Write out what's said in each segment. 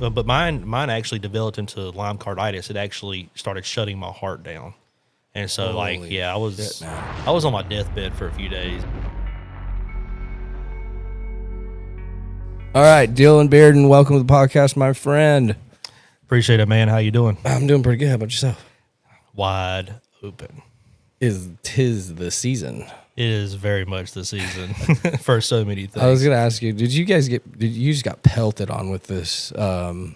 but mine actually developed into Lyme Carditis. It actually started shutting my heart down, and so Holy I was shit, man. I was on my deathbed for a few days. All right, Dylan Bearden, welcome to the podcast, my friend. Appreciate it, man. How you doing? I'm doing pretty good. How about yourself? Wide open. Tis the season. It is very much the season for so many things. I was gonna ask you, did you just got pelted on with this with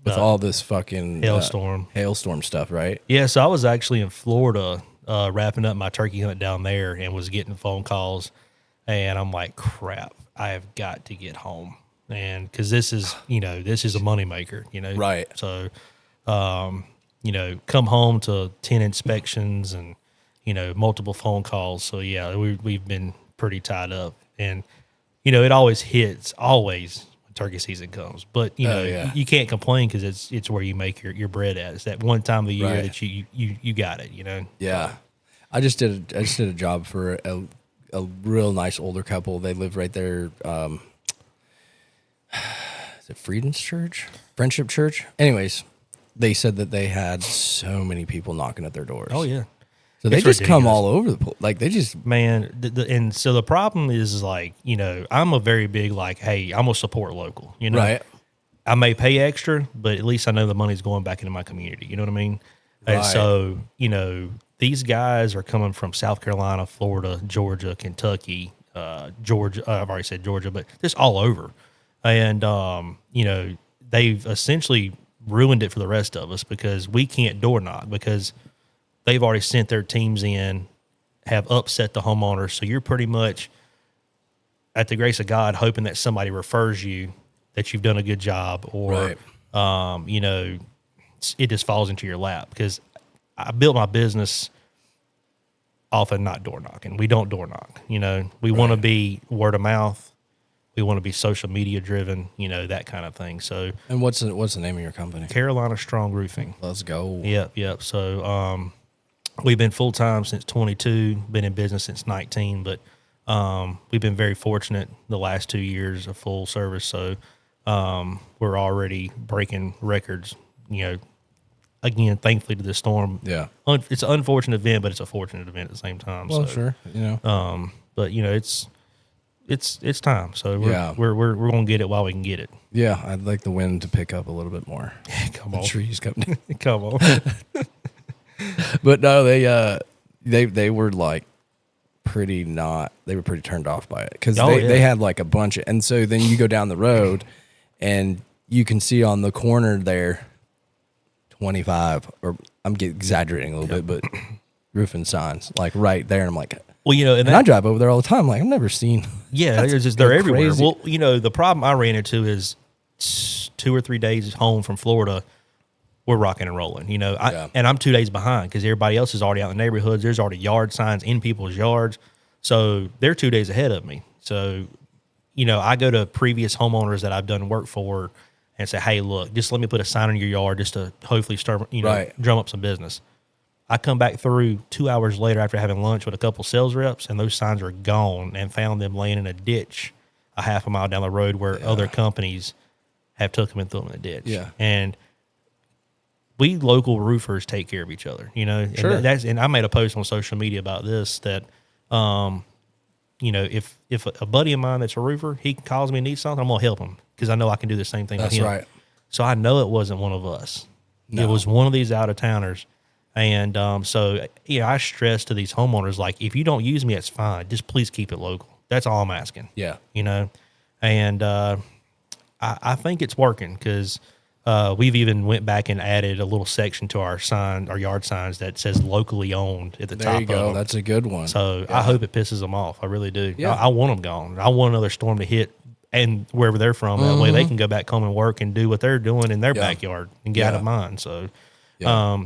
all this fucking hailstorm stuff, right? Yeah, so I was actually in Florida wrapping up my turkey hunt down there and was getting phone calls, and I'm like, crap, I have got to get home. And because this is a moneymaker, Right. So, come home to 10 inspections and, multiple phone calls. So, yeah, we've been pretty tied up. And, it always hits, when turkey season comes. But, you can't complain because it's where you make your bread at. It's that one time of the year that you got it, Yeah. I just did a job for a real nice older couple. They live right there. Is it Friendship Church? Anyways, they said that they had so many people knocking at their doors. Oh, yeah. So they just come all over the place. Like they just... Man, and so the problem is like, I'm a very big like, hey, I'm going to support local, Right. I may pay extra, but at least I know the money's going back into my community. You know what I mean? Right. And so, these guys are coming from South Carolina, Florida, Georgia, Kentucky, Georgia. I've already said Georgia, but just all over. And, they've essentially ruined it for the rest of us because we can't door knock because they've already sent their teams in, have upset the homeowners. So you're pretty much at the grace of God, hoping that somebody refers you, that you've done a good job, or, it just falls into your lap because I built my business off of not door knocking. We don't door knock, we want to be word of mouth. We want to be social media driven, that kind of thing. So, and what's the name of your company? Carolina Strong Roofing. Let's go. Yep. So, we've been full time since 22. Been in business since 19. But we've been very fortunate the last 2 years of full service. So, we're already breaking records. Again, thankfully to this storm. Yeah, it's an unfortunate event, but it's a fortunate event at the same time. Well, so, sure. But it's time. So we're gonna get it while we can get it. Yeah, I'd like the wind to pick up a little bit more. Come on, trees come down. Come on. But no, they were like pretty turned off by it because they had like a bunch of, and so then you go down the road and you can see on the corner there 25, or I'm exaggerating a little bit, but roofing signs like right there, and I'm like, well, and I drive over there all the time. Like I've never seen. Yeah, they're everywhere. Crazy. Well, the problem I ran into is 2 or 3 days home from Florida, we're rocking and rolling. And I'm 2 days behind because everybody else is already out in the neighborhoods. There's already yard signs in people's yards, so they're 2 days ahead of me. So, I go to previous homeowners that I've done work for and say, hey, look, just let me put a sign in your yard just to hopefully start, drum up some business. I come back through 2 hours later after having lunch with a couple sales reps, and those signs are gone, and found them laying in a ditch a half a mile down the road where other companies have took them and threw them in a ditch. Yeah. And we local roofers take care of each other, Sure. And I made a post on social media about this that, if a buddy of mine that's a roofer, he calls me and needs something, I'm going to help him because I know I can do the same thing with him. That's right. So I know it wasn't one of us. No. It was one of these out-of-towners. And so I stress to these homeowners, like, if you don't use me, it's fine. Just please keep it local. That's all I'm asking. Yeah. And I think it's working because we've even went back and added a little section to our yard signs that says locally owned at the top. There you go. Of them. That's a good one. So I hope it pisses them off. I really do. Yeah. I want them gone. I want another storm to hit and wherever they're from. That way they can go back home and work and do what they're doing in their backyard and get out of mine. So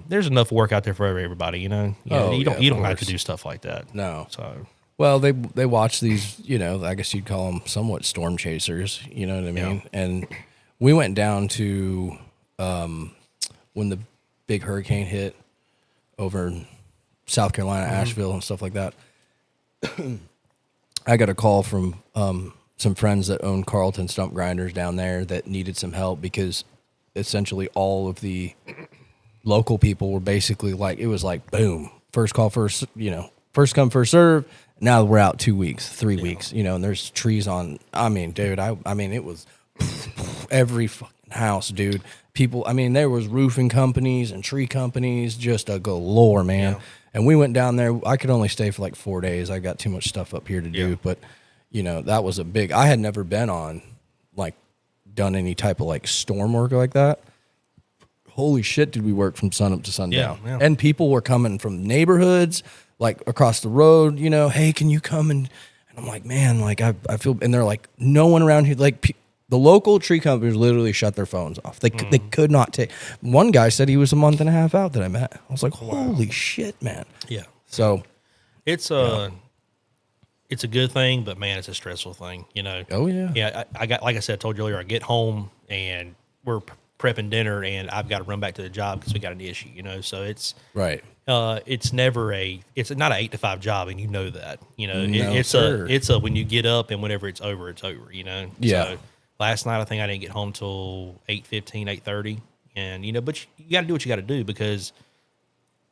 there's enough work out there for everybody, you don't have to do stuff like that. No. So well, they watch these, I guess you'd call them somewhat storm chasers, you know what I mean? Yeah. And we went down to when the big hurricane hit over in South Carolina, Asheville and stuff like that. I got a call from some friends that own Carlton stump grinders down there that needed some help because essentially all of the local people were basically like, it was like, boom, first call, first come, first serve. Now we're out 2 weeks, 3 weeks, and there's trees on. I mean, dude, I mean, it was every fucking house, dude. People, I mean, there was roofing companies and tree companies, just a galore, man. Yeah. And we went down there. I could only stay for like 4 days. I got too much stuff up here to do, but that was I had never been on, like, done any type of like storm work like that. Holy shit, did we work from sun up to sundown. Yeah. And people were coming from neighborhoods, like across the road, hey, can you come? And I'm like, man, like I feel, and they're like, no one around here, like the local tree companies literally shut their phones off. They could not take. One guy said he was a month and a half out that I met. I was like, holy shit, man. Yeah. So it's a good thing, but man, it's a stressful thing, Oh yeah. Yeah. I got, like I said, I told you earlier, I get home and we're prepping dinner and I've got to run back to the job because we got an issue, so it's right. It's never it's not an 8 to 5 job, and that, No, it's a when you get up and whenever it's over, Yeah. So last night I think I didn't get home till 8:15, 8:30, and but you got to do what you got to do because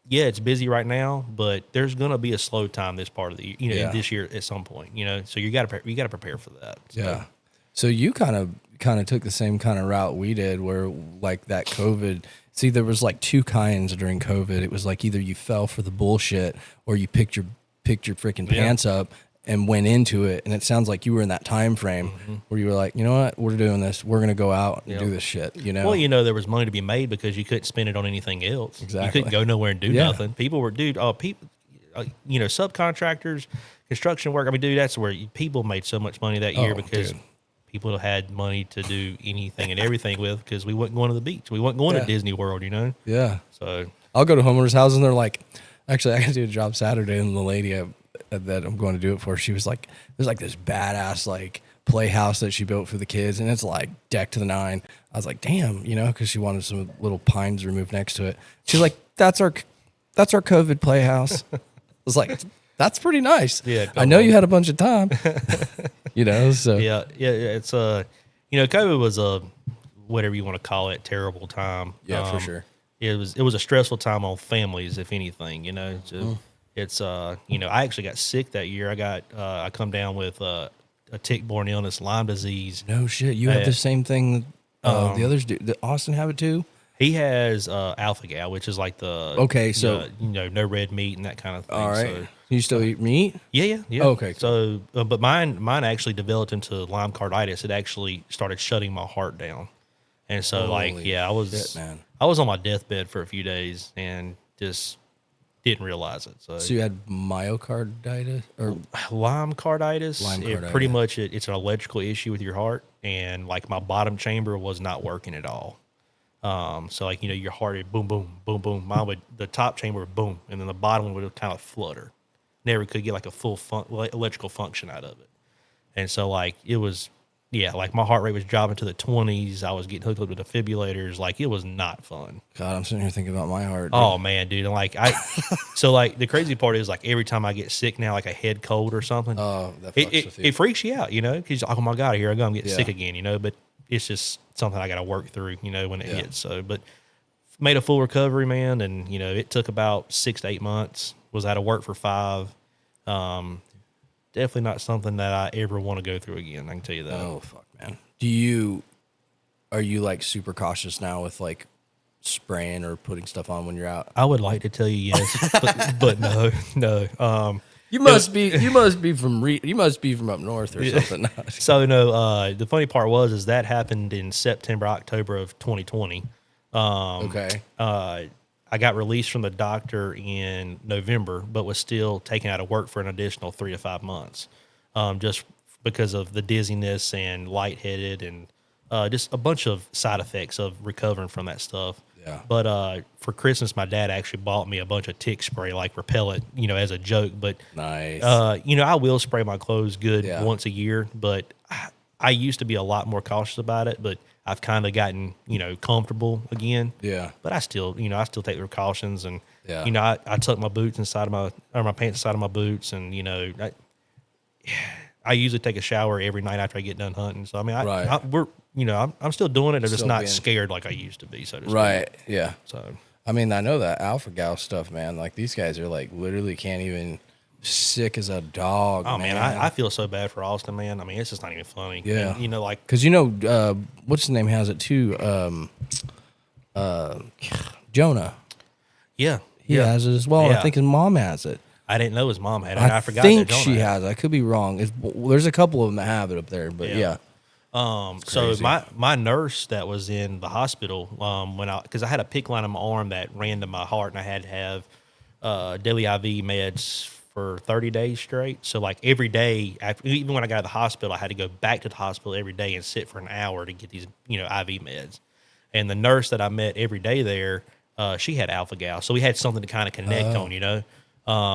it's busy right now, but there's gonna be a slow time this part of the this year at some point, so you got to prepare for that. So. Yeah. So you kind of took the same kind of route we did, where like that COVID. See, there was like 2 kinds during COVID. It was like either you fell for the bullshit or you picked your freaking pants up and went into it. And it sounds like you were in that time frame where you were like, you know what, we're doing this. We're gonna go out and do this shit. Well, there was money to be made because you couldn't spend it on anything else. Exactly. You couldn't go nowhere and do nothing. People were, people, subcontractors, construction work. I mean, dude, that's where people made so much money that year because. Dude. People had money to do anything and everything with because we wasn't going to the beach. We wasn't going to Disney World, Yeah. So I'll go to homeowners' houses and they're like, actually, I got to do a job Saturday, and the lady that I'm going to do it for, she was like, there's like this badass like playhouse that she built for the kids, and it's like decked to the 9. I was like, damn, because she wanted some little pines removed next to it. She's like, that's our COVID playhouse. I was like, that's pretty nice. Yeah, I know you had a bunch of time. So yeah, it's COVID was a whatever you want to call it, terrible time. Yeah, for sure. It was a stressful time on families, if anything. So it's I actually got sick that year. I come down with a tick-borne illness, Lyme disease. No shit, you have the same thing. The others do. Did Austin have it too? He has alpha gal, which is like the no red meat and that kind of thing. All right. So, you still eat meat? Yeah. Okay. So, but mine actually developed into Lyme Carditis. It actually started shutting my heart down, and so I was on my deathbed for a few days and just didn't realize it. So you had myocarditis or Lyme Carditis? Pretty much it's an electrical issue with your heart, and like my bottom chamber was not working at all. So your heart would boom, boom, boom, boom. The top chamber would boom, and then the bottom would kind of flutter. Never could get like a full electrical function out of it. And so it was, my heart rate was dropping to the 20s. I was getting hooked up with defibrillators. It was not fun. God, I'm sitting here thinking about my heart. Dude. Oh man, dude. And the crazy part is every time I get sick now, like a head cold or something. Oh, that fucks with you. It freaks you out, because you're like, oh my God, here I go. I'm getting sick again, but it's just something I got to work through, when it hits. So, but made a full recovery, man. And, it took about 6 to 8 months. Was out of work for 5. Definitely not something that I ever want to go through again. I can tell you that. Oh, fuck, man. Are you super cautious now with spraying or putting stuff on when you're out? I would like to tell you yes, but no. You must be from up north or something. So no, the funny part is that happened in September, October of 2020. Okay. I got released from the doctor in November, but was still taken out of work for an additional 3 to 5 months, just because of the dizziness and lightheaded and just a bunch of side effects of recovering from that stuff. Yeah. But for Christmas, my dad actually bought me a bunch of tick spray, like repellent, as a joke. But nice. I will spray my clothes good once a year, but I used to be a lot more cautious about it. But I've kind of gotten, comfortable again. Yeah. But I still take the precautions, and I tuck my boots inside of my pants inside of my boots, and I usually take a shower every night after I get done hunting. So I mean, Right. I'm still doing it. I'm just Still not being- scared like I used to be. So to speak. Right. Yeah. So I mean, I know that alpha gal stuff, man. Like these guys are like literally can't even sick as a dog. oh man, I feel so bad for Austin, man. I mean, it's just not even funny. Yeah. And, like because what's his name has it too. Jonah. yeah, He has it as well. Yeah. I think his mom has it. I didn't know his mom had it. And I forgot think that Jonah she had it. has it. I could be wrong. There's a couple of them that have it up there, but yeah. So crazy. my nurse that was in the hospital because I had a PICC line on my arm that ran to my heart, and I had to have daily IV meds for 30 days straight. So like every day, even when I got out of the hospital, I had to go back to the hospital every day and sit for an hour to get these IV meds. And the nurse that I met every day there, she had alpha gal, so we had something to kind of connect on,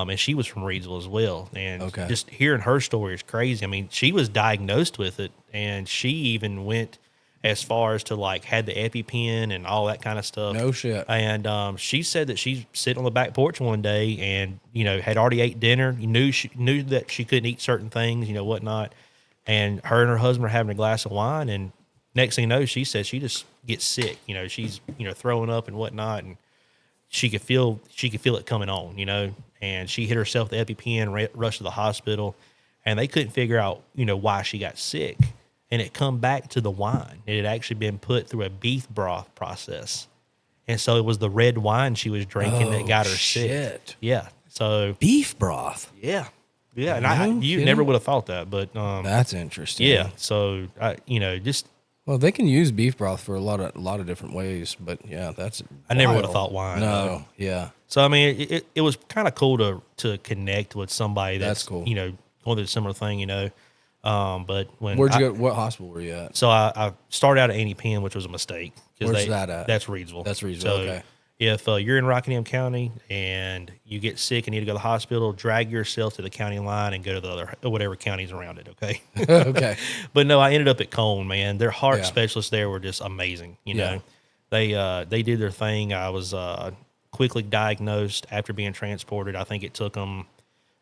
and she was from Reidsville as well. And just hearing her story is crazy. I mean, she was diagnosed with it, and she even went as far as to like had the EpiPen and all that kind of stuff. No shit. And she said that she's sitting on the back porch one day and had already ate dinner. Knew that she couldn't eat certain things, whatnot. And her husband were having a glass of wine, and next thing you know, she said she just gets sick. She's throwing up and whatnot, and she could feel it coming on. And she hit herself with the EpiPen, rushed to the hospital, and they couldn't figure out why she got sick. And it come back to the wine. It had actually been put through a beef broth process, and so it was the red wine she was drinking that got her sick. Yeah. So Beef broth. yeah. And you never would have thought that, but That's interesting. yeah. So just. Well, they can use beef broth for a lot of different ways, but yeah, that's. I never would have thought wine. No, yeah. So I mean, it was kind of cool to connect with somebody that's cool. going through a similar thing. But when Where'd you go? What hospital were you at? So I started out at Annie Penn, which was a mistake. Where's that at? That's Reidsville. That's Reidsville. So okay. if you're in Rockingham County and you get sick and need to go to the hospital, drag yourself to the county line and go to the other whatever counties around it. Okay. Okay. But no, I ended up at Cone. Man, their heart Yeah. specialists there were just amazing. Yeah. They did their thing. I was quickly diagnosed after being transported. I think it took them.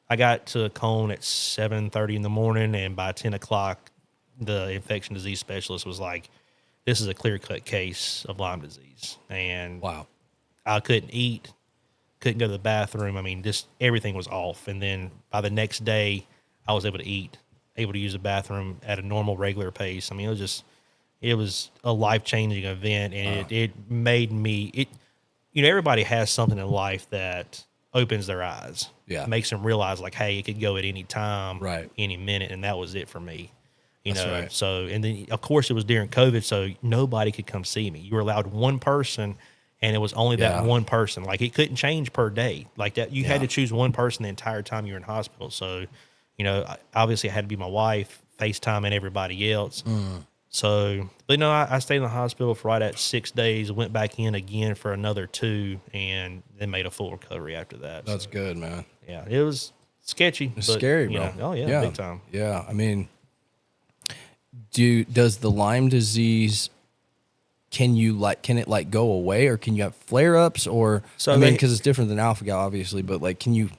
I got to Cone at 7:30 in the morning, and by 10 o'clock, the infection disease specialist was like, "This is a clear-cut case of Lyme disease." And Wow. I couldn't eat, couldn't go to the bathroom. I mean, just everything was off. And then by the next day, I was able to eat, able to use the bathroom at a normal, regular pace. I mean, it was a life-changing event, and it made me, everybody has something in life that opens their eyes. Yeah. Makes them realize like, hey, it could go at any time, Right. any minute. And that was it for me. That's right. So, and then of course it was during COVID, so nobody could come see me. You were allowed one person, and it was only that one person. Like it couldn't change per day like that. You had to choose one person the entire time you were in hospital. So, obviously I had to be my wife, FaceTiming everybody else. So, but no, I stayed in the hospital for right at 6 days, went back in again for another 2, and then made a full recovery after that. That's good, man. Yeah, it was sketchy. It's but, scary, bro. Oh yeah, big time. Yeah, I mean, does the Lyme disease? Can it go away, or can you have flare ups, or So I mean, they- because it's different than alpha gal, obviously, but like, can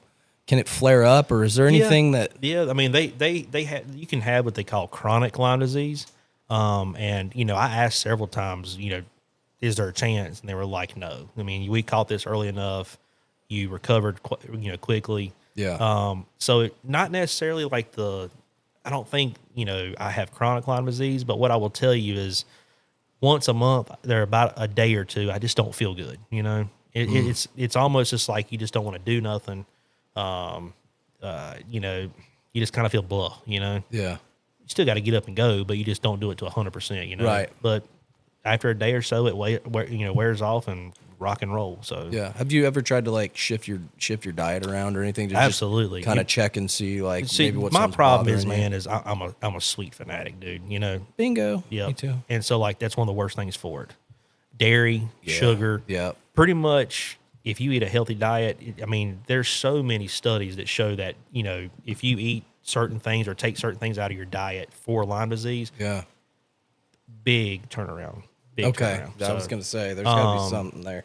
it flare up, or is there anything that? Yeah, I mean they have, you can have what they call chronic Lyme disease, and I asked several times, is there a chance, and they were like, no. I mean, we caught this early enough, you recovered, quickly. Yeah. So not necessarily like I don't think I have chronic Lyme disease, but what I will tell you is once a month, there about a day or two, I just don't feel good. It's almost just like you just don't want to do nothing. You just kind of feel blah. Yeah. You still got to get up and go, but you just don't do it to 100%. Right. But after a day or so, it wears off and rock and roll. So Yeah. Have you ever tried to like shift your diet around or anything? To absolutely kind of check and see maybe what's my problem is, man, is I'm a sweet fanatic, dude. Bingo. Yeah. Me too. And so like that's one of the worst things for it. Dairy, sugar. Yeah. Pretty much if you eat a healthy diet, I mean, there's so many studies that show that, if you eat certain things or take certain things out of your diet for Lyme disease, Yeah. big turnaround. Okay. Turnaround. I was going to say there's got to be something there.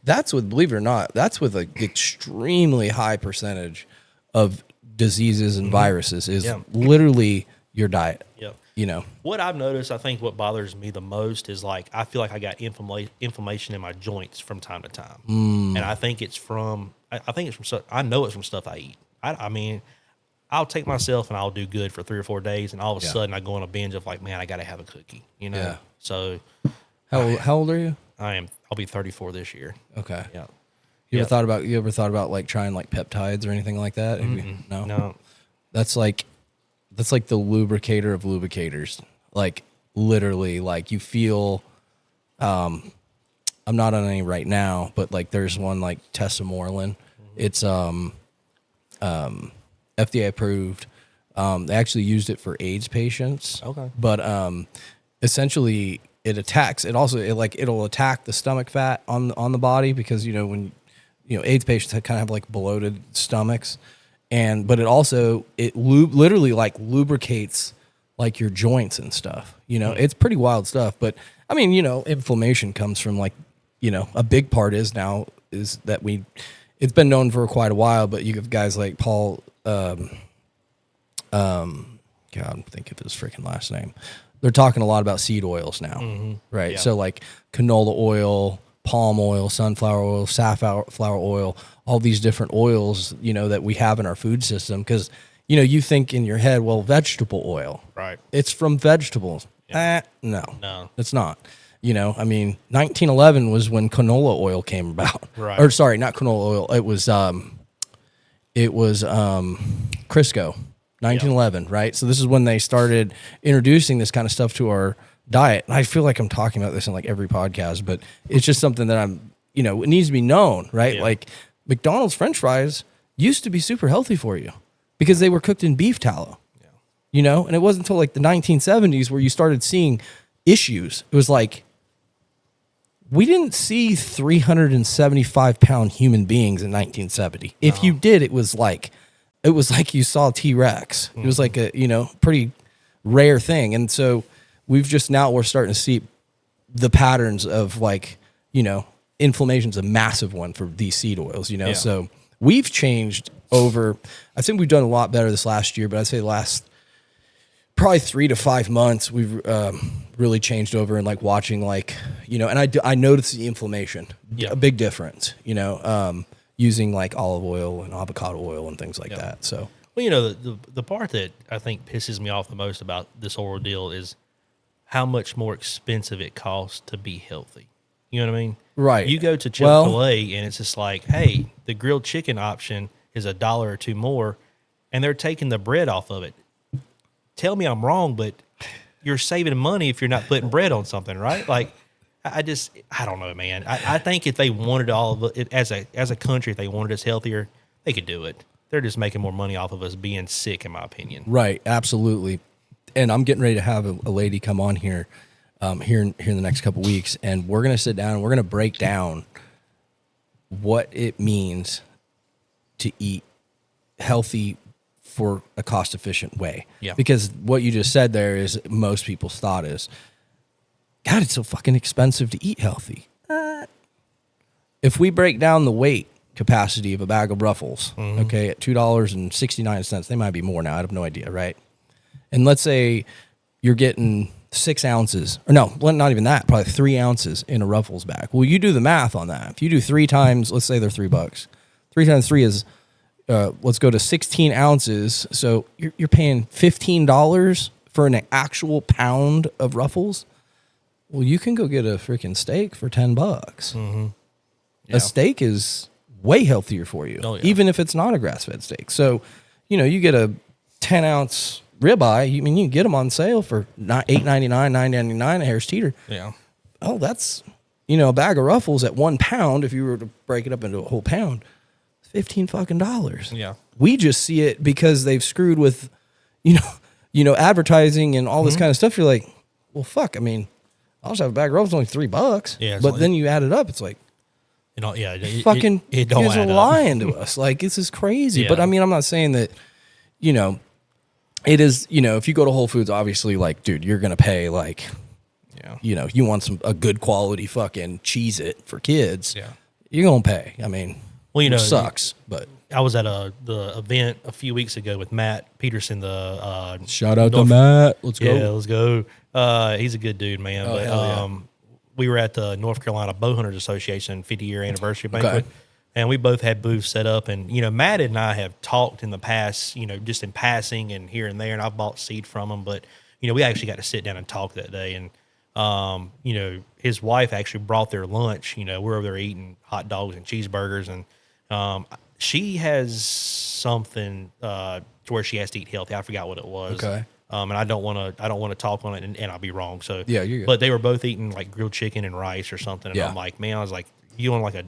That's with, believe it or not, that's with an extremely high percentage of diseases and viruses is literally your diet. Yep. You know, what I've noticed, I think what bothers me the most is like I feel like I got inflammation in my joints from time to time, and I think it's from stuff. I know it's from stuff I eat. I mean, I'll take myself and I'll do good for 3 or 4 days, and all of a sudden I go on a binge of like, man, I got to have a cookie. You know. Yeah. So, how old are you? I'll be 34 this year. Okay. Yeah. You ever thought about like trying like peptides or anything like that? No. That's like the lubricator of lubricators. Like literally, like you feel. I'm not on any right now, but like there's one like tesamorelin. It's FDA approved. They actually used it for AIDS patients. Okay. But essentially, it'll attack the stomach fat on the body because when AIDS patients kind of have like bloated stomachs, but it literally like lubricates like your joints and stuff. It's pretty wild stuff. But I mean, inflammation comes from like a big part is that it's been known for quite a while. But you have guys like Paul. God, think of his freaking last name. They're talking a lot about seed oils now, right? Yeah. So like canola oil, palm oil, sunflower oil, safflower oil, all these different oils, that we have in our food system. Because, you think in your head, well, vegetable oil. Right. It's from vegetables. Yeah. No, it's not. I mean, 1911 was when canola oil came about. Right. Or sorry, not canola oil. It was Crisco. 1911, right? So this is when they started introducing this kind of stuff to our diet. And I feel like I'm talking about this in like every podcast, but it's just something that it needs to be known, right? Yeah. Like McDonald's French fries used to be super healthy for you because they were cooked in beef tallow, and it wasn't until like the 1970s where you started seeing issues. It was like, we didn't see 375-pound human beings in 1970. No. If you did, it was like you saw T-Rex. It was like a, pretty rare thing. And so we're starting to see the patterns of like, inflammation's a massive one for these seed oils, Yeah. So we've changed over, I think we've done a lot better this last year, but I'd say the last probably 3 to 5 months, we've really changed over and like watching like, and I noticed the inflammation, a big difference, using like olive oil and avocado oil and things like that. So, well, the part that I think pisses me off the most about this ordeal is how much more expensive it costs to be healthy. You know what I mean? Right. You go to Chick-fil-A and it's just like, hey, the grilled chicken option is $1 or $2 more, and they're taking the bread off of it. Tell me I'm wrong, but you're saving money if you're not putting bread on something, right? Like, I don't know, man. I think if they wanted all of it as a country, if they wanted us healthier, they could do it. They're just making more money off of us being sick, in my opinion. Right, absolutely. And I'm getting ready to have a lady come on here, here in the next couple weeks, and we're gonna sit down and we're gonna break down what it means to eat healthy for a cost-efficient way. Yeah. Because what you just said there is most people's thought is, God, it's so fucking expensive to eat healthy. If we break down the weight capacity of a bag of Ruffles, okay, at $2.69, they might be more now. I have no idea, right? And let's say you're getting 6 ounces, or no, not even that, probably 3 ounces in a Ruffles bag. Well, you do the math on that. If you do 3 times, let's say they're $3. 3 times 3 is, let's go to 16 ounces. So you're paying $15 for an actual pound of Ruffles. Well, you can go get a freaking steak for $10. Mm-hmm. Yeah. A steak is way healthier for you, even if it's not a grass-fed steak. So, you get a 10-ounce ribeye. You can get them on sale for $8.99, $9.99 a Harris Teeter. Yeah. Oh, that's a bag of Ruffles at 1 pound. If you were to break it up into a whole pound, $15 fucking dollars. Yeah. We just see it because they've screwed with, advertising and all this kind of stuff. You're like, well, fuck. I mean, I'll just have a bag of Ruffles, only $3. Yeah. But then you add it up, it's like, it don't it you guys are lying to us. Like, this is crazy. Yeah. But I mean, I'm not saying that, it is, if you go to Whole Foods, obviously, like, dude, you're going to pay like, you want a good quality fucking Cheez-It for kids. Yeah. You're going to pay. I mean, well, it sucks, but I was at the event a few weeks ago with Matt Peterson. The shout out to Matt. Let's go. Yeah, let's go. He's a good dude, man. Oh, But hell yeah. we were at the North Carolina Bowhunters Association 50-year anniversary banquet, and we both had booths set up. And Matt and I have talked in the past, just in passing and here and there, and I've bought seed from him. But we actually got to sit down and talk that day. And his wife actually brought their lunch. We're over there eating hot dogs and cheeseburgers, and she has something to where she has to eat healthy. I forgot what it was. Okay. And I don't want to talk on it, and I'll be wrong. So yeah, you're good. But they were both eating like grilled chicken and rice or something. And I'm like, man, I was like, you on like a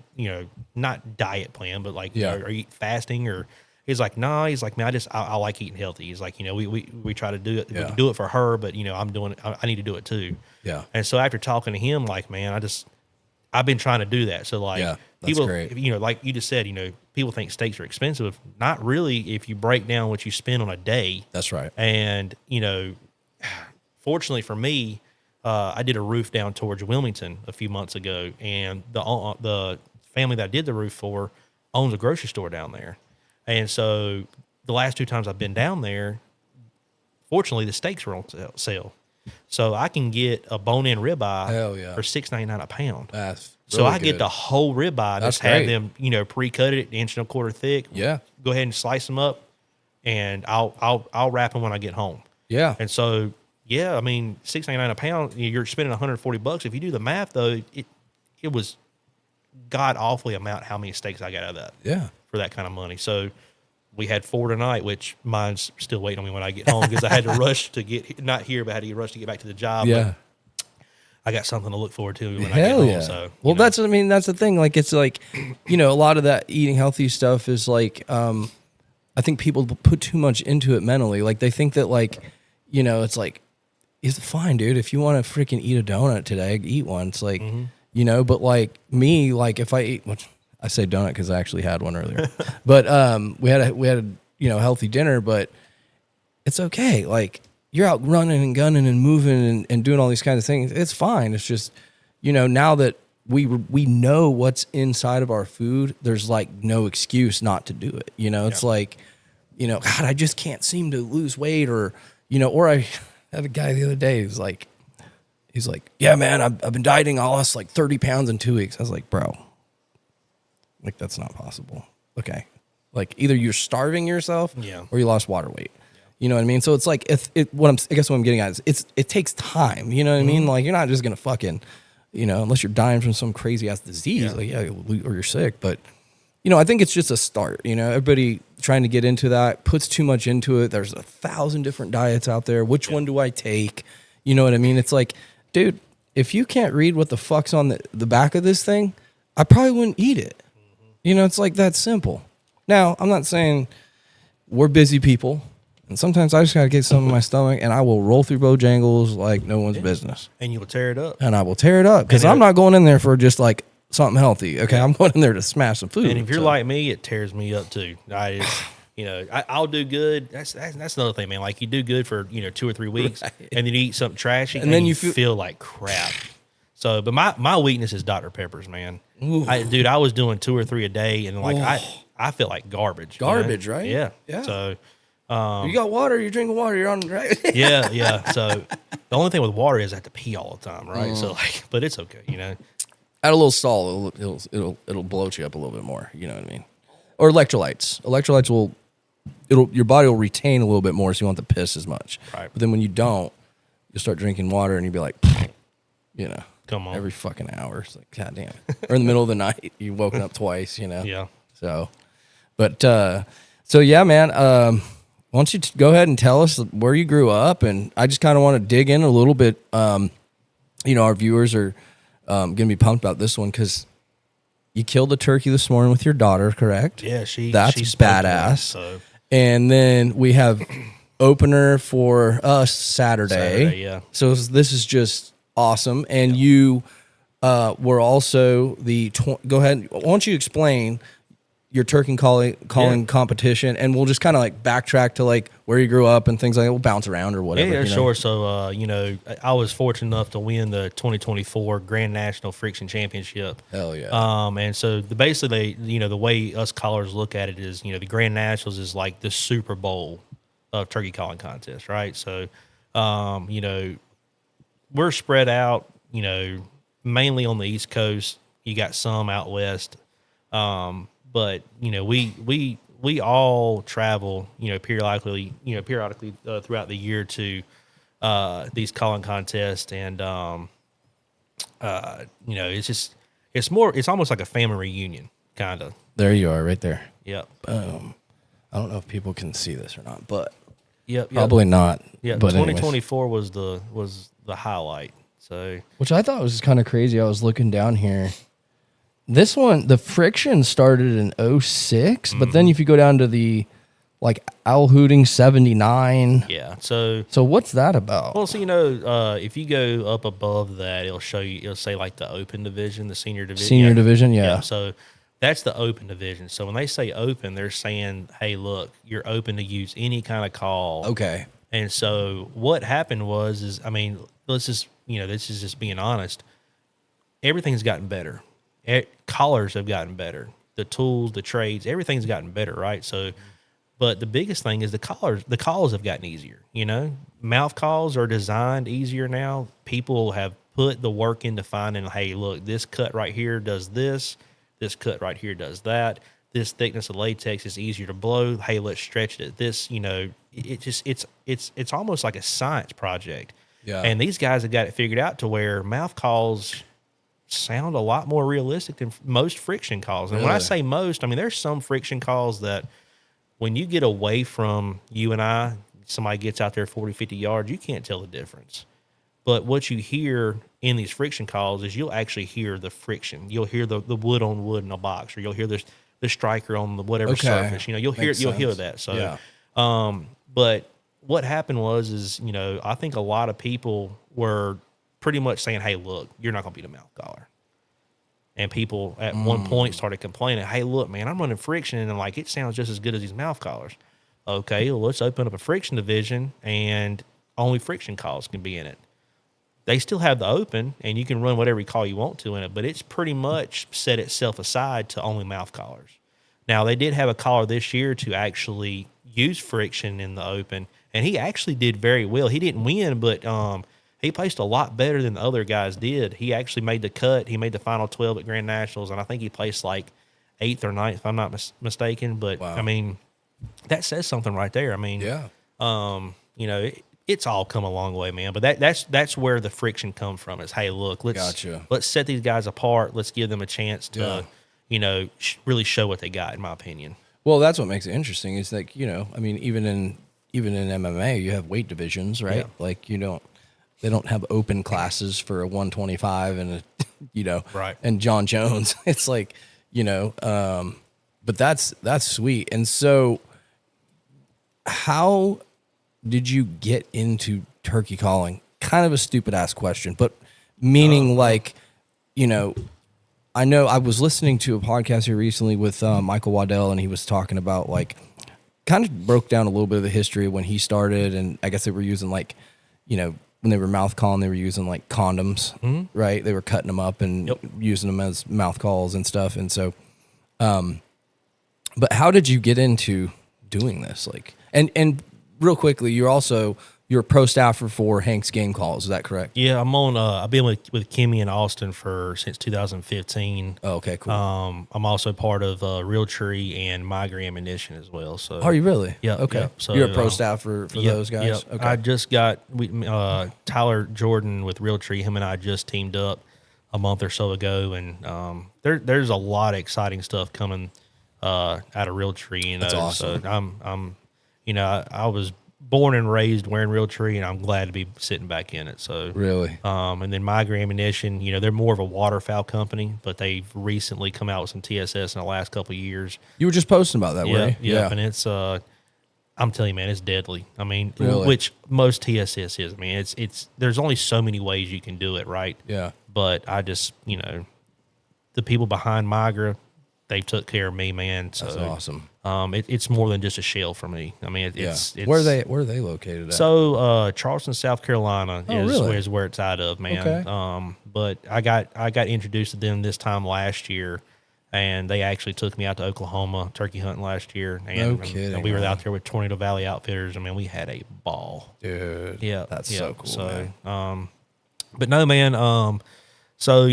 not diet plan, but like, are you fasting? Or he's like, no. He's like, man, I like eating healthy. He's like, we try to do it. We can do it for her, but I'm doing it. I need to do it too. Yeah. And so after talking to him, like, man, I've been trying to do that. So like, that's people, great. Like you just said, people think steaks are expensive. Not really if you break down what you spend on a day. That's right. And, fortunately for me, I did a roof down towards Wilmington a few months ago, and the family that I did the roof for owns a grocery store down there. And so the last 2 times I've been down there, fortunately the steaks were on sale. So I can get a bone-in ribeye for $6.99 a pound. That's so I get the whole ribeye. That's just have them, pre-cut it, 1.25 inches thick. Yeah. Go ahead and slice them up, and I'll wrap them when I get home. Yeah. And so, I mean, $6.99 a pound. You're spending $140. If you do the math, though, it was god awfully amount how many steaks I got out of that. Yeah. For that kind of money. So we had 4 tonight, which mine's still waiting on me when I get home because I had to rush to get not here, but I had to rush to get back to the job. Yeah. But I got something to look forward to when I get home. Yeah. So, that's the thing. Like, it's like, a lot of that eating healthy stuff is like, I think people put too much into it mentally. Like, they think that, like, it's like, it's fine, dude. If you want to freaking eat a donut today, eat one. It's like, but like me, like if I eat, which I say donut because I actually had one earlier, but we had a healthy dinner, but it's okay. Like, you're out running and gunning and moving and doing all these kinds of things. It's fine. It's just, now that we know what's inside of our food, there's like no excuse not to do it. It's like, God, I just can't seem to lose weight, or I had a guy the other day who's like, yeah, man, I've been dieting. I lost like 30 pounds in 2 weeks. I was like, bro, like, that's not possible. Okay. Like, either you're starving yourself or you lost water weight. You know what I mean? So it's like, I guess what I'm getting at is it takes time. You know what I mean? Like, you're not just going to fucking, unless you're dying from some crazy ass disease, or you're sick. But, I think it's just a start. Everybody trying to get into that puts too much into it. There's 1,000 different diets out there. Which one do I take? You know what I mean? It's like, dude, if you can't read what the fuck's on the back of this thing, I probably wouldn't eat it. It's like that simple. Now, I'm not saying we're busy people, and sometimes I just got to get some in my stomach, and I will roll through Bojangles like no one's business. And you will tear it up. And I will tear it up, because I'm not going in there for just like something healthy. Okay, I'm going in there to smash some food. And if you're like me, it tears me up too. I'll do good. That's another thing, man. Like, you do good for 2 or 3 weeks, and then you eat something trashy, and then you feel like crap. So, but my weakness is Dr. Peppers, man. I was doing 2 or 3 a day, and like I feel like garbage. Garbage, right? Yeah. So, you got water. You're drinking water. You're on right. yeah. So the only thing with water is I have to pee all the time, right? So like, but it's okay, Add a little salt, it'll bloat you up a little bit more. You know what I mean? Or electrolytes. Electrolytes your body will retain a little bit more, so you won't have to piss as much. Right. But then when you don't, you'll start drinking water, and you'll be like, come on, every fucking hour. It's like, God damn it. Or in the middle of the night, you've woken up twice. Yeah. So, but yeah, man. Why don't you go ahead and tell us where you grew up, and I just kind of want to dig in a little bit. Our viewers are going to be pumped about this one because you killed a turkey this morning with your daughter, correct? Yeah, that's badass. So. And then we have opener for us Saturday. Yeah. So this is just awesome. And you were also go ahead. Why don't you explain? your turkey calling competition, and we'll just kind of like backtrack to like where you grew up and things like that. We'll bounce around or whatever. Yeah, sure. So, you know, I was fortunate enough to win the 2024 Grand National Friction Championship. Hell yeah. And so basically, you know, the way us callers look at it is, you know, the Grand Nationals is like the Super Bowl of turkey calling contest, right? So, you know, we're spread out, you know, mainly on the East Coast. You got some out west. But you know, we all travel, you know, periodically throughout the year to these calling contests, and you know, it's almost like a family reunion, kind of. There you are, right there. Yep. I don't know if people can see this or not, but yep. Probably not. Yeah, but 2024 was the highlight. So, which I thought was kind of crazy. I was looking down here. This one, the friction started in 06, but then if you go down to the like owl hooting 79. Yeah. So what's that about? Well, so, you know, if you go up above that, it'll say like the open division, the senior division. Senior division, yeah. So that's the open division. So when they say open, they're saying, hey, look, you're open to use any kind of call. Okay. And so what happened was, I mean, this is just being honest. Everything's gotten better. Collars have gotten better. The tools, the trades, everything's gotten better, right? So, but the biggest thing is the calls have gotten easier. You know, mouth calls are designed easier now. People have put the work into finding, hey, look, this cut right here does this. This cut right here does that. This thickness of latex is easier to blow. Hey, let's stretch it. This, you know, it's almost like a science project. Yeah. And these guys have got it figured out to where mouth calls sound a lot more realistic than most friction calls. And when I say most, I mean, there's some friction calls that when you get away from you and I, somebody gets out there 40, 50 yards, you can't tell the difference. But what you hear in these friction calls is you'll actually hear the friction. You'll hear the wood on wood in a box, or you'll hear the striker on the whatever surface. You know, you'll hear that. So, but what happened was, you know, I think a lot of people were pretty much saying, hey, look, you're not going to beat a mouth caller. And people at one point started complaining, hey, look, man, I'm running friction, and like, it sounds just as good as these mouth collars. Okay, well, let's open up a friction division, and only friction calls can be in it. They still have the open, and you can run whatever call you want to in it, but it's pretty much set itself aside to only mouth collars. Now, they did have a caller this year to actually use friction in the open, and he actually did very well. He didn't win, but he placed a lot better than the other guys did. He actually made the cut. He made the final 12 at Grand Nationals, and I think he placed like 8th or 9th, if I'm not mistaken. But, wow. I mean, that says something right there. I mean, yeah. You know, it's all come a long way, man. But that's where the friction comes from is, hey, look, let's set these guys apart. Let's give them a chance to, you know, really show what they got, in my opinion. Well, that's what makes it interesting. Is like, you know, I mean, even in MMA, you have weight divisions, right? Yeah. Like, they don't have open classes for a 125 and a, you know, right. And John Jones. It's like, you know, but that's sweet. And so how did you get into turkey calling? Kind of a stupid ass question, but meaning like, you know, I know I was listening to a podcast here recently with Michael Waddell, and he was talking about like, kind of broke down a little bit of the history of when he started. And I guess they were using like, you know, when they were mouth calling, they were using like condoms, right? They were cutting them up and using them as mouth calls and stuff. And so, but how did you get into doing this? Like, and real quickly, you're a pro staffer for Hank's Game Calls. Is that correct? Yeah, I'm on. I've been with Kimmy in Austin since 2015. Oh, okay, cool. I'm also part of Realtree and Migraine Ammunition as well. So, are you really? Yeah. Okay. Yeah. So you're a pro staffer for those guys. Yeah. Okay. I just got Tyler Jordan with Realtree. Him and I just teamed up a month or so ago, and there's a lot of exciting stuff coming out of Realtree. You know, that's awesome. So I'm you know, I was born and raised wearing Realtree, and I'm glad to be sitting back in it. So really, and then Migraine Ammunition, you know, they're more of a waterfowl company, but they've recently come out with some TSS in the last couple of years. You were just posting about that, yeah, right? Yeah, and it's I'm telling you, man, it's deadly. I mean, really? Which most TSS is. I mean, it's there's only so many ways you can do it, right? Yeah. But I just, you know, the people behind Migra, they've took care of me, man. So that's awesome. It's more than just a shell for me. I mean, it's where are they located at? So Charleston, South Carolina is where it's out of, man. Okay. But I got introduced to them this time last year, and they actually took me out to Oklahoma turkey hunting last year. And, no kidding. And we were out there with Tornado Valley Outfitters. I mean, we had a ball, dude. Yeah, that's so cool. So, man. But no, man. So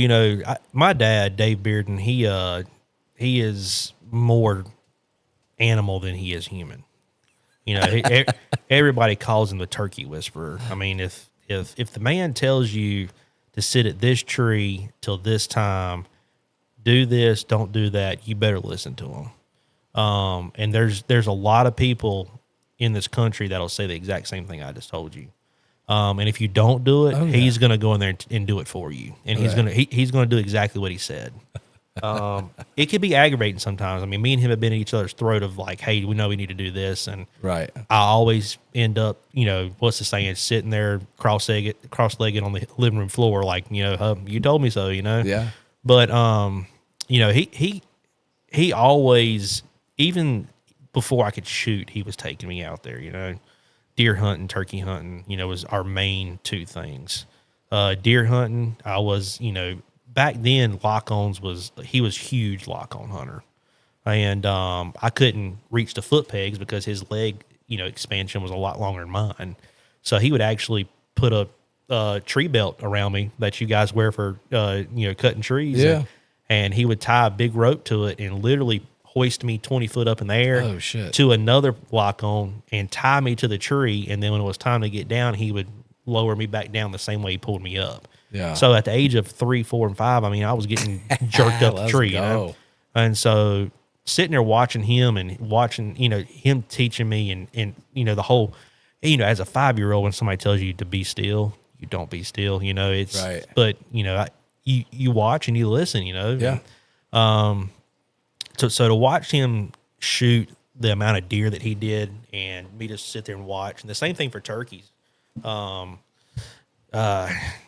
my dad, Dave Bearden, he is more animal than he is human. Everybody calls him the turkey whisperer. I mean, if the man tells you to sit at this tree till this time, do this, don't do that, you better listen to him. And there's a lot of people in this country that'll say the exact same thing I just told you. And if you don't do it, he's going to go in there and do it for you. And he's going to do exactly what he said. It could be aggravating sometimes. I mean, me and him have been at each other's throat of like, hey, we know we need to do this. And right. I always end up, what's the saying, sitting there cross-legged on the living room floor. Like, you told me so, Yeah. But, he always, even before I could shoot, he was taking me out there, deer hunting, turkey hunting, was our main two things. Deer hunting, I was, back then, lock-ons he was huge lock-on hunter. And I couldn't reach the foot pegs because his leg, expansion was a lot longer than mine. So he would actually put a tree belt around me that you guys wear for, cutting trees. Yeah. And he would tie a big rope to it and literally hoist me 20 foot up in the air to another lock-on and tie me to the tree. And then when it was time to get down, he would lower me back down the same way he pulled me up. Yeah. So at the age of 3, 4, and 5, I mean, I was getting jerked up the tree, And so sitting there watching him and watching, him teaching me and the whole, as a 5-year-old, when somebody tells you to be still, you don't be still, it's right. But, you watch and you listen, Yeah. So to watch him shoot the amount of deer that he did and me just sit there and watch, and the same thing for turkeys.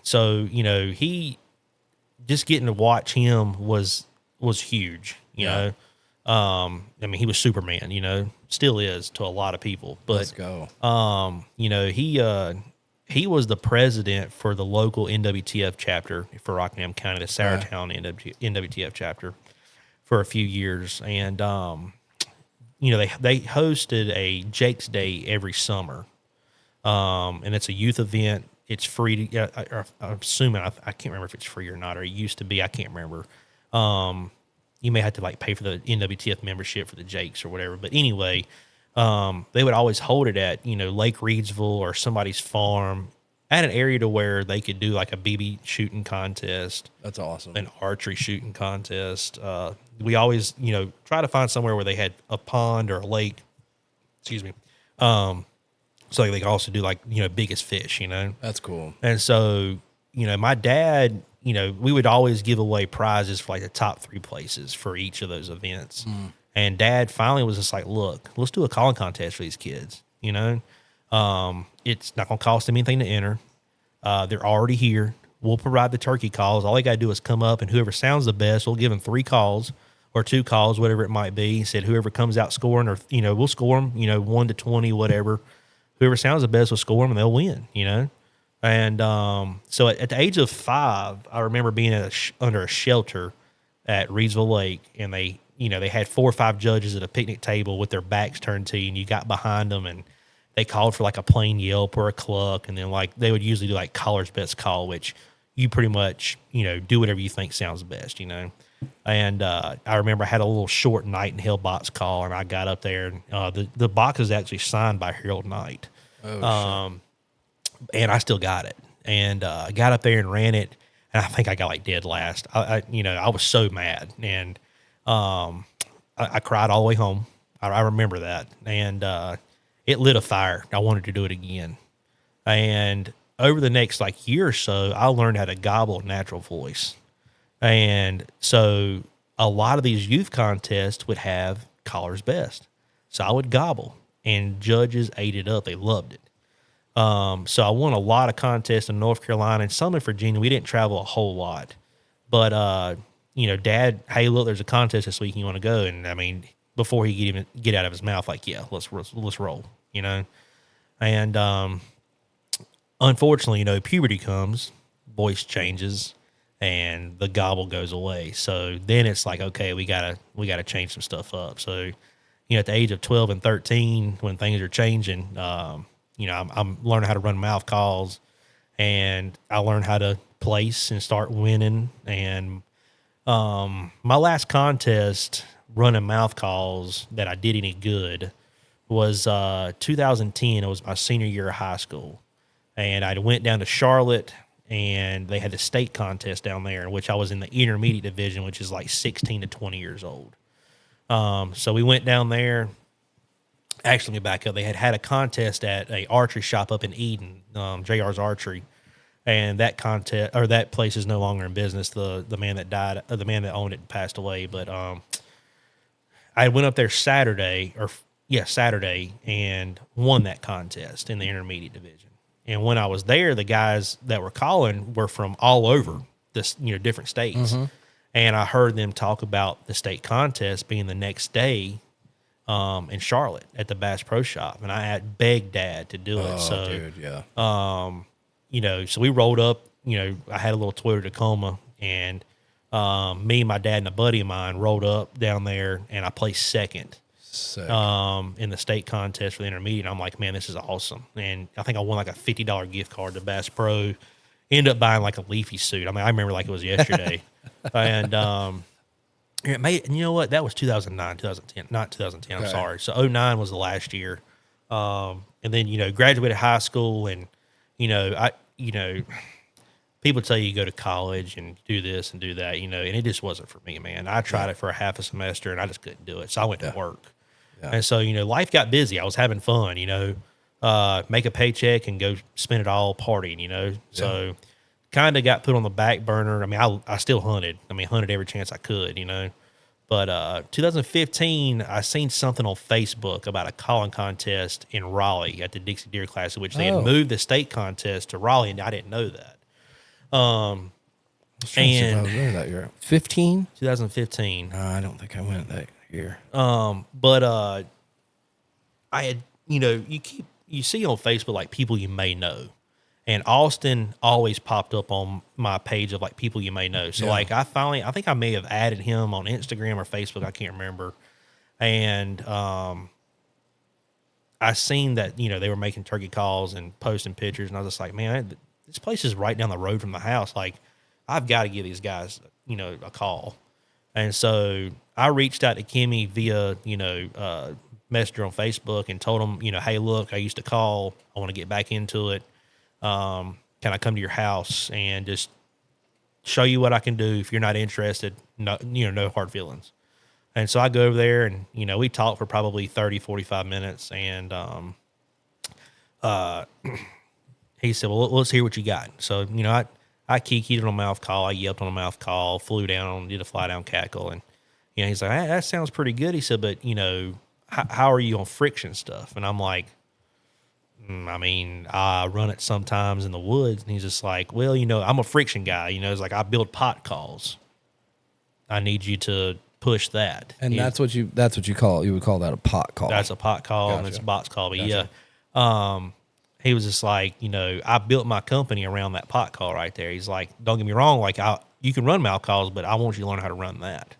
So, he just getting to watch him was huge, you know? I mean, he was Superman, still is to a lot of people, but, let's go. He was the president for the local NWTF chapter for Rockingham County, the Saratown NWTF chapter for a few years. And, they hosted a Jake's Day every summer. And it's a youth event. It's free to, I'm assuming, I can't remember if it's free or not, or it used to be, I can't remember. You may have to pay for the NWTF membership for the Jakes or whatever. But anyway, they would always hold it at, Lake Reedsville or somebody's farm at an area to where they could do a BB shooting contest. That's awesome. An archery shooting contest. We always, try to find somewhere where they had a pond or a lake. Excuse me. So they could also do biggest fish, That's cool. And so, my dad, we would always give away prizes for the top 3 places for each of those events. And Dad finally was just like, look, let's do a calling contest for these kids. It's not going to cost them anything to enter. They're already here. We'll provide the turkey calls. All they got to do is come up, and whoever sounds the best, we'll give them 3 calls or 2 calls, whatever it might be. He said, whoever comes out scoring, or, we'll score them, 1 to 20, whatever. Whoever sounds the best will score them, and they'll win, And so at the age of 5, I remember being under a shelter at Reedsville Lake, and they had 4 or 5 judges at a picnic table with their backs turned to you, and you got behind them, and they called for a plain yelp or a cluck, and then they would usually do caller's best call, which you pretty much, do whatever you think sounds best, And I remember I had a little short Nightingale box call, and I got up there, and the box is actually signed by Harold Knight. Oh, and I still got it, and I got up there and ran it, and I think I got dead last. I was so mad, and I cried all the way home. I remember that, and it lit a fire. I wanted to do it again, and over the next year or so, I learned how to gobble natural voice, and so a lot of these youth contests would have caller's best, so I would gobble, and judges ate it up. They loved it. So I won a lot of contests in North Carolina and some in Virginia. We didn't travel a whole lot, but Dad, hey, look, there's a contest this week. You want to go? And I mean, before he could even get out of his mouth, like, yeah, let's roll, And unfortunately, puberty comes, voice changes, and the gobble goes away. So then it's like, okay, we gotta change some stuff up. So, at the age of 12 and 13, when things are changing, I'm learning how to run mouth calls, and I learned how to place and start winning. And my last contest running mouth calls that I did any good was 2010. It was my senior year of high school, and I went down to Charlotte, and they had the state contest down there, in which I was in the intermediate division, which is like 16 to 20 years old. So we went down there. Actually, let me back up. They had a contest at a archery shop up in Eden, JR's Archery, and that contest, or that place, is no longer in business. The man that died, the man that owned it, passed away. But I went up there Saturday, and won that contest in the intermediate division. And when I was there, the guys that were calling were from all over this, different states. Mm-hmm. And I heard them talk about the state contest being the next day in Charlotte at the Bass Pro Shop. And I had begged Dad to do it. So, dude, yeah. So we rolled up, I had a little Toyota Tacoma, and me and my dad and a buddy of mine rolled up down there, and I placed second in the state contest for the intermediate. I'm like, man, this is awesome. And I think I won like a $50 gift card to Bass Pro. Ended up buying like a Leafy suit. I mean, I remember like it was yesterday. And it made, you know what? That was 2009, 2010, not 2010. Okay. I'm sorry. So 09 was the last year. And then, graduated high school, and, people tell you go to college and do this and do that, and it just wasn't for me, man. I tried it for a half a semester, and I just couldn't do it. So I went to work. Yeah. And so, life got busy. I was having fun, make a paycheck and go spend it all partying, So kind of got put on the back burner. I mean, I still hunted. Hunted every chance I could, But 2015, I seen something on Facebook about a calling contest in Raleigh at the Dixie Deer Classic, which they had moved the state contest to Raleigh, and I didn't know that. And I was there that year. 2015. No, I don't think I went that year. But I had, you see on Facebook like people you may know, and Austin always popped up on my page of like people you may know. So like I think I may have added him on Instagram or Facebook. I can't remember. And I seen that, they were making turkey calls and posting pictures, and I was just like, man, this place is right down the road from the house. Like, I've got to give these guys, a call. And so I reached out to Kimmy via, messenger on Facebook and told him, hey, look, I used to call. I want to get back into it. Can I come to your house and just show you what I can do? If you're not interested, no hard feelings. And so I go over there, and, we talked for probably 30, 45 minutes. And he said, well, let's hear what you got. So, I kikied on a mouth call. I yelped on a mouth call, flew down, did a fly down cackle. And, he's like, hey, that sounds pretty good. He said, but, how are you on friction stuff? And I'm like, I run it sometimes in the woods. And he's just like, well, I'm a friction guy. It's like I build pot calls. I need you to push that. And that's what you call, you would call that a pot call. That's a pot call. Gotcha. And it's a box call. But yeah. He was just like, I built my company around that pot call right there. He's like, don't get me wrong. Like you can run mouth calls, but I want you to learn how to run that.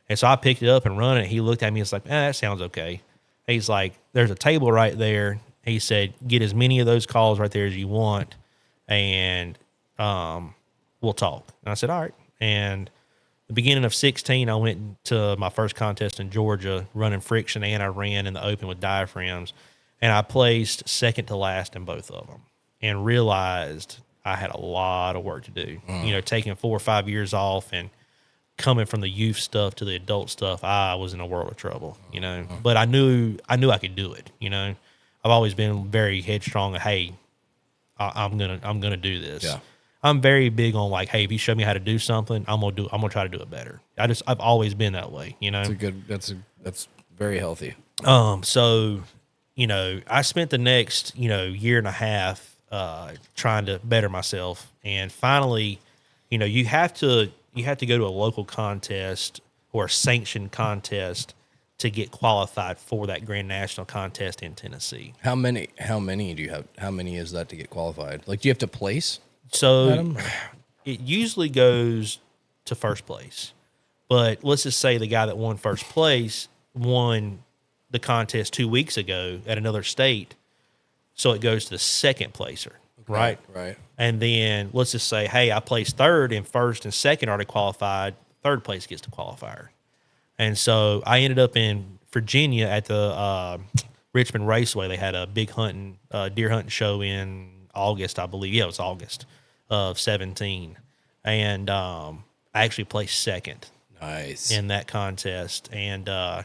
And so I picked it up and run it. He looked at me and was like, that sounds okay. He's like, there's a table right there. He said, get as many of those calls right there as you want, and we'll talk. And I said, all right. And the beginning of 16, I went to my first contest in Georgia running friction, and I ran in the open with diaphragms. And I placed second to last in both of them, and realized I had a lot of work to do. Taking 4 or 5 years off and coming from the youth stuff to the adult stuff, I was in a world of trouble, But I knew I could do it, I've always been very headstrong. Hey, I'm gonna do this. Yeah. I'm very big on like, hey, if you show me how to do something, I'm gonna try to do it better. I've always been that way, That's very healthy. So, I spent the next, year and a half trying to better myself. And finally, you have to you have to go to a local contest or a sanctioned contest to get qualified for that Grand National contest in Tennessee. How many do you have? How many is that to get qualified? Like, do you have to place? So it usually goes to first place. But let's just say the guy that won first place won the contest 2 weeks ago at another state. So it goes to the second placer, right? Right. And then let's just say, hey, I placed third and first and second already qualified. Third place gets the qualifier. And so I ended up in Virginia at the Richmond Raceway. They had a big deer hunting show in August, I believe. Yeah, it was August of 17. And I actually placed second. Nice. In that contest. And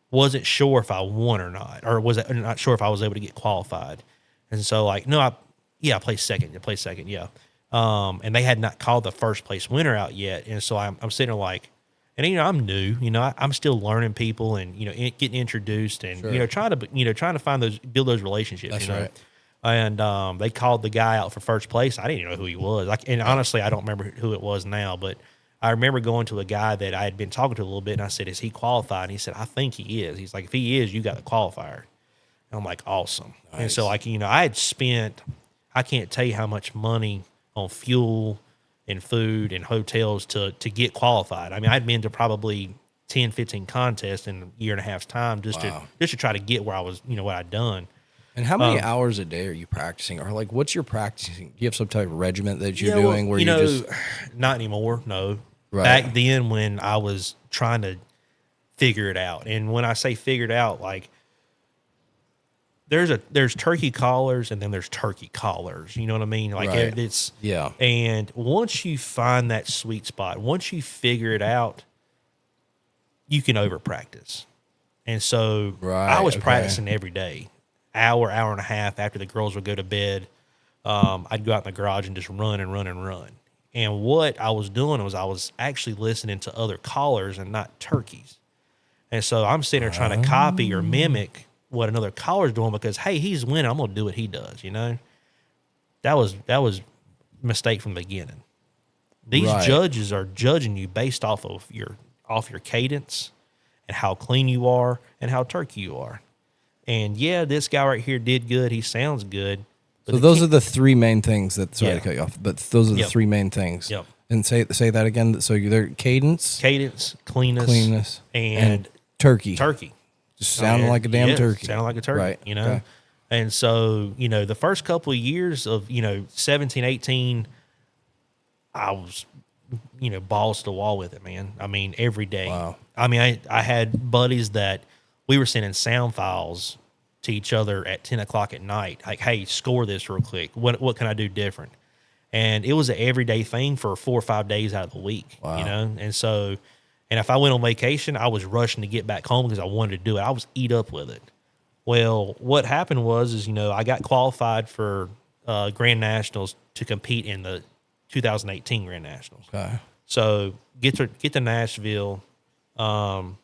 wasn't sure if I won or not, or not sure if I was able to get qualified. And so I placed second. Yeah. And they had not called the first place winner out yet. And so I'm sitting there like, and I'm new, I'm still learning people and, getting introduced and, sure. trying to build those relationships. That's right. And they called the guy out for first place. I didn't even know who he was. And honestly, I don't remember who it was now, but I remember going to a guy that I had been talking to a little bit, and I said, is he qualified? And he said, I think he is. He's like, if he is, you got the qualifier. And I'm like, awesome. Nice. And so, I had spent, I can't tell you how much money on fuel and food and hotels to get qualified. I mean, I'd been to probably 10, 15 contests in a year and a half's time just to try to get where I was, what I'd done. And how many hours a day are you practicing? Or like, what's your practicing? Do you have some type of regiment that you're doing where you just... Not anymore, no. Right. Back then when I was trying to figure it out. And when I say figured out, like there's turkey callers and then there's turkey callers. You know what I mean? Like it's And once you find that sweet spot, once you figure it out, you can over practice. And so I was practicing every day, hour and a half after the girls would go to bed. I'd go out in the garage and just run. And what I was doing was I was actually listening to other callers and not turkeys. And so I'm sitting there trying to copy or mimic what another caller's doing because, hey, he's winning. I'm going to do what he does, That was a mistake from the beginning. These judges are judging you based off your cadence and how clean you are and how turkey you are. And, this guy right here did good. He sounds good. So those are the three main things sorry to cut you off, but those are the three main things. Yep. And say that again. So they're cadence, cleanness, and turkey. Just sounding like a damn turkey. Sounding like a turkey, right. Okay. And so, the first couple of years of, 17, 18, I was, balls to the wall with it, man. I mean, every day. Wow. I mean, I had buddies that we were sending sound files to each other at 10 o'clock at night. Like, hey, score this real quick. What can I do different? And it was an everyday thing for 4 or 5 days out of the week, And so, and if I went on vacation, I was rushing to get back home because I wanted to do it. I was eat up with it. Well, what happened was I got qualified for Grand Nationals to compete in the 2018 Grand Nationals. Okay. So get to Nashville, and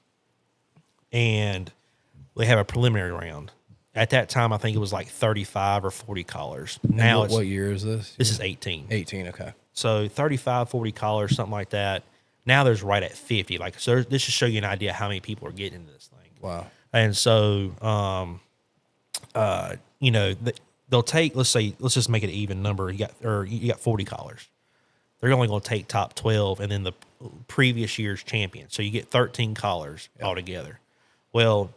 they have a preliminary round. At that time, I think it was like 35 or 40 callers. Now, what year is this? This is 18. 18, okay. So 35, 40 callers, something like that. Now there's right at 50. Like, so this should show you an idea how many people are getting into this thing. Wow. And so, they'll take, let's just make it an even number. You got 40 callers. They're only going to take top 12 and then the previous year's champion. So you get 13 callers altogether. Well,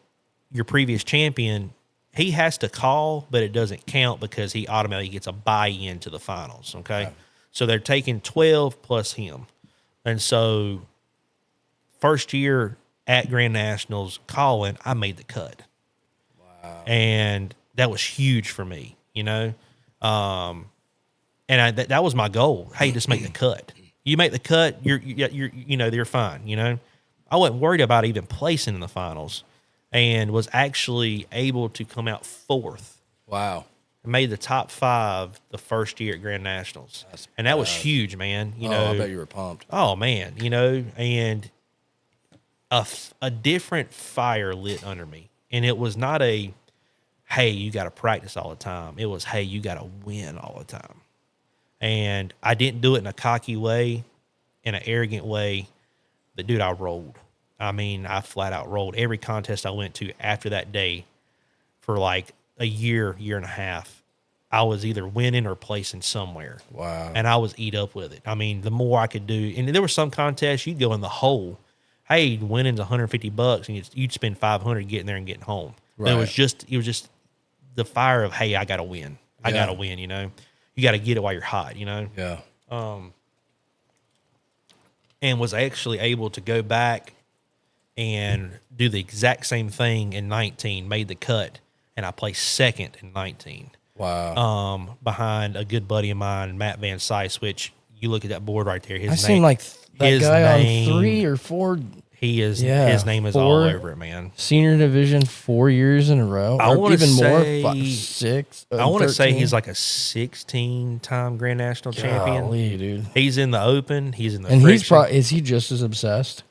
your previous champion, he has to call, but it doesn't count because he automatically gets a buy-in to the finals, okay? Right. So they're taking 12 plus him. And so first year at Grand Nationals calling, I made the cut. Wow. And that was huge for me, And that was my goal. Hey, just make the cut. You make the cut, you're fine, I wasn't worried about even placing in the finals. And was actually able to come out fourth. Wow. Made the top 5 the first year at Grand Nationals. And that was huge, man. I bet you were pumped. Oh, man. And a different fire lit under me. And it was not a, hey, you got to practice all the time. It was, hey, you got to win all the time. And I didn't do it in a cocky way. in an arrogant way. But dude, I rolled. I mean, I flat out rolled every contest I went to after that day for like a year and a half. I was either winning or placing somewhere. Wow. And I was eat up with it. I mean, the more I could do, and there were some contests you'd go in the hole. Hey, winning's $150 and you'd spend 500 getting there and getting home. Right. But it was just the fire of, hey, I got to win. I got to win, you know. You got to get it while you're hot, you know. Yeah. And was actually able to go back and do the exact same thing in 19, made the cut, and I placed second in 19. Wow. Behind a good buddy of mine, Matt Van Sice, which you look at that board right there. I seen like that guy on 3 or 4. He is. His name is all over it, man. Senior division 4 years in a row. I want to say more, 6. I want to say he's like a 16-time Grand National champion. Golly, dude. He's in the Open. He's in the. And friction. Is he just as obsessed?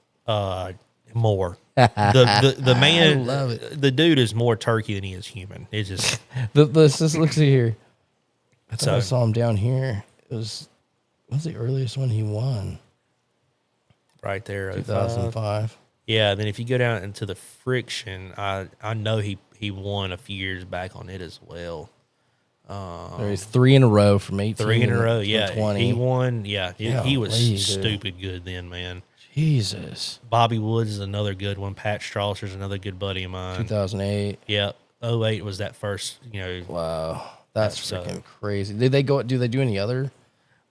More. The man. I love it. The dude is more turkey than he is human. It's just. Let's look here. I thought I saw him down here. What's the earliest one he won? Right there, 2005. Yeah, then if you go down into the friction, I know he won a few years back on it as well. There's 3 in a row from 18. 3 in a row, yeah. 20. He won, yeah. He was stupid good then, man. Jesus. Bobby Woods is another good one. Pat Strasser's another good buddy of mine. 2008. Yep. 08 was that first, you know. Wow. That's freaking crazy. Do they do any other?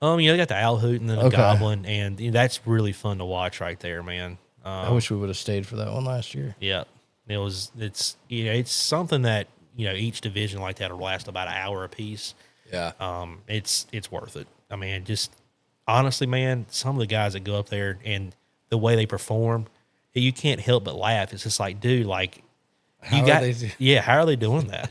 They got the owl hoot and then a goblin, and that's really fun to watch right there, man. I wish we would have stayed for that one last year. Yeah. It's something that, each division like that will last about an hour a piece. Yeah. It's worth it. I mean, just honestly, man, some of the guys that go up there and the way they perform, you can't help but laugh. It's just like, dude, like, how are they doing that,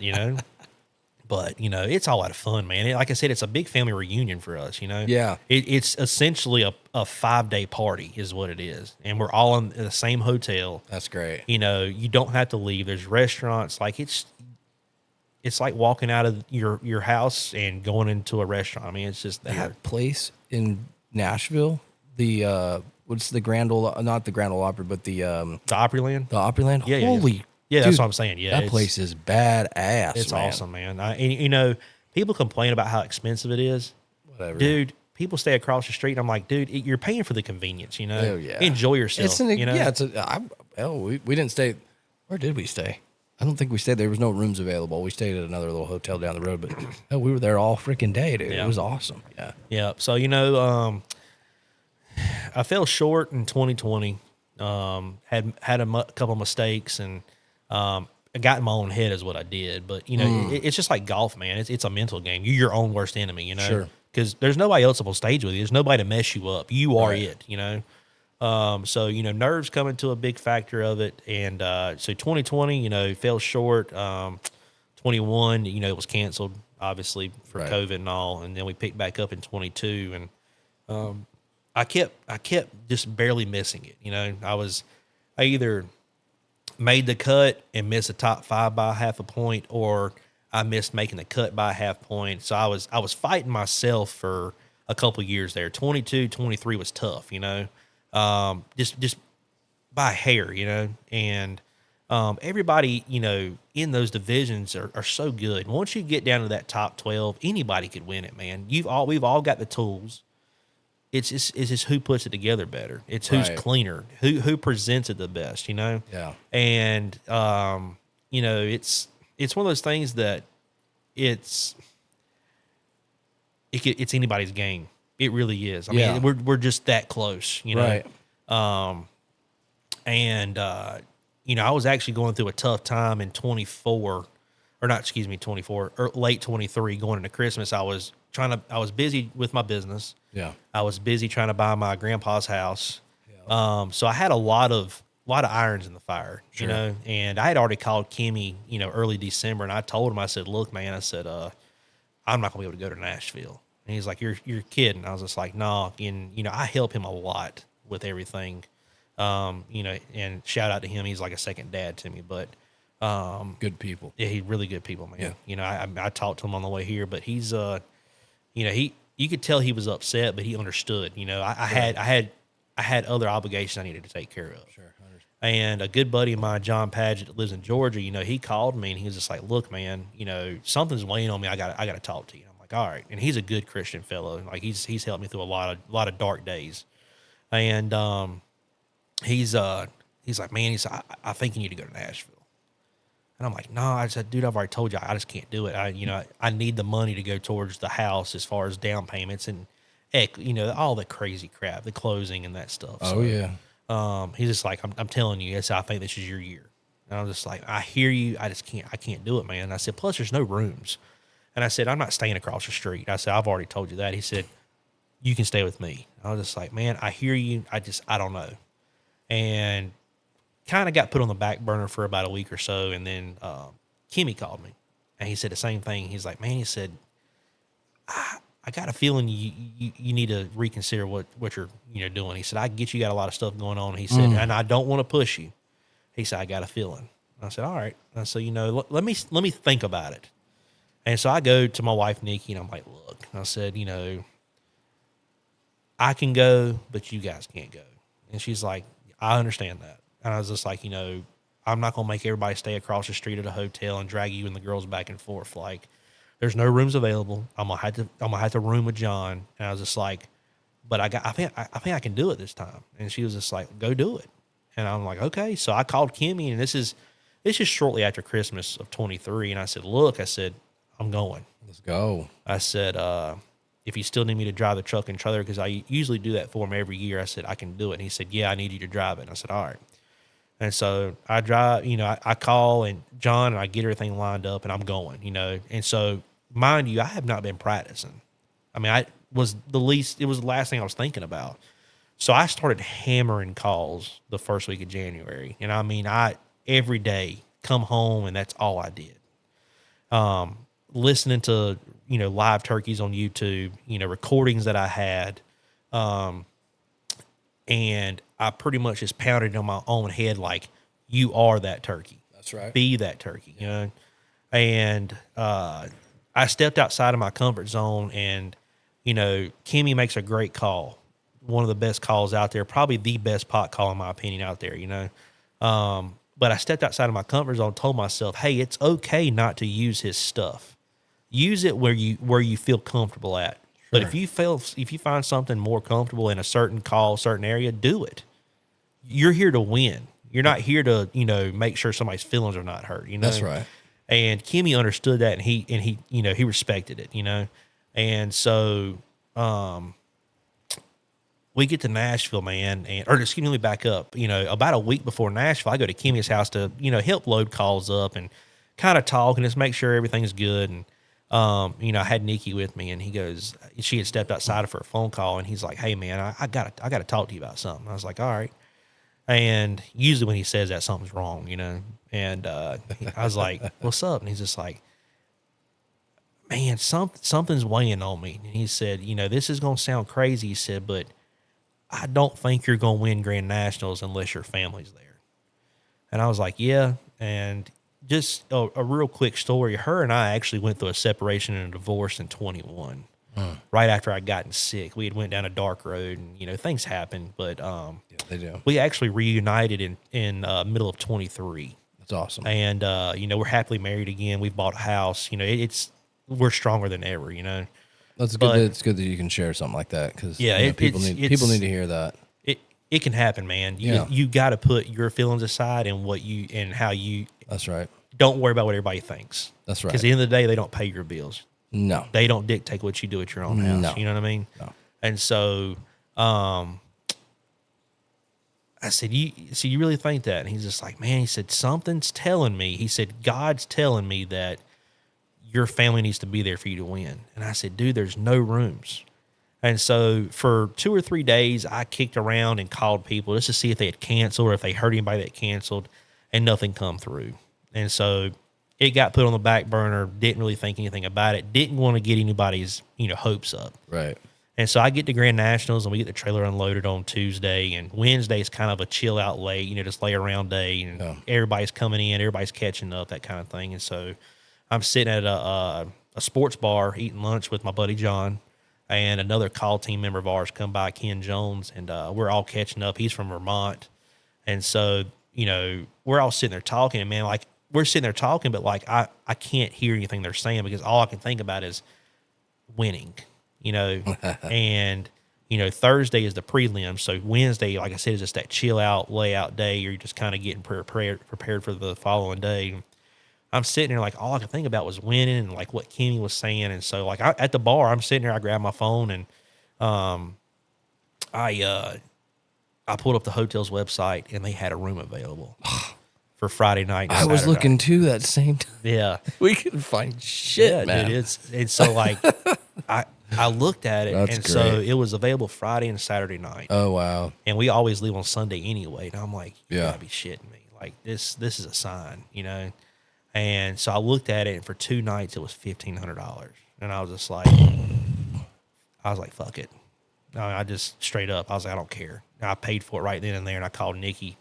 But, it's all out of fun, man. Like I said, it's a big family reunion for us, Yeah. It's essentially a 5-day party is what it is. And we're all in the same hotel. That's great. You don't have to leave. There's restaurants. Like, it's like walking out of your house and going into a restaurant. I mean, it's just that place in Nashville, what's the Grand Ole, not the Grand Ole Opry, but the Opryland? The Opryland? Yeah, Holy yeah, dude, that's what I'm saying. Yeah, that place is badass. It's awesome, man. And people complain about how expensive it is. Whatever, dude. People stay across the street. And I'm like, dude, you're paying for the convenience. Oh, yeah. Enjoy yourself. We didn't stay. Where did we stay? I don't think we stayed. There was no rooms available. We stayed at another little hotel down the road, but we were there all freaking day, dude. Yeah. It was awesome. Yeah. Yeah. So I fell short in 2020. Had a couple of mistakes and. I got in my own head is what I did, but it's just like golf, man. It's a mental game. You're your own worst enemy, Sure. Because there's nobody else up on stage with you. There's nobody to mess you up. You are it, So nerves come into a big factor of it, and so 2020, fell short. 21, it was canceled obviously for COVID and all, and then we picked back up in 22, and I kept just barely missing it. I either made the cut and missed the top 5 by half a point, or I missed making the cut by a half point. So I was fighting myself for a couple of years there. 22, 23 was tough, just by a hair, and everybody, in those divisions are so good. Once you get down to that top 12, anybody could win it, man. We've all got the tools. It's just who puts it together better. It's who's cleaner, who presents it the best, Yeah. And it's one of those things that it's anybody's game. It really is. I mean, we're just that close, Right. I was actually going through a tough time in 24, or late 23, going into Christmas. I was busy with my business. Yeah. I was busy trying to buy my grandpa's house. Yeah. So I had a lot of irons in the fire, sure. And I had already called Kimmy, early December, and I told him, I said, look, man, I'm not gonna be able to go to Nashville. And he's like, you're kidding. I was just like, no. And, I help him a lot with everything. And shout out to him. He's like a second dad to me, but, good people. Yeah. He's really good people, man. Yeah. I talked to him on the way here, but he's, you could tell he was upset, but he understood. I had I had other obligations I needed to take care of. Sure. And a good buddy of mine, John Paget, that lives in Georgia, he called me and he was just like, look, man, something's weighing on me. I got to talk to you. I'm like, all right. And he's a good Christian fellow. Like he's helped me through a lot of dark days. And he's like, man, I think you need to go to Nashville. And I'm like, no, I said, dude, I've already told you, I just can't do it. I need the money to go towards the house as far as down payments and, all the crazy crap, the closing and that stuff. Oh, yeah. He's just like, I'm telling you, I think this is your year. And I was just like, I hear you. I can't do it, man. And I said, plus there's no rooms. And I said, I'm not staying across the street. I said, I've already told you that. He said, you can stay with me. I was just like, man, I hear you. I don't know. And kind of got put on the back burner for about a week or so. And then Kimmy called me and he said the same thing. He's like, man, he said, I got a feeling you need to reconsider what you're doing. He said, I get you got a lot of stuff going on. He said, and I don't want to push you. He said, I got a feeling. I said, all right. I said, let me think about it. And so I go to my wife, Nikki, and I'm like, look, I said, I can go, but you guys can't go. And she's like, I understand that. And I was just like, I'm not going to make everybody stay across the street at a hotel and drag you and the girls back and forth. Like, there's no rooms available. I'm gonna have to room with John. And I was just like, but I think I can do it this time. And she was just like, go do it. And I'm like, okay. So I called Kimmy, and this is shortly after Christmas of 23. And I said, look, I'm going. Let's go. I said, if you still need me to drive the truck and trailer, because I usually do that for him every year. I said, I can do it. And he said, yeah, I need you to drive it. And I said, all right. And so I drive, I call and John and I get everything lined up and I'm going, And so, mind you, I have not been practicing. I mean, it was the last thing I was thinking about. So I started hammering calls the first week of January. And I mean, every day come home and that's all I did. Listening to, live turkeys on YouTube, recordings that I had. And I pretty much just pounded on my own head like, you are that turkey. That's right. Be that turkey, And I stepped outside of my comfort zone and, Kimmy makes a great call. One of the best calls out there, probably the best pot call in my opinion out there, But I stepped outside of my comfort zone, told myself, hey, it's okay not to use his stuff. Use it where you feel comfortable at. But if you find something more comfortable in a certain call, certain area, do it. You're here to win. You're not here to, make sure somebody's feelings are not hurt. That's right. And Kimmy understood that, and he respected it. And so, we get to Nashville, man, let me back up. About a week before Nashville, I go to Kimmy's house to, help load calls up and kind of talk and just make sure everything's good. And I had Nikki with me, and she had stepped outside for a phone call, and he's like, hey man, I gotta talk to you about something. I was like, all right. And usually when he says that, something's wrong, and, I was like, what's up? And he's just like, man, something's weighing on me. And he said, this is going to sound crazy. He said, but I don't think you're going to win Grand Nationals unless your family's there. And I was like, yeah. And just a real quick story. Her and I actually went through a separation and a divorce in 21. Right after I'd gotten sick. We had went down a dark road and, things happen, but, yeah, they do. We actually reunited in middle of 23. That's awesome. And, we're happily married again. We've bought a house, we're stronger than ever, That's good. It's good that you can share something like that. Cause people need to hear that. It can happen, man. You got to put your feelings aside and how you, that's right. Don't worry about what everybody thinks. That's right. Because at the end of the day, they don't pay your bills. No. They don't dictate what you do at your own house. No. You know what I mean? No. And so, I said, you really think that? And he's just like, man, he said, something's telling me. He said, God's telling me that your family needs to be there for you to win. And I said, dude, there's no rooms. And so for 2 or 3 days, I kicked around and called people just to see if they had canceled or if they heard anybody that canceled, and nothing come through. And so it got put on the back burner, didn't really think anything about it, didn't want to get anybody's, hopes up. Right. And so I get to Grand Nationals and we get the trailer unloaded on Tuesday, and Wednesday's kind of a chill out late, just lay around day, and everybody's coming in, everybody's catching up, that kind of thing. And so I'm sitting at a sports bar eating lunch with my buddy John, and another call team member of ours come by, Ken Jones, and we're all catching up. He's from Vermont. And so, we're all sitting there talking, and man, like we're sitting there talking, but like I can't hear anything they're saying because all I can think about is winning, and Thursday is the prelim. So Wednesday, like I said, is just that chill out, layout day. You're just kind of getting prepared for the following day. I'm sitting there like all I could think about was winning and like what Kenny was saying. And so like at the bar, I'm sitting there, I grab my phone and I pulled up the hotel's website and they had a room available for Friday night. I was looking too that same time. Yeah. We couldn't find shit, man. Dude, it's so like I looked at it. That's and great. so it was available Friday and Saturday night. Oh, wow. And we always leave on Sunday anyway. And I'm like, you Yeah. gotta be shitting me. Like this is a sign, And so I looked at it, and for 2 nights it was $1,500. And I was just like, fuck it. I just straight up, I was like, I don't care. And I paid for it right then and there, and I called Nikki,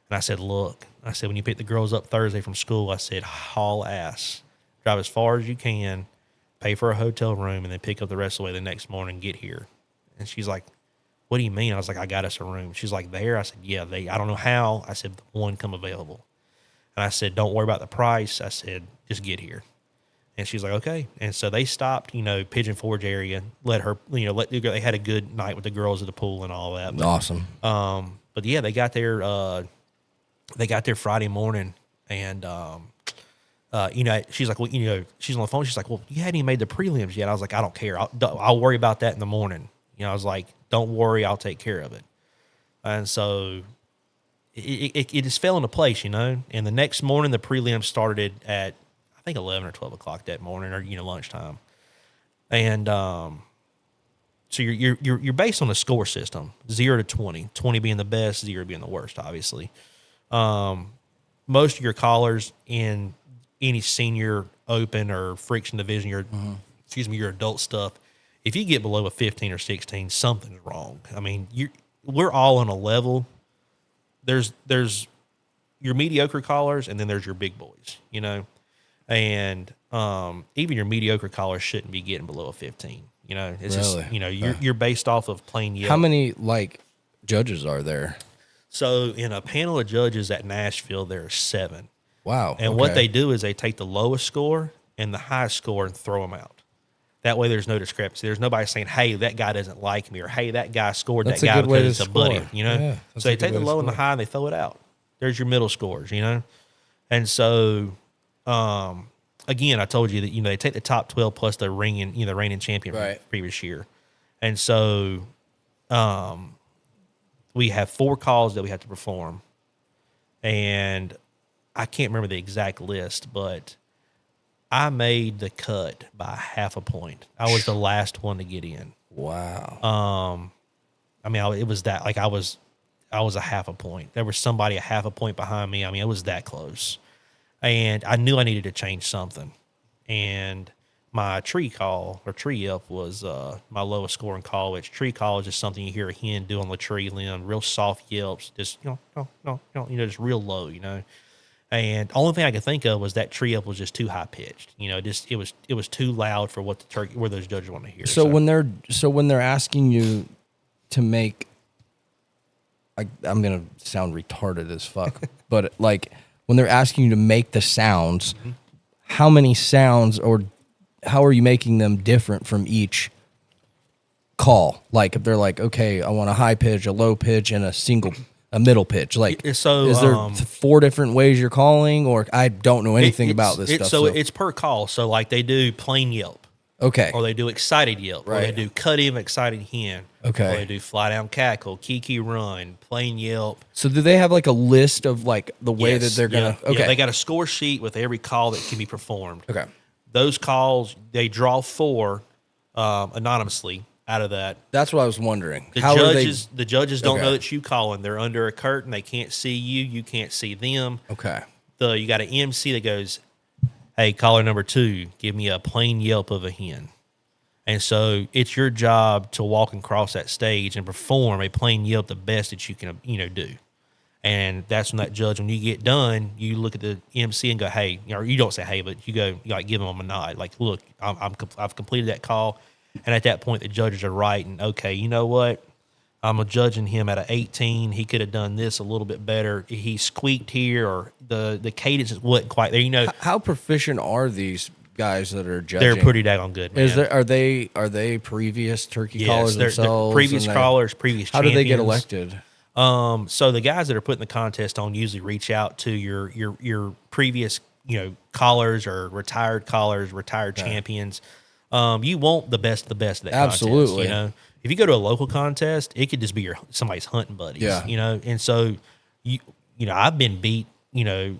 and I said, look, when you pick the girls up Thursday from school, I said, haul ass, drive as far as you can, pay for a hotel room, and then pick up the rest of the way the next morning and get here. And she's like, what do you mean? I was like, I got us a room. She's like, there? I said, yeah, I don't know how. I said, one come available. And I said, don't worry about the price. I said, just get here. And she's like, okay. And so they stopped, Pigeon Forge area, let they had a good night with the girls at the pool and all that. But, awesome. But yeah, they got there Friday morning, and, she's like, well, she's on the phone. She's like, well, you hadn't even made the prelims yet. I was like, I don't care. I'll worry about that in the morning. I was like, don't worry, I'll take care of it. And so it just fell into place, And the next morning, the prelims started at, I think 11 or 12 o'clock that morning, or lunchtime. And so you're based on a score system, 0 to 20, 20 being the best, 0 being the worst, obviously. Most of your callers in any senior open or friction division, your adult stuff, if you get below a 15 or 16, something's wrong. I mean, we're all on a level. There's your mediocre callers, and then there's your big boys, and even your mediocre callers shouldn't be getting below a 15. It's really? Just you're based off of plain yellow. How many judges are there? So in a panel of judges at Nashville, there are 7. Wow. And what they do is they take the lowest score and the highest score and throw them out. That way there's no discrepancy. There's nobody saying, hey, that guy doesn't like me, or hey, that guy scored that guy because he's a buddy, Yeah, so they take the low and the high and they throw it out. There's your middle scores, And so, again, I told you that, they take the top 12 plus the reigning champion from the previous year. And so, we have 4 calls that we have to perform. And I can't remember the exact list, but I made the cut by half a point. I was the last one to get in. Wow. It was that, I was a half a point. There was somebody a half a point behind me. It was that close. And I knew I needed to change something. And my tree call or tree yelp was my lowest scoring call, which tree call is just something you hear a hen do on the tree limb, real soft yelps, just, just real low, And the only thing I could think of was that tree yelp was just too high pitched. It was too loud for what where those judges want to hear. So when they're asking you to make, I'm gonna sound retarded as fuck, but when they're asking you to make the sounds, how many sounds or how are you making them different from each call? If they're okay, I want a high pitch, a low pitch, and a middle pitch. So is there 4 different ways you're calling, or I don't know anything about this stuff. So it's per call. So they do plain yelp. Okay. Or they do excited yelp. Right. Or they do cut in excited hen. Okay. Or they do fly down cackle, kiki run, plain yelp. So do they have a list of the way that they're gonna? Yeah. Okay. Yeah, they got a score sheet with every call that can be performed. Okay. Those calls, they draw 4 anonymously out of that. That's what I was wondering. The judges don't know that you calling. They're under a curtain. They can't see you. You can't see them. Okay. You got an MC that goes, hey, caller number 2, give me a plain yelp of a hen. And so it's your job to walk across that stage and perform a plain yelp the best that you can, do. And that's when that judge, when you get done, you look at the MC and go, hey, or you don't say hey, but you go, give them a nod. Look, I've completed that call. And at that point, the judges are writing, okay, you know what? I'm judging him at an 18. He could have done this a little bit better. He squeaked here, or the cadence wasn't quite there. You know, How proficient are these guys that are judging? they're pretty daggone good, man. Are they previous turkey callers they're themselves? previous callers, previous How champions. do they get elected? So the guys that are putting the contest on usually reach out to your previous, callers or retired callers, retired champions. You want the best of the best of that Absolutely. contest, If you go to a local contest, it could just be somebody's hunting buddies, and so I've been beat,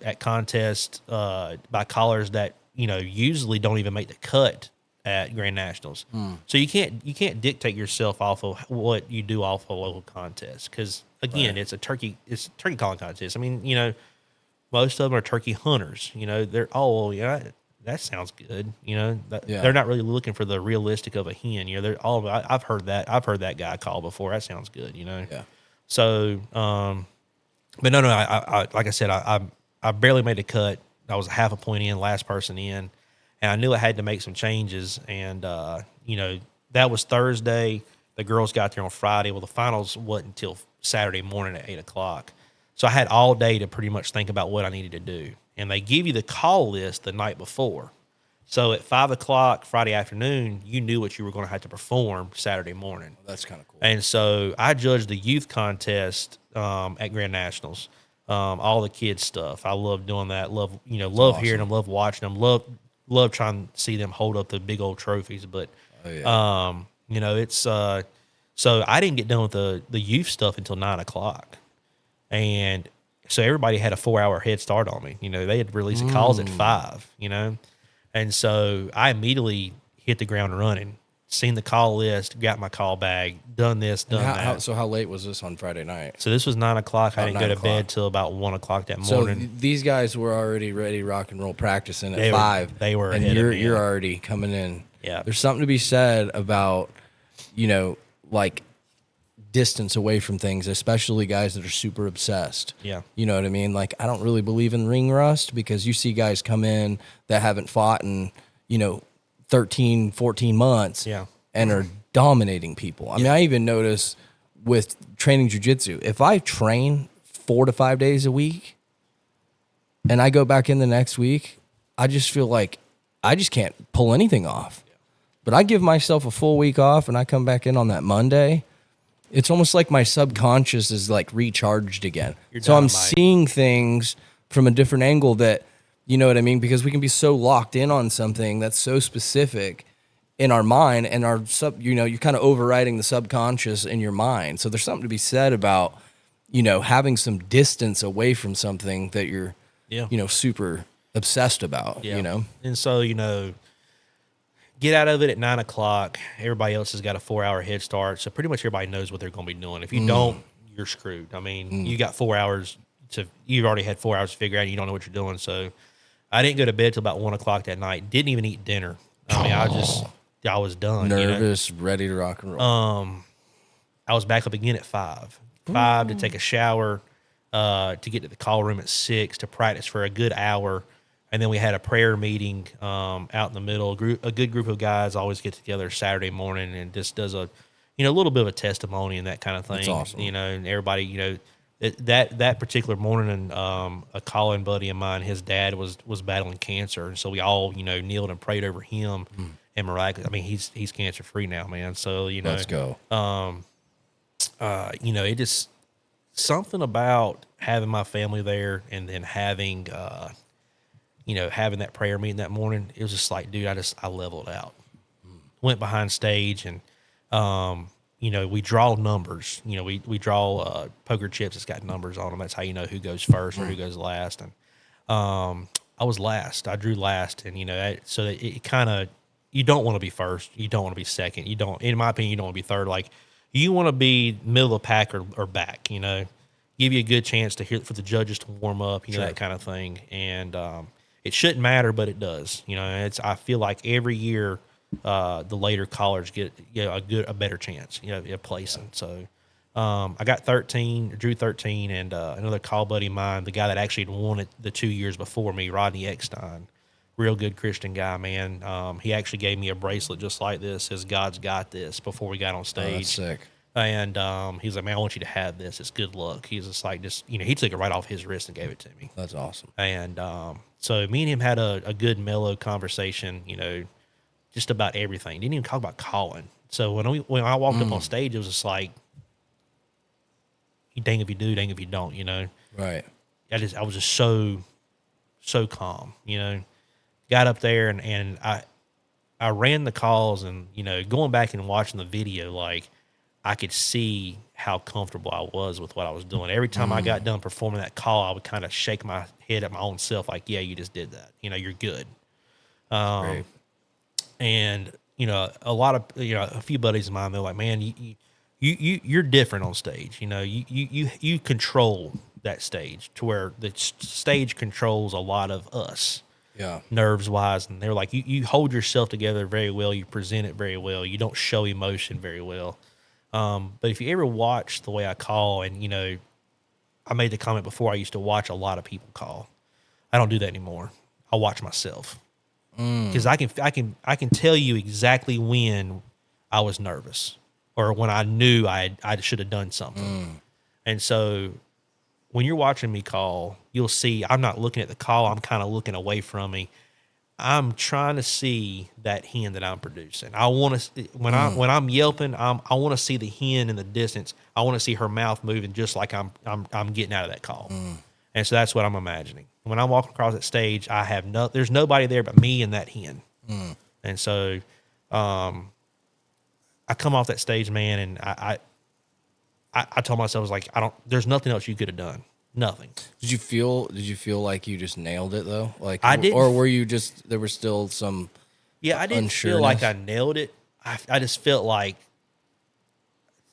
at contests by callers that, usually don't even make the cut at Grand Nationals. So you can't dictate yourself off of what you do off a local contest, because again, it's a turkey calling contest. I mean, most of them are turkey hunters. They're that sounds good. They're not really looking for the realistic of a hen. They're all. I've heard that guy call before. That sounds good. Yeah. So, but no. I like I said, I barely made a cut. I was half a point in, last person in, and I knew I had to make some changes. And that was Thursday. The girls got there on Friday. Well, the finals wasn't until Saturday morning at 8:00. So I had all day to pretty much think about what I needed to do. And they give you the call list the night before. So at 5:00 Friday afternoon, you knew what you were going to have to perform Saturday morning. Well, that's kind of cool. And so I judged the youth contest at Grand Nationals, all the kids stuff. I love doing that. Love awesome. Hearing them, love watching them, love trying to see them hold up the big old trophies. But it's so I didn't get done with the youth stuff until 9:00, and so everybody had a 4-hour head start on me. They had released the calls at 5. And so I immediately hit the ground running. Seen the call list, got my call bag, done this, done that. So how late was this on Friday night? So this was 9:00. I didn't go to bed till about 1:00 that morning. So these guys were already ready, rock and roll, practicing at 5. They were, and ahead of me. You're already coming in. Yeah. There's something to be said about, like distance away from things, especially guys that are super obsessed. Yeah. You know what I mean? Like, I don't really believe in ring rust, because you see guys come in that haven't fought in, 13, 14 months and are dominating people. I mean, I even notice with training jiu-jitsu, if I train 4 to 5 days a week and I go back in the next week, I just feel like I just can't pull anything off. But I give myself a full week off and I come back in on that Monday. It's almost like my subconscious is like recharged again. So I'm seeing things from a different angle that, you know what I mean? Because we can be so locked in on something that's so specific in our mind, and our you're kind of overriding the subconscious in your mind. So there's something to be said about, having some distance away from something that you're, super obsessed about, And so, get out of it at 9:00. Everybody else has got a 4-hour head start. So pretty much everybody knows what they're going to be doing. If you don't, you're screwed. I mean, you got 4 hours you've already had 4 hours to figure out, and you don't know what you're doing. So I didn't go to bed till about 1:00 that night. Didn't even eat dinner. I mean, I was done. Nervous, ready to rock and roll. I was back up again at 5 to take a shower, to get to the call room at 6 to practice for a good hour. And then we had a prayer meeting out in the middle. A good group of guys always get together Saturday morning and just does a little bit of a testimony and that kind of thing. That's awesome. And everybody, that particular morning, a calling buddy of mine, his dad was battling cancer, and so we all kneeled and prayed over him. And miraculously, I mean, he's cancer free now, man. So let's go. It just something about having my family there, and then having having that prayer meeting that morning. It was just like, dude, I leveled out. Went behind stage, and we draw numbers. We draw poker chips that's got numbers on them. That's how you know who goes first or who goes last. And I was last. I drew last, and so it kind of, you don't want to be first. You don't want to be second. You don't, in my opinion, you don't want to be third. Like, you want to be middle of the pack or back. Give you a good chance for the judges to warm up. Sure. That kind of thing. And it shouldn't matter, but it does. I feel like every year the later callers get a better chance of placing. So I got 13, drew 13, and another call buddy of mine, the guy that actually had won it the 2 years before me, Rodney Eckstein, real good Christian guy, man. He actually gave me a bracelet just like this, says God's got this, before we got on stage. Oh, that's sick. And he's like, man, I want you to have this. It's good luck. He's just like, he took it right off his wrist and gave it to me. That's awesome. And so me and him had a good mellow conversation, just about everything. Didn't even talk about calling. So when I walked up on stage, it was just like, dang if you do, dang if you don't, Right. I was just so calm, Got up there and I ran the calls, and going back and watching the video, like I could see how comfortable I was with what I was doing. Every time I got done performing that call, I would kind of shake my head at my own self, like, yeah, you just did that. You're good. Great. And a lot of a few buddies of mine, they're like, man, you're different on stage. You control that stage to where the stage controls a lot of us. Yeah. Nerves wise. And they're like, you hold yourself together very well. You present it very well. You don't show emotion very well. But if you ever watch the way I call, and I made the comment before, I used to watch a lot of people call. I don't do that anymore. I watch myself because I can tell you exactly when I was nervous or when I knew I should have done something. And so when you're watching me call, you'll see I'm not looking at the call. I'm kind of looking away from me. I'm trying to see that hen that I'm producing. I want to when I'm yelping, I want to see the hen in the distance. I want to see her mouth moving just like I'm getting out of that call. And so that's what I'm imagining. When I'm walking across that stage, there's nobody there but me and that hen. And so I come off that stage, man, and I told myself, I was like, there's nothing else you could have done. Nothing. Did you feel like you just nailed it though? Like I did, or were you just there was still some? Yeah, I didn't feel like I nailed it. I just felt like,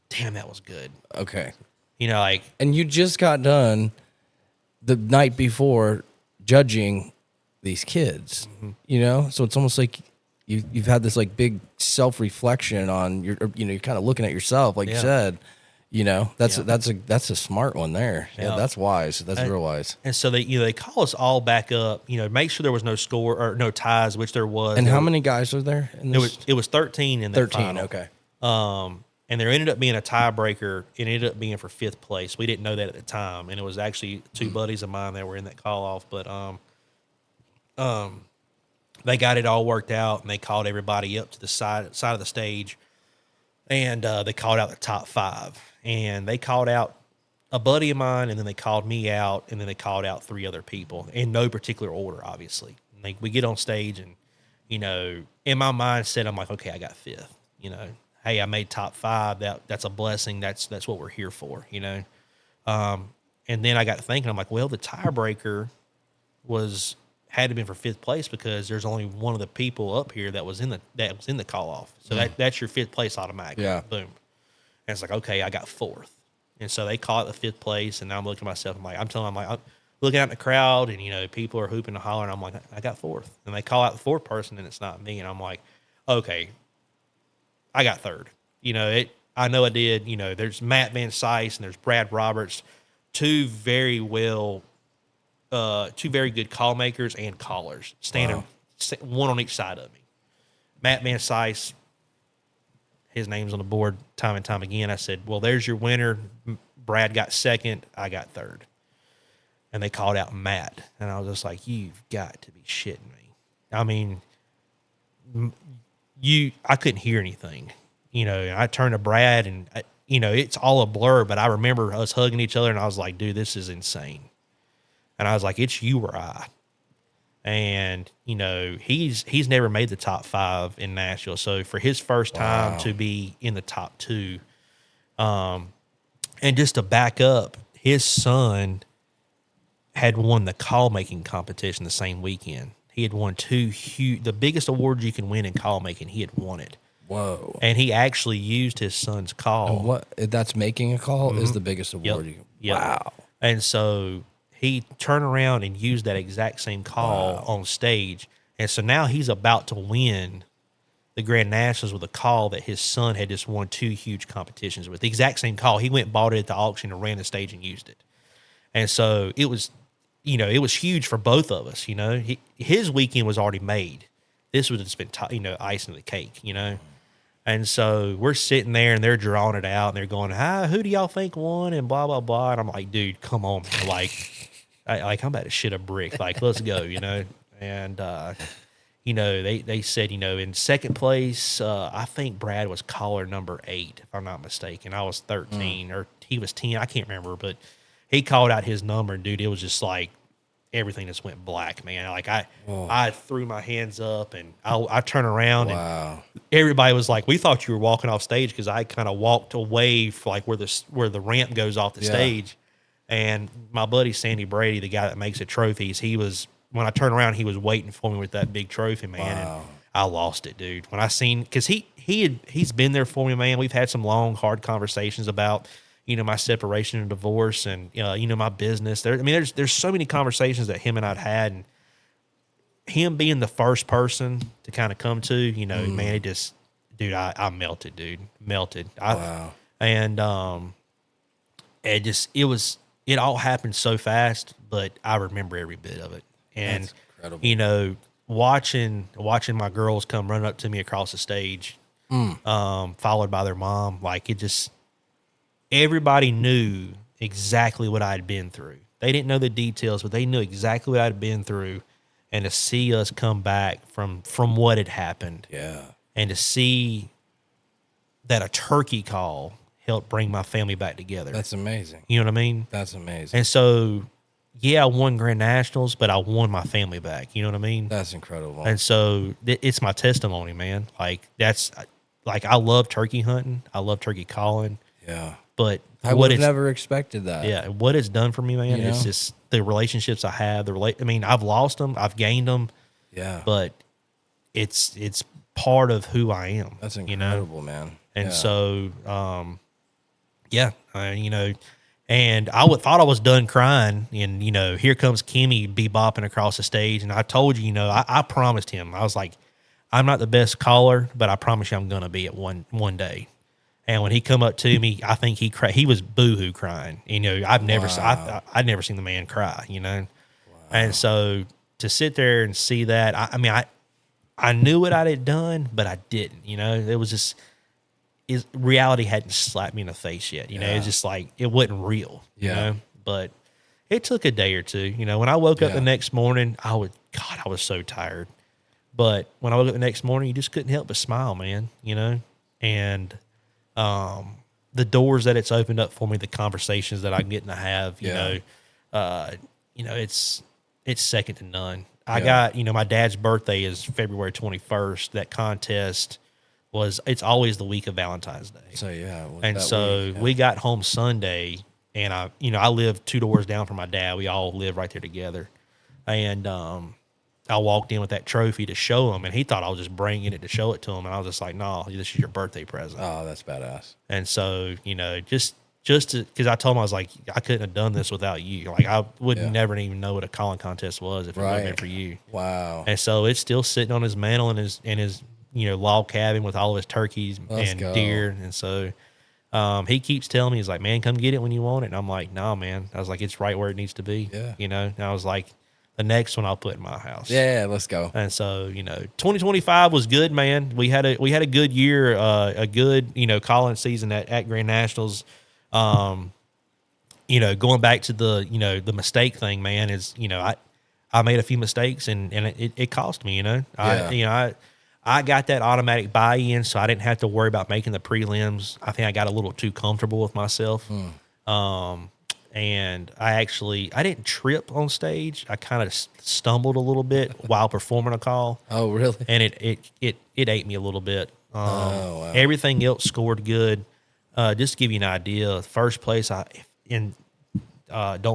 damn, that was good. Okay. And you just got done the night before judging these kids. So it's almost like you've had this like big self-reflection on your. You're kind of looking at yourself, like you said. That's a smart one there. Yeah, that's wise. That's real wise. And so they call us all back up. Make sure there was no score or no ties, which there was. And how many guys were there? It was 13 in the 13. Final. Okay. And there ended up being a tiebreaker. It ended up being for 5th place. We didn't know that at the time, and it was actually 2 buddies of mine that were in that call off. But they got it all worked out, and they called everybody up to the side of the stage, and they called out the top 5. And they called out a buddy of mine, and then they called me out, and then they called out 3 other people in no particular order, obviously. And we get on stage, and, in my mindset, I'm like, okay, I got 5th. Hey, I made top 5. That's a blessing. That's what we're here for, And then I got thinking, I'm like, well, the tiebreaker had to have been for 5th place because there's only one of the people up here that was in the call off. So that's your 5th place automatically. Yeah. Boom. And it's like, okay, I got 4th. And so they call it the 5th place, and I'm looking at myself, I'm looking out in the crowd, and, people are hooping and hollering. I'm like, I got 4th. And they call out the 4th person, and it's not me. And I'm like, okay, I got 3rd. I know I did. There's Matt Van Sice and there's Brad Roberts, 2 very good call makers and callers, standing one on each side of me. Matt Van Sice, his name's on the board time and time again. I said, well, there's your winner. Brad got 2nd. I got 3rd. And they called out Matt. And I was just like, you've got to be shitting me. I mean, I couldn't hear anything. I turned to Brad, and, it's all a blur, but I remember us hugging each other, and I was like, dude, this is insane. And I was like, it's you or I. And, he's never made the top 5 in Nashville. So for his first time to be in the top 2, and just to back up, his son had won the call making competition the same weekend. He had won 2 the biggest award you can win in call making. He had won it. Whoa. And he actually used his son's call. And that's making a call is the biggest award you can. Yep. Wow. And so he turned around and used that exact same call on stage. And so now he's about to win the Grand Nationals with a call that his son had just won 2 huge competitions with. The exact same call. He went and bought it at the auction and ran the stage and used it. And so it was, it was huge for both of us. His weekend was already made. This would have just been, icing the cake, And so we're sitting there and they're drawing it out and they're going, who do y'all think won? And blah, blah, blah. And I'm like, dude, come on, man. I'm about to shit a brick. Like, let's go, And, they said, in second place, I think Brad was caller number 8, if I'm not mistaken. I was 13 or he was 10. I can't remember, but he called out his number, and dude, it was just like everything just went black, man. Like I threw my hands up and I turned around and everybody was like, we thought you were walking off stage because I kind of walked away for like where the ramp goes off the stage. And my buddy Sandy Brady, the guy that makes the trophies, when I turned around, he was waiting for me with that big trophy, man. And I lost it, dude. When I seen, because he's been there for me, man. We've had some long, hard conversations about, my separation and divorce and, my business. There's so many conversations that him and I'd had, and him being the first person to kind of come to, man, it just, dude, I melted, dude. Melted. And it all happened so fast, but I remember every bit of it. And, that's incredible. Watching my girls come running up to me across the stage, followed by their mom, like it just, everybody knew exactly what I had been through. They didn't know the details, but they knew exactly what I'd been through. And to see us come back from what had happened, and to see that a turkey call helped bring my family back together. That's amazing. You know what I mean? That's amazing. And so, I won Grand Nationals, but I won my family back. You know what I mean? That's incredible. And so it's my testimony, man. Like I love turkey hunting. I love turkey calling. Yeah. But I would have never expected that. Yeah. What it's done for me, man, it's just the relationships I have. I've lost them. I've gained them. Yeah. But it's part of who I am. That's incredible, man. And so, and I thought I was done crying, and here comes Kimmy bebopping across the stage, and I told you, I promised him, I was like, I'm not the best caller, but I promise you I'm gonna be at one day. And when he come up to me, I think he was boohoo crying. I'd never seen the man cry. And so to sit there and see that, I knew what I had done, but I didn't. It was just. Reality hadn't slapped me in the face yet. It's just like, it wasn't real, but it took a day or two. When I woke up the next morning, I was so tired. But when I woke up the next morning, you just couldn't help but smile, man, and the doors that it's opened up for me, the conversations that I'm getting to have, it's second to none. I got, my dad's birthday is February 21st. That contest it's always the week of Valentine's Day. So we got home Sunday, and I live 2 doors down from my dad. We all live right there together. And I walked in with that trophy to show him, and he thought I was just bringing it to show it to him. And I was just like, no, this is your birthday present. Oh, that's badass. And so, just because I told him, I was like, I couldn't have done this without you. Like, I would never even know what a calling contest was if it wasn't been for you. Wow. And so it's still sitting on his mantle in his log cabin with all of his turkeys and deer. And so he keeps telling me, he's like, man, come get it when you want it. And I'm like, nah, man. I was like, it's right where it needs to be. Yeah. And I was like, the next one I'll put in my house. Yeah, let's go. And so, 2025 was good, man. We had a good year, a good, calling season at Grand Nationals. Going back to the mistake thing, man, is, I made a few mistakes and it cost me, I got that automatic buy-in, so I didn't have to worry about making the prelims. I think I got a little too comfortable with myself. And I didn't trip on stage. I kind of stumbled a little bit while performing a call. Oh, really? And it ate me a little bit. Wow. Everything else scored good. Just to give you an idea, first place, don't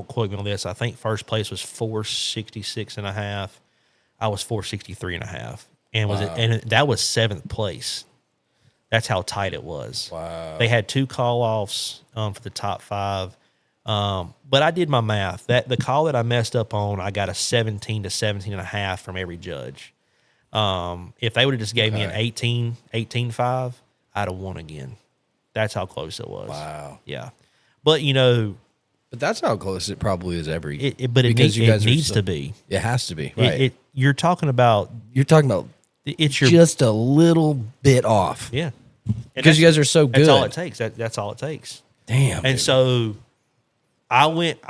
quote me on this, I think first place was 466.5. I was 463.5. And that was 7th place. That's how tight it was. Wow. They had 2 call-offs for the top 5. But I did my math. The call that I messed up on, I got a 17 to 17.5 from every judge. If they would have just gave me an 18.5, I'd have won again. That's how close it was. Wow. Yeah. But, But that's how close it probably is every. But it needs to be. It has to be. Right. You're talking about. It's just a little bit off. Yeah. Because you guys are so good. That's all it takes. That's all it takes. Damn. And dude. So I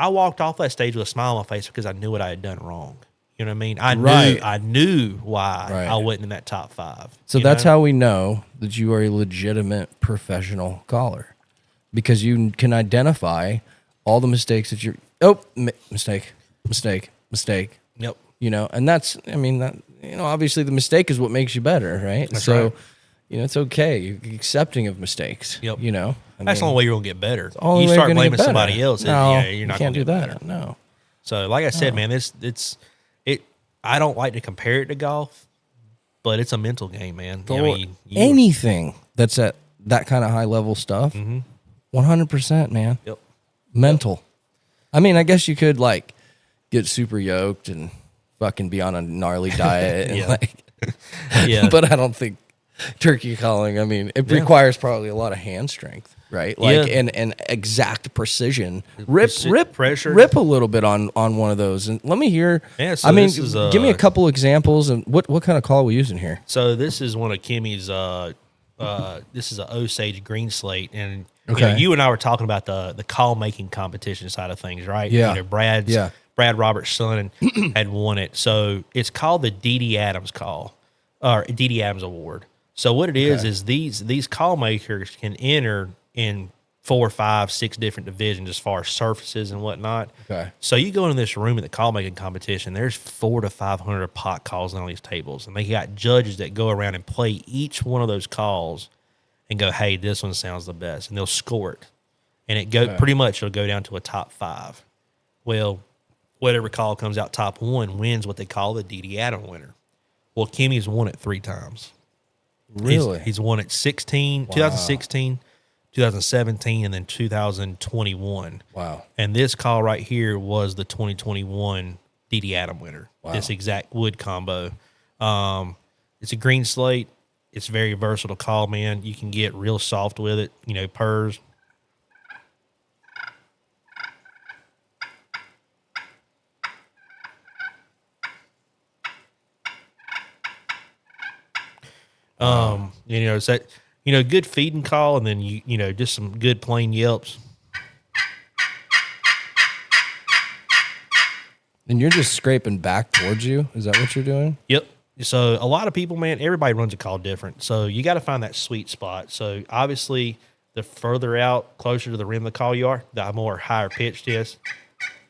walked off that stage with a smile on my face because I knew what I had done wrong. You know what I mean? I knew why I wasn't in that top 5. So that's how we know that you are a legitimate professional caller, because you can identify all the mistakes that you're. Mistake. Yep. You know, and that's. I mean, obviously the mistake is what makes you better, right? That's right. It's okay. You're accepting of mistakes. Yep. That's the only way you're gonna get better. You start blaming somebody else. No, you're not can't gonna do that. Better. No. So, like I said, man, I don't like to compare it to golf, but it's a mental game, man. Anything that's at that kind of high level stuff, 100%, man. Yep. Mental. Yep. I mean, I guess you could like get super yoked and fucking be on a gnarly diet and but I don't think turkey calling, I mean, it requires probably a lot of hand strength, right? Like and exact precision. Rip pressure. Rip a little bit on one of those and let me hear. Yeah, so give me a couple examples and what kind of call are we using here? So this is one of Kimmy's this is an Osage green slate, and you and I were talking about the call making competition side of things, right? Yeah. Brad Roberts' son had won it. So it's called the D.D. Adams call, or D.D. Adams Award. So what it is these call makers can enter in 4, 5, 6 different divisions as far as surfaces and whatnot. Okay. So you go into this room at the call making competition, there's 400 to 500 pot calls on these tables, and they got judges that go around and play each one of those calls and go, hey, this one sounds the best, and they'll score it. And pretty much it'll go down to a top 5. Well, whatever call comes out top 1 wins what they call the D.D. Adams winner. Well, Kimmy's won it 3 times. Really? He's won it 2016, 2017, and then 2021. Wow. And this call right here was the 2021 D.D. Adams winner. Wow. This exact wood combo. It's a green slate. It's very versatile call, man. You can get real soft with it, purrs. It's that, good feeding call, and then just some good plain yelps. And you're just scraping back towards you? Is that what you're doing? Yep. So a lot of people, man, everybody runs a call different. So you got to find that sweet spot. So obviously, the further out, closer to the rim of the call you are, the more higher pitched it is.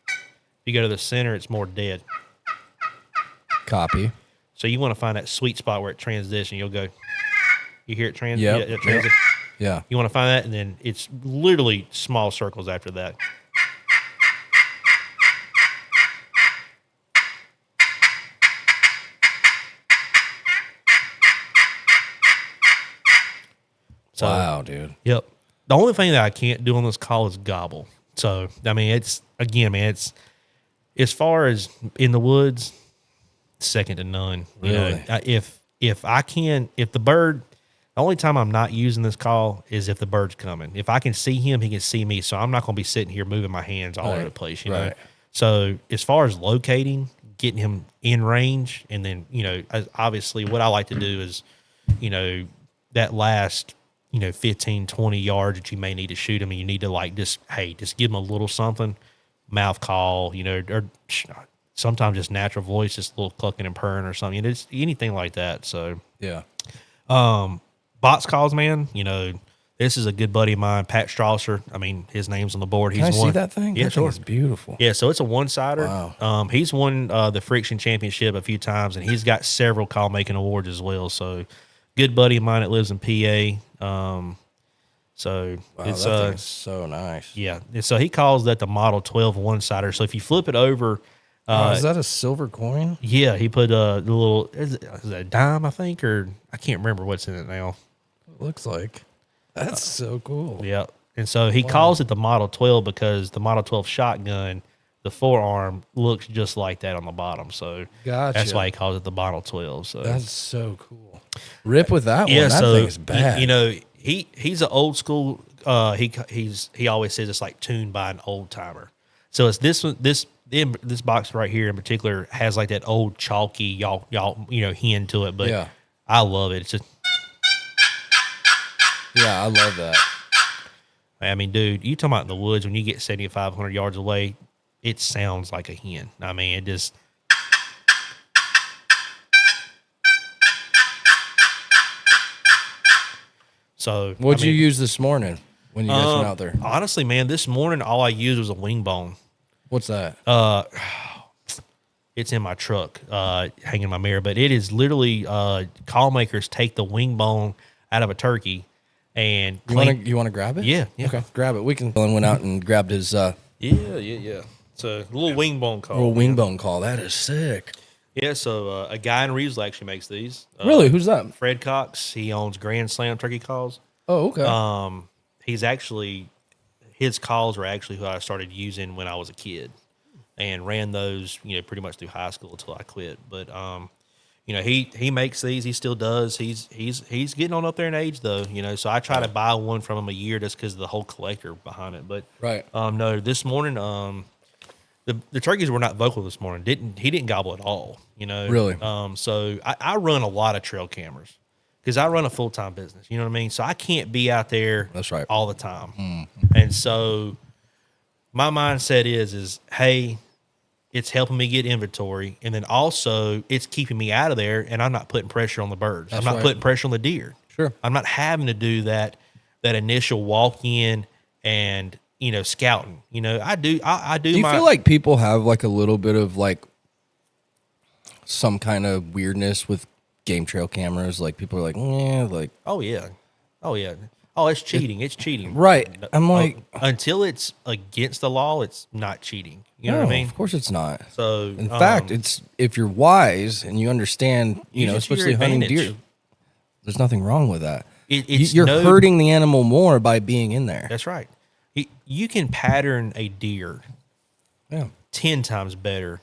If you go to the center, it's more dead. Copy. So you want to find that sweet spot where it transitions. You'll go, you hear it transition? Yeah. You want to find that, and then it's literally small circles after that. So, wow, dude. Yep. The only thing that I can't do on this call is gobble. So, I mean, it's as far as in the woods, second to none. Really? If the bird, the only time I'm not using this call is if the bird's coming. If I can see him, he can see me. So I'm not going to be sitting here moving my hands all over the place, you know? So as far as locating, getting him in range, and then, obviously what I like to do is, that last, 15, 20 yards that you may need to shoot him, and you need to just give him a little something, mouth call, or sometimes just natural voice, just a little clucking and purring or something. It's anything like that. So yeah. Box calls, man. This is a good buddy of mine, Pat Strasser. I mean, his name's on the board. Can I see that thing? Yeah, that thing is beautiful. Yeah, so it's a one-sider. Wow. He's won the Friction Championship a few times, and he's got several call-making awards as well. So good buddy of mine that lives in PA. So wow, it's that thing's so nice. Yeah. So he calls that the Model 12 one-sider. So if you flip it over, is that a silver coin? Yeah, he put the little is that a dime, I think, or I can't remember what's in it now. It looks like that's so cool. Yeah, and so he calls it the Model 12 because the Model 12 shotgun, the forearm looks just like that on the bottom. So that's why he calls it the Model 12. So that's so cool. Rip with that one. Yeah, that thing's bad. He's an old school. He always says it's like tuned by an old timer. So it's this one, this box right here in particular has like that old chalky y'all hen to it, but I love it. It's just I love that. I mean, dude, you talking about in the woods when you get 7,500 yards away, it sounds like a hen. I mean, it just. So what'd you use this morning when you guys went out there? Honestly, man, this morning all I used was a wing bone. What's that? It's in my truck, hanging in my mirror, but it is literally call makers take the wing bone out of a turkey and you want to grab it? Yeah. Okay, grab it. Dylan went out and grabbed his yeah. It's a little wing bone call. Little wing bone call. That is sick. Yeah, so a guy in Reevesville actually makes these. Really? Who's that? Fred Cox. He owns Grand Slam Turkey Calls. Oh, okay. He's actually, his calls are actually who I started using when I was a kid, and ran those, pretty much through high school until I quit. But he makes these. He still does. He's getting on up there in age though. So I try to buy one from him a year just because of the whole collector behind it. But no, this morning The turkeys were not vocal this morning. He didn't gobble at all, Really? So I run a lot of trail cameras because I run a full-time business. You know what I mean? So I can't be out there all the time. Mm-hmm. And so my mindset is, hey, it's helping me get inventory. And then also it's keeping me out of there and I'm not putting pressure on the birds. I'm not putting pressure on the deer. Sure. I'm not having to do that initial walk in and, scouting. I do. Do you feel like people have like a little bit of like some kind of weirdness with game trail cameras? Like people are like, oh yeah, it's cheating. It's cheating, right? I'm like, until it's against the law, it's not cheating. You know what I mean? Of course, it's not. So in fact, it's if you're wise and you understand, especially hunting deer, there's nothing wrong with that. You're hurting the animal more by being in there. That's right. You can pattern a deer 10 times better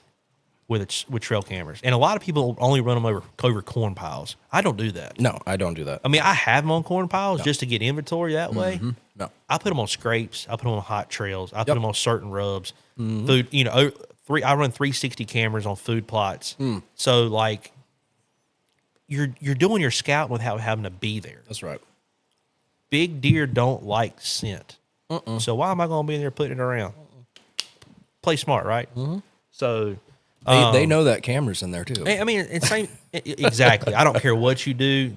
with trail cameras. And a lot of people only run them over corn piles. I don't do that. No, I don't do that. I mean, I have them on corn piles just to get inventory that way. No. I put them on scrapes. I put them on hot trails. I put them on certain rubs. Food, I run 360 cameras on food plots. So, like, you're doing your scouting without having to be there. That's right. Big deer don't like scent. So why am I going to be in there putting it around? Play smart, right? So they know that camera's in there too. I mean, it's same exactly. I don't care what you do.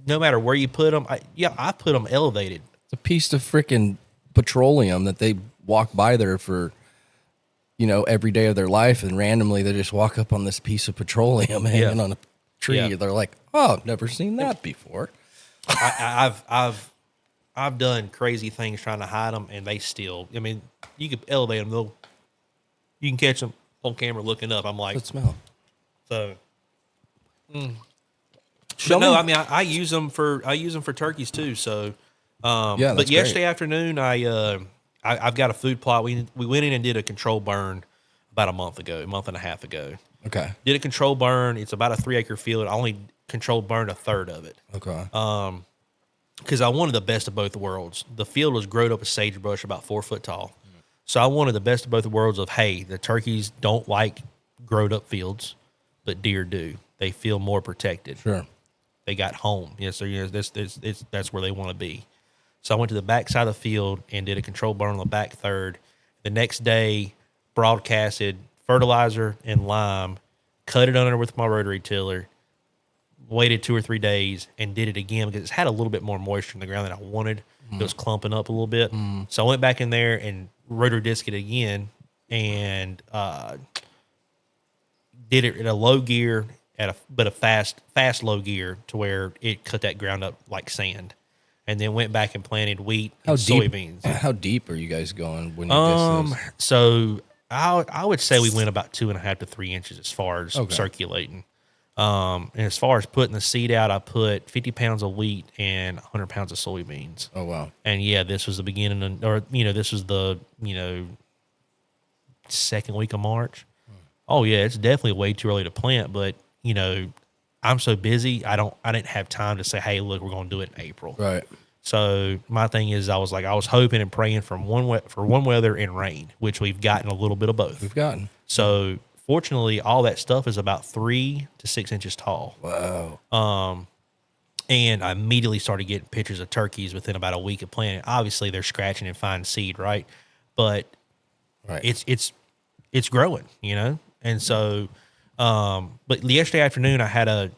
No matter where you put them. I put them elevated. It's a piece of freaking petroleum that they walk by there for, every day of their life, and randomly they just walk up on this piece of petroleum hanging on a tree. Yeah. They're like, "Oh, I've never seen that before." I've done crazy things trying to hide them, and they still. I mean, you could elevate them though. You can catch them on camera looking up. I'm like, good smell. So, I mean, I use them for turkeys too. So, but yesterday afternoon, I've got a food plot. We went in and did a control burn about a month and a half ago. Okay. Did a control burn. It's about a 3-acre field. I only control burned a third of it. Okay. Because I wanted the best of both worlds. The field was growed up with sagebrush about 4 foot tall. So I wanted the best of both worlds of, hey, the turkeys don't like growed up fields, but deer do. They feel more protected. Sure. They got home. So that's where they want to be. So I went to the back side of the field and did a control burn on the back third. The next day, broadcasted fertilizer and lime, cut it under with my rotary tiller, waited 2 or 3 days and did it again because it's had a little bit more moisture in the ground than I wanted. It was clumping up a little bit. So I went back in there and rotary disc it again and did it at a low gear but a fast low gear to where it cut that ground up like sand. And then went back and planted wheat and soybeans. How deep are you guys going when you disc this? So I would say we went about 2.5 to 3 inches as far as circulating. And as far as putting the seed out, I put 50 pounds of wheat and 100 pounds of soybeans. Oh, wow. And this was the beginning this was the, second week of March. Oh yeah. It's definitely way too early to plant, but I'm so busy. I didn't have time to say, hey, look, we're going to do it in April. Right. So my thing is, I was hoping and praying for one weather and rain, which we've gotten a little bit of both. We've gotten. So fortunately, all that stuff is about 3 to 6 inches tall. Wow. And I immediately started getting pictures of turkeys within about a week of planting. Obviously, they're scratching and finding seed, right? But it's growing, you know. And so, but yesterday afternoon, I had a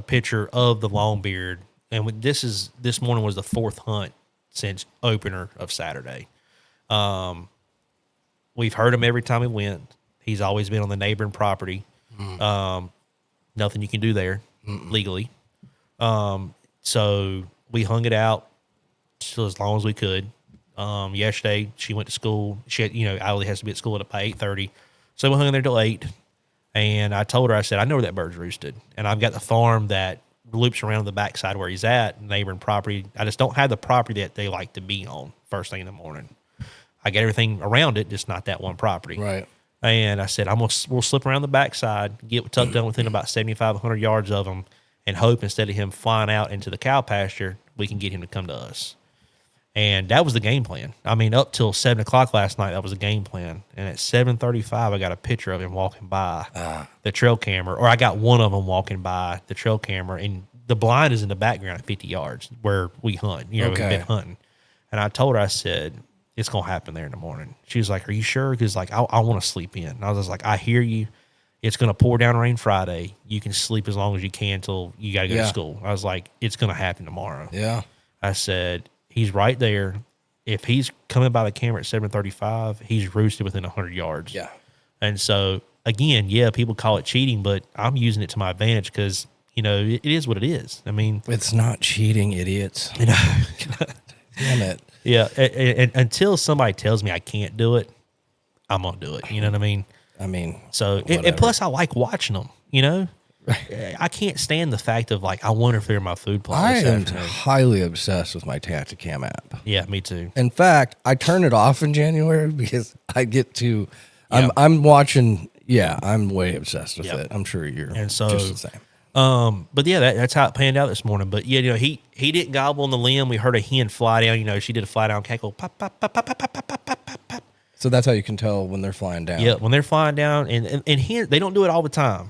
picture of the longbeard, and this morning was the 4th hunt since opener of Saturday. We've heard him every time he went. He's always been on the neighboring property. Nothing you can do there legally. So we hung it out still as long as we could. Yesterday she went to school. She had, Allie has to be at school at 8:30. So we hung in there till 8. And I told her, I said, I know where that bird's roosted. And I've got the farm that loops around the backside where he's at, neighboring property. I just don't have the property that they like to be on first thing in the morning. I got everything around it, just not that one property. Right. And I said, we'll slip around the backside, get tucked down within about 7,500 yards of him, and hope instead of him flying out into the cow pasture, we can get him to come to us. And that was the game plan. I mean, up till 7 o'clock last night, that was the game plan. And at 7:35, I got a picture of him walking by the trail camera, or I got one of them walking by the trail camera, and the blind is in the background at 50 yards where we hunt. We've been hunting. And I told her, I said, it's going to happen there in the morning. She was like, are you sure? Because, I want to sleep in. And I was just like, I hear you. It's going to pour down rain Friday. You can sleep as long as you can until you got to go to school. I was like, it's going to happen tomorrow. Yeah. I said, he's right there. If he's coming by the camera at 7:35, he's roosted within 100 yards. Yeah. And so, again, people call it cheating, but I'm using it to my advantage because, it is what it is. I mean. It's not cheating, idiots. Damn it. Yeah. And until somebody tells me I can't do it, I'm going to do it. You know what I mean? So, and plus I like watching them, I can't stand the fact of I wonder if they're in my food plot. I am highly obsessed with my Tacticam app. Yeah, me too. In fact, I turn it off in January because I get to, I'm watching. Yeah, I'm way obsessed with it. I'm sure you're just the same. But yeah, that's how it panned out this morning. But yeah, he didn't gobble on the limb. We heard a hen fly down. She did a fly down cackle, pop, pop, pop, pop, pop, pop, pop, pop, pop, pop. So that's how you can tell when they're flying down. Yeah, when they're flying down, and hens, they don't do it all the time,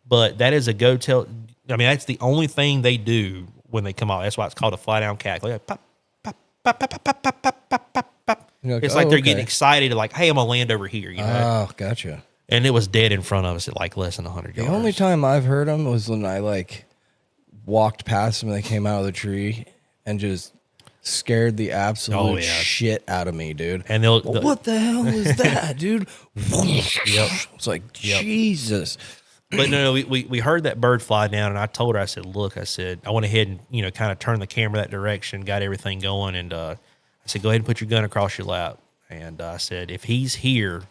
but that is a go tell. I mean, that's the only thing they do when they come out. That's why it's called a fly down cackle. Like, pop, pop, pop, pop, pop, pop, pop, pop, pop, pop. It's like they're getting excited, hey, I'm gonna land over here. Oh, gotcha. And it was dead in front of us at less than 100 yards. The only time I've heard them was when I walked past them and they came out of the tree and just scared the absolute shit out of me, dude. And what the hell is that, dude? It's like, Jesus. But no, we heard that bird fly down, and I told her, I said, look, I went ahead and, kind of turned the camera that direction, got everything going, and I said, go ahead and put your gun across your lap. And I said, if he's here,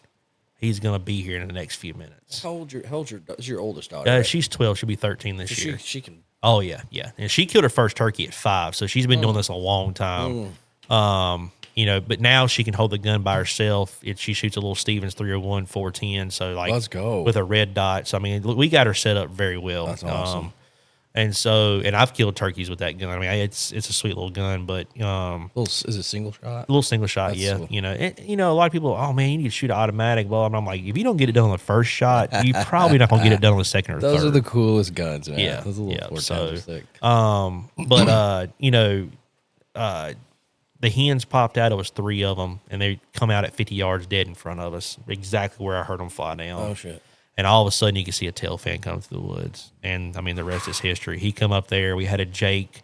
he's going to be here in the next few minutes. How old's your oldest daughter? Right? She's 12. She'll be 13 this year. She can. Oh, yeah. And she killed her first turkey at 5, so she's been doing this a long time. But now she can hold the gun by herself. She shoots a little Stevens 301 410. So let's go with a red dot. So I mean, we got her set up very well. That's awesome. And I've killed turkeys with that gun. I mean, it's a sweet little gun, but is it single shot? A little single shot, that's cool. A lot of people, oh man, you need to shoot an automatic. Well, and I'm like, if you don't get it done on the first shot, you probably not gonna get it done on the second or third. Those are the coolest guns, man. Yeah, those are little sick. The hens popped out. It was 3 of them, and they come out at 50 yards dead in front of us, exactly where I heard them fly down. Oh, shit. And all of a sudden, you can see a tail fan come through the woods. And, I mean, the rest is history. He come up there. We had a Jake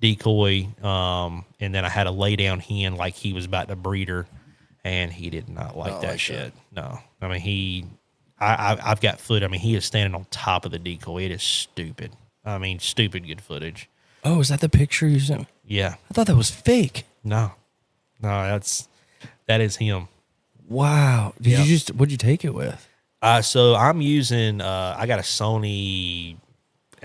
decoy, and then I had a lay-down hen like he was about to breed her, and he did not like that shit. No. I mean, I've got footage. I mean, he is standing on top of the decoy. It is stupid. I mean, stupid good footage. Oh, is that the picture you sent me? Yeah. I thought that was fake. No, that is him. Wow. What'd you take it with? So I'm using, I got a Sony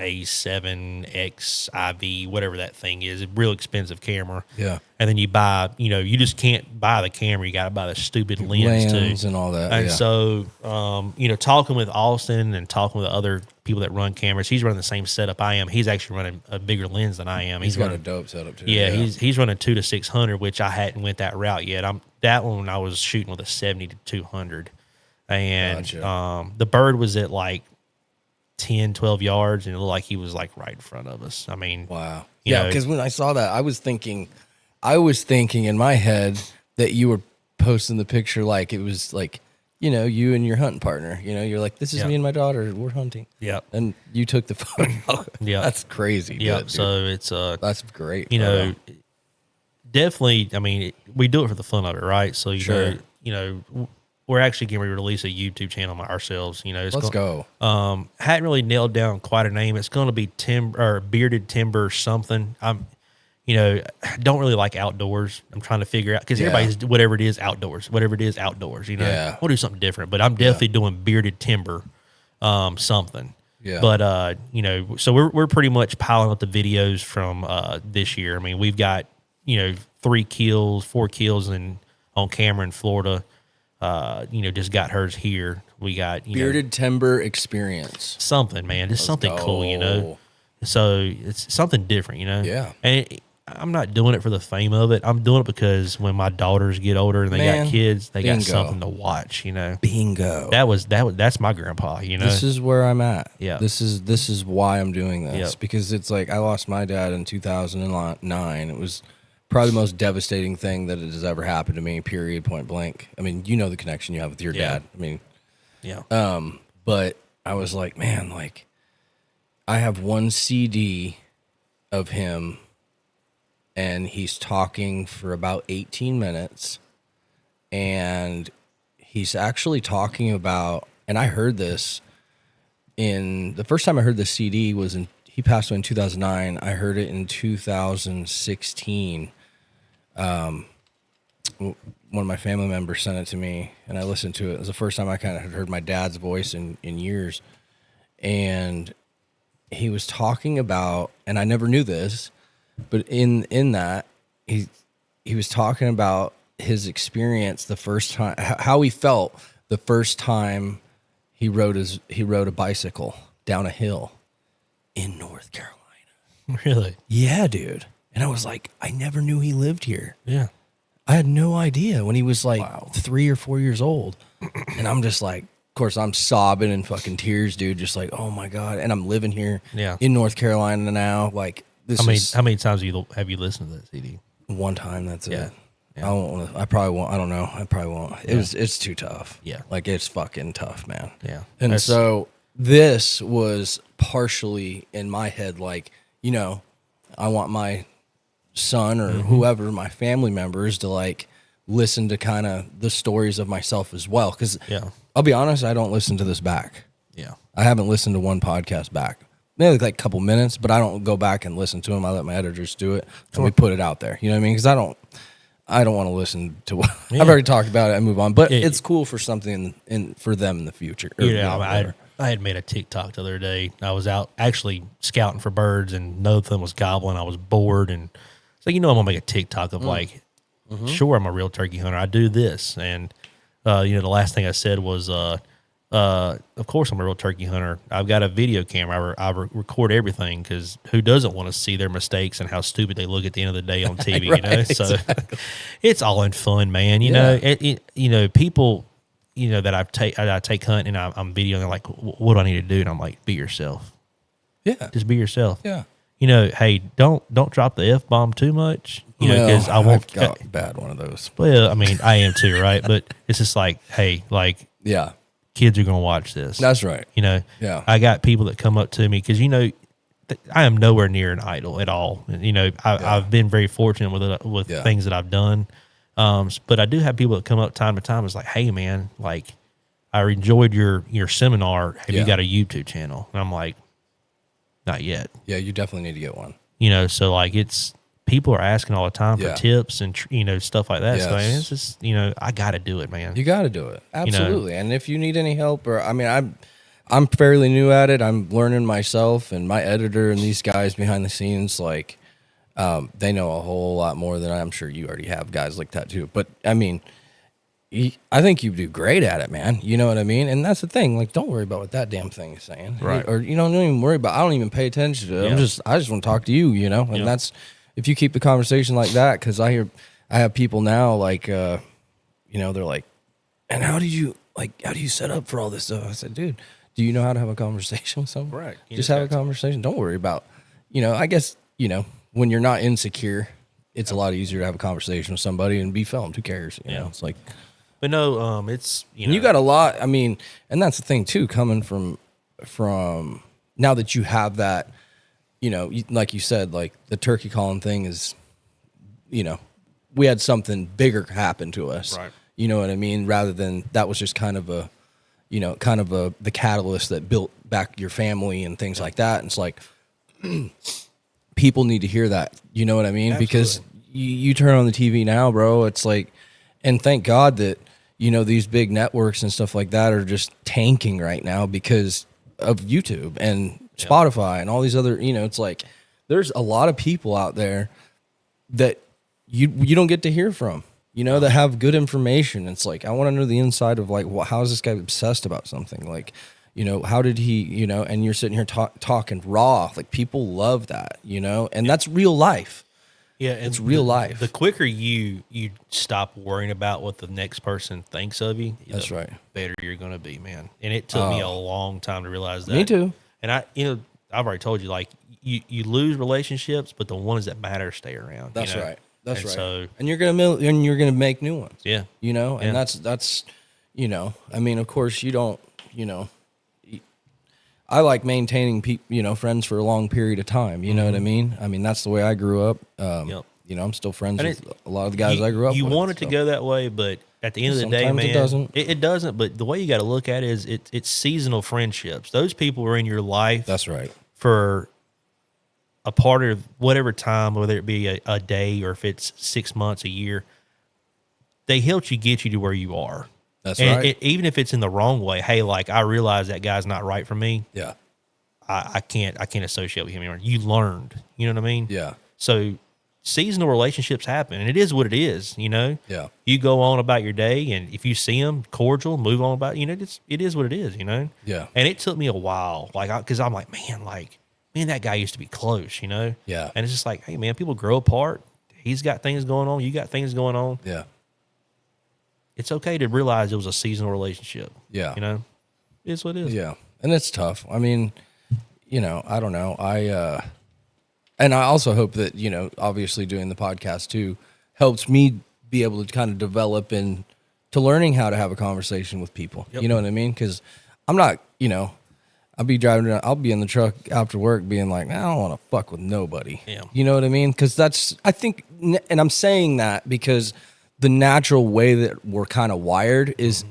A7X IV, whatever that thing is, a real expensive camera. Yeah. And then you buy, you just can't buy the camera. You got to buy the stupid lens too. And all that. And so, talking with Austin and talking with other people that run cameras, he's running the same setup I am. He's actually running a bigger lens than I am. He's got a dope setup too. Yeah, he's running 2 to 600, which I hadn't went that route yet. That one I was shooting with a 70 to 200. And the bird was at like 10, 12 yards, and it looked like he was like right in front of us. I mean, wow. Yeah, because when I saw that, I was thinking in my head that you were posting the picture like it was like, you and your hunting partner. You're like, this is me and my daughter. We're hunting. Yeah. And you took the photo. Yeah. That's crazy. Yeah. So it's that's great. Definitely. I mean, we do it for the fun of it, right? So we're actually getting ready to release a YouTube channel ourselves. Let's go. Hadn't really nailed down quite a name. It's going to be Bearded Timber something. Don't really like outdoors. I'm trying to figure out because everybody's whatever it is outdoors. We'll do something different. But I'm definitely doing Bearded Timber, something. Yeah. But so we're pretty much piling up the videos from this year. I mean, we've got 4 kills on camera in Florida. Just got hers here. We got Bearded Timber experience. Something, man, just something cool, So it's something different, Yeah. And I'm not doing it for the fame of it. I'm doing it because when my daughters get older and they got kids, they got something to watch, Bingo. That's my grandpa, This is where I'm at. Yeah. This is why I'm doing this because it's like I lost my dad in 2009. It was probably the most devastating thing that has ever happened to me, period, point blank. I mean, the connection you have with your dad. I mean, but I was like, man, like I have one CD of him and he's talking for about 18 minutes and he's actually talking about, and I heard this the first time I heard the CD was he passed away in 2009. I heard it in 2016. One of my family members sent it to me and I listened to it. It was the first time I kind of had heard my dad's voice in years. And he was talking about, and I never knew this, but in that he was talking about his experience the first time, how he felt the first time he rode a bicycle down a hill in North Carolina. Really? Yeah, dude. And I was like, I never knew he lived here. Yeah. I had no idea when he was like 3 or 4 years old. And I'm just like, of course, I'm sobbing in fucking tears, dude. Just like, oh my God. And I'm living here in North Carolina now. Like, how many times have you listened to that CD? One time, that's it. Yeah. I probably won't. I don't know. I probably won't. It's too tough. Yeah. Like, it's fucking tough, man. Yeah. And so this was partially in my head, like, I want my son or whoever, my family members, to like listen to kind of the stories of myself as well. Because I'll be honest, I don't listen to this back. Yeah. I haven't listened to one podcast back. Maybe like a couple minutes, but I don't go back and listen to them. I let my editors do it and we put it out there. You know what I mean? Because I don't want to listen to what I've already talked about it and move on. But it's cool for something for them in the future. I had made a TikTok the other day. I was out actually scouting for birds and nothing was gobbling. I was bored and it's like, I'm gonna make a TikTok of like, sure, I'm a real turkey hunter. I do this, and the last thing I said was, of course I'm a real turkey hunter. I've got a video camera. I record everything because who doesn't want to see their mistakes and how stupid they look at the end of the day on TV? Right, So exactly. It's all in fun, man. People. That I take hunting and I'm videoing. They're like, what do I need to do? And I'm like, be yourself. Yeah, just be yourself. Yeah. Hey, don't drop the F-bomb too much. Because I won't. I've got bad one of those. Well, I mean, I am too, right? But it's just like, hey, like, kids are gonna watch this. That's right. Yeah. I got people that come up to me because I am nowhere near an idol at all. I've been very fortunate with things that I've done. But I do have people that come up time to time. It's like, hey man, like I enjoyed your seminar. Have you got a YouTube channel? And I'm like, not yet. Yeah, you definitely need to get one. So like people are asking all the time for tips and stuff like that. Yes. So it's just I got to do it, man. You got to do it, absolutely. And if you need any help, or I'm fairly new at it. I'm learning myself, and my editor and these guys behind the scenes, like, they know a whole lot more than I'm sure you already have guys like that too. But I mean, I think you do great at it, man. You know what I mean? And that's the thing. Like, don't worry about what that damn thing is saying, right? Or don't even worry about. I don't even pay attention to it. I just want to talk to you. You know, and that's if you keep the conversation like that. Because I have people now like, they're like, and how do you set up for all this stuff? I said, dude, do you know how to have a conversation with someone? Right. Just have a conversation. Don't worry about. I guess when you're not insecure, it's a lot easier to have a conversation with somebody and be filmed. Who cares? You know, it's like. But no, it's you got a lot. I mean, and that's the thing too. Coming from now that you have that, like you said, like the turkey calling thing is, we had something bigger happen to us. Right. You know what I mean? Rather than that was just kind of the catalyst that built back your family and things like that. And it's like people need to hear that. You know what I mean? Absolutely. Because you turn on the TV now, bro. It's like, and thank God that. These big networks and stuff like that are just tanking right now because of YouTube and Spotify and all these other, it's like there's a lot of people out there that you don't get to hear from, that have good information. It's like, I want to know the inside of like, how is this guy obsessed about something? Like, how did he, and you're sitting here talking raw, like people love that, and that's real life. Yeah, and it's real life. The quicker you stop worrying about what the next person thinks of you, that's right, better you're going to be, man. And it took me a long time to realize that. Me too. And I've already told you, like you lose relationships, but the ones that matter stay around. That's right. That's and right. So, and you're gonna make new ones. Yeah. And that's I mean, of course you don't. I like maintaining friends for a long period of time. You know what I mean? I mean, that's the way I grew up. I'm still friends with a lot of the guys I grew up with. You want it to go that way, but at the end of the day, man, it doesn't. But the way you got to look at it is it's seasonal friendships. Those people are in your life. That's right. For a part of whatever time, whether it be a day or if it's 6 months, a year, they helped you get you to where you are. That's right. Even if it's in the wrong way, hey, like I realize that guy's not right for me. Yeah. I can't associate with him anymore. You learned, you know what I mean? Yeah. So seasonal relationships happen, and it is what it is, Yeah. You go on about your day, and if you see them, cordial, move on about, it is what it is, Yeah. And it took me a while, because I'm like, man, that guy used to be close, Yeah. And it's just like, hey, man, people grow apart. He's got things going on. You got things going on. Yeah. It's okay to realize it was a seasonal relationship. Yeah. It is what it is. Yeah. And it's tough. I mean, I don't know. And I also hope that, obviously doing the podcast too helps me be able to kind of develop into learning how to have a conversation with people. Yep. You know what I mean? Because I'm not, I'll be driving around, I'll be in the truck after work being like, I don't want to fuck with nobody. Yeah. You know what I mean? Because I think, and I'm saying that because the natural way that we're kind of wired is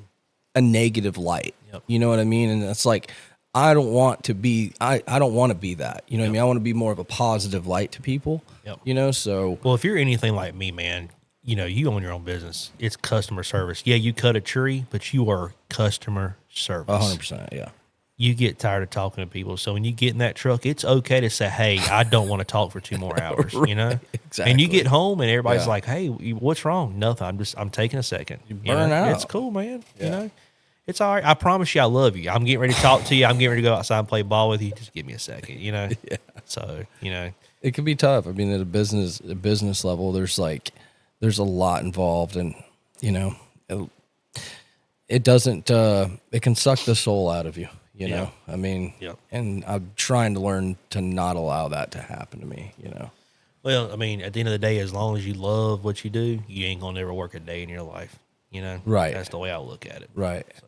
a negative light. Yep. You know what I mean? And it's like, I don't want to be that. You know what I mean? I want to be more of a positive light to people. Yep. So. Well, if you're anything like me, man, you own your own business. It's customer service. Yeah, you cut a tree, but you are customer service. 100%, yeah. You get tired of talking to people. So when you get in that truck, it's okay to say, hey, I don't want to talk for 2 more hours, Right, exactly. And you get home and everybody's like, hey, what's wrong? Nothing. I'm taking a second. You burn out. It's cool, man. Yeah. It's all right. I promise you I love you. I'm getting ready to talk to you. I'm getting ready to go outside and play ball with you. Just give me a second, Yeah. So, It can be tough. I mean, at a business level, there's a lot involved, and, it doesn't, it can suck the soul out of you. You know, I mean, and I'm trying to learn to not allow that to happen to me, Well, I mean, at the end of the day, as long as you love what you do, you ain't going to ever work a day in your life, Right. That's the way I look at it. Right. So.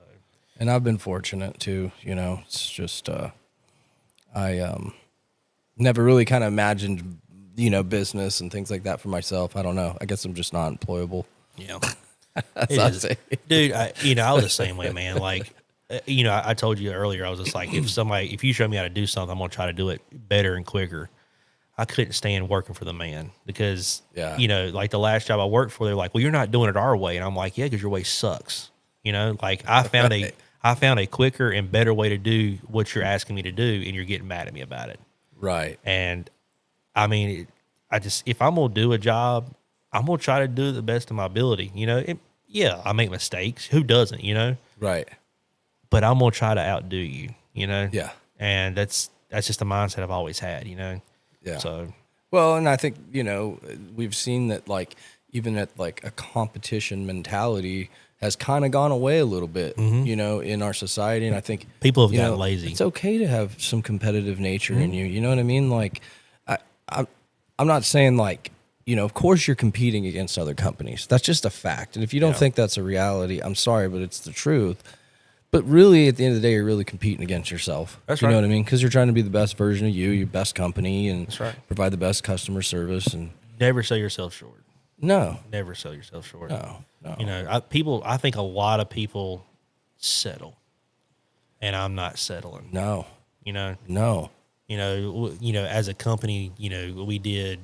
And I've been fortunate too, it's just, I never really kind of imagined, business and things like that for myself. I don't know. I guess I'm just not employable. Yeah. That's Dude, I was the same way, man. Like, I told you earlier, I was just like, if you show me how to do something, I'm going to try to do it better and quicker. I couldn't stand working for the man because, like the last job I worked for, they're like, well, you're not doing it our way. And I'm like, yeah, because your way sucks. Like I I found a quicker and better way to do what you're asking me to do, and you're getting mad at me about it. Right. And I mean, if I'm going to do a job, I'm going to try to do it the best of my ability. Yeah, I make mistakes. Who doesn't, Right. But I'm going to try to outdo you, Yeah. And that's just the mindset I've always had, Yeah. So, well, and I think, we've seen that, like, even at like a competition mentality has kind of gone away a little bit, in our society. And I think people have gotten lazy. It's okay to have some competitive nature in you. You know what I mean? Like, I'm not saying like, of course you're competing against other companies. That's just a fact. And if you don't think that's a reality, I'm sorry, but it's the truth. But really, at the end of the day, you're really competing against yourself. That's right. You right. know what I mean? Because you're trying to be the best version of you, your best company, and that's right. provide the best customer service. And never sell yourself short. No. Never sell yourself short. No. I think a lot of people settle, and I'm not settling. No. No. As a company, we did,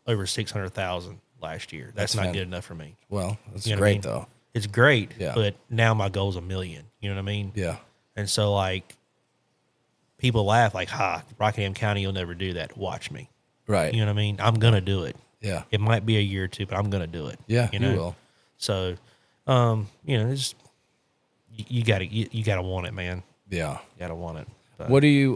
over 600,000 last year. That's not good enough for me. Well, that's great though. It's great, yeah. But now my goal is $1 million. You know what I mean? Yeah. And so like, people laugh like, Rockingham County, you'll never do that. Watch me. Right. You know what I mean? I'm gonna do it. Yeah. It might be a year or two, but I'm gonna do it. Yeah. You will. So, it's, you gotta want it, man. Yeah. You gotta want it. But what do you?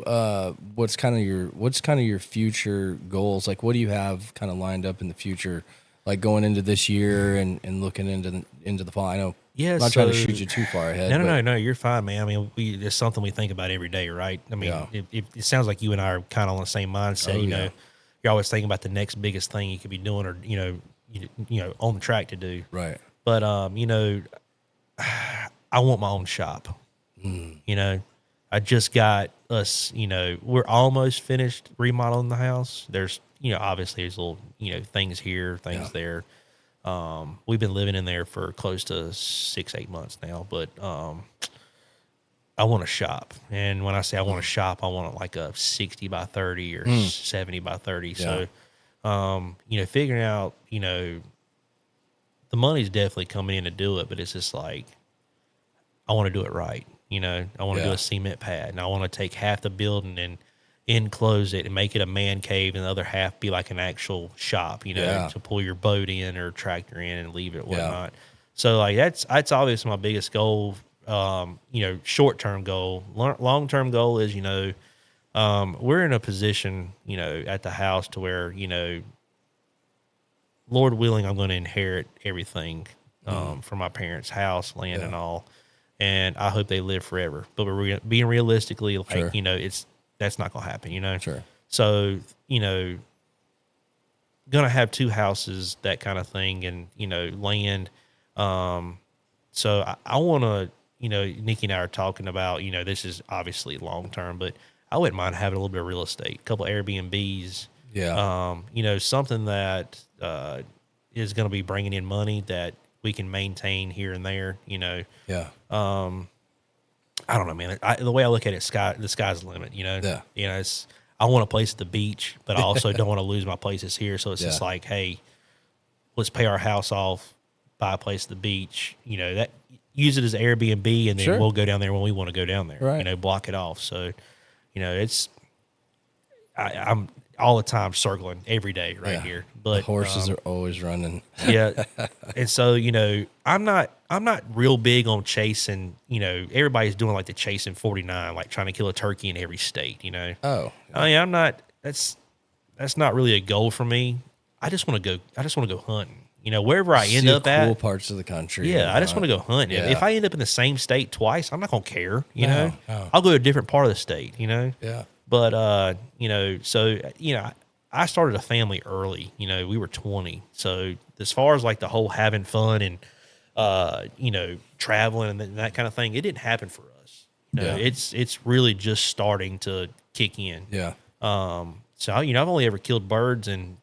What's kind of your future goals? Like, what do you have kind of lined up in the future, like going into this year and looking into the fall? I know. Yeah, I'm not trying to shoot you too far ahead. No, you're fine, man. I mean, it's something we think about every day, right? I mean, it sounds like you and I are kind of on the same mindset. You're always thinking about the next biggest thing you could be doing, or on the track to do. Right. But I want my own shop. I just got us. We're almost finished remodeling the house. There's obviously there's little things here, things there. We've been living in there for close to 6-8 months now, but I want a shop. And when I say I want a shop, I want like a 60 by 30 or 70 by 30. Yeah. So, figuring out, the money's definitely coming in to do it, but it's just like, I want to do it right. I want to do a cement pad, and I want to take half the building and enclose it and make it a man cave, and the other half be like an actual shop, to pull your boat in or tractor in and leave it or whatnot. So like that's obviously my biggest goal. Short-term goal. Long-term goal is, we're in a position, at the house to where, Lord willing, I'm going to inherit everything from my parents' house, land and all. And I hope they live forever. But we're being realistically, like, that's not going to happen, Sure. So, going to have 2 houses, that kind of thing, and, land. So I want to, Nikki and I are talking about, this is obviously long-term, but I wouldn't mind having a little bit of real estate, a couple of Airbnbs. Yeah. Something that is going to be bringing in money that we can maintain here and there, Yeah. I don't know, man. The way I look at it, the sky's the limit, Yeah. I want a place at the beach, but I also don't want to lose my places here. So it's just like, hey, let's pay our house off, buy a place at the beach, that use it as Airbnb, and then we'll go down there when we want to go down there, right. Block it off. So, I'm all the time circling every day here, but the horses are always running. Yeah. And so, I'm not real big on chasing, everybody's doing like the chasing 49, like trying to kill a turkey in every state, Oh, I'm not, that's not really a goal for me. I just want to go hunting, wherever I end up at. Cool parts of the country. Yeah. I just want to go hunting. Yeah. If I end up in the same state twice, I'm not going to care, No. I'll go to a different part of the state, Yeah. But, I started a family early, we were 20. So as far as like the whole having fun and, traveling and that kind of thing, it didn't happen for us. It's really just starting to kick in. Yeah. So, I've only ever killed birds in,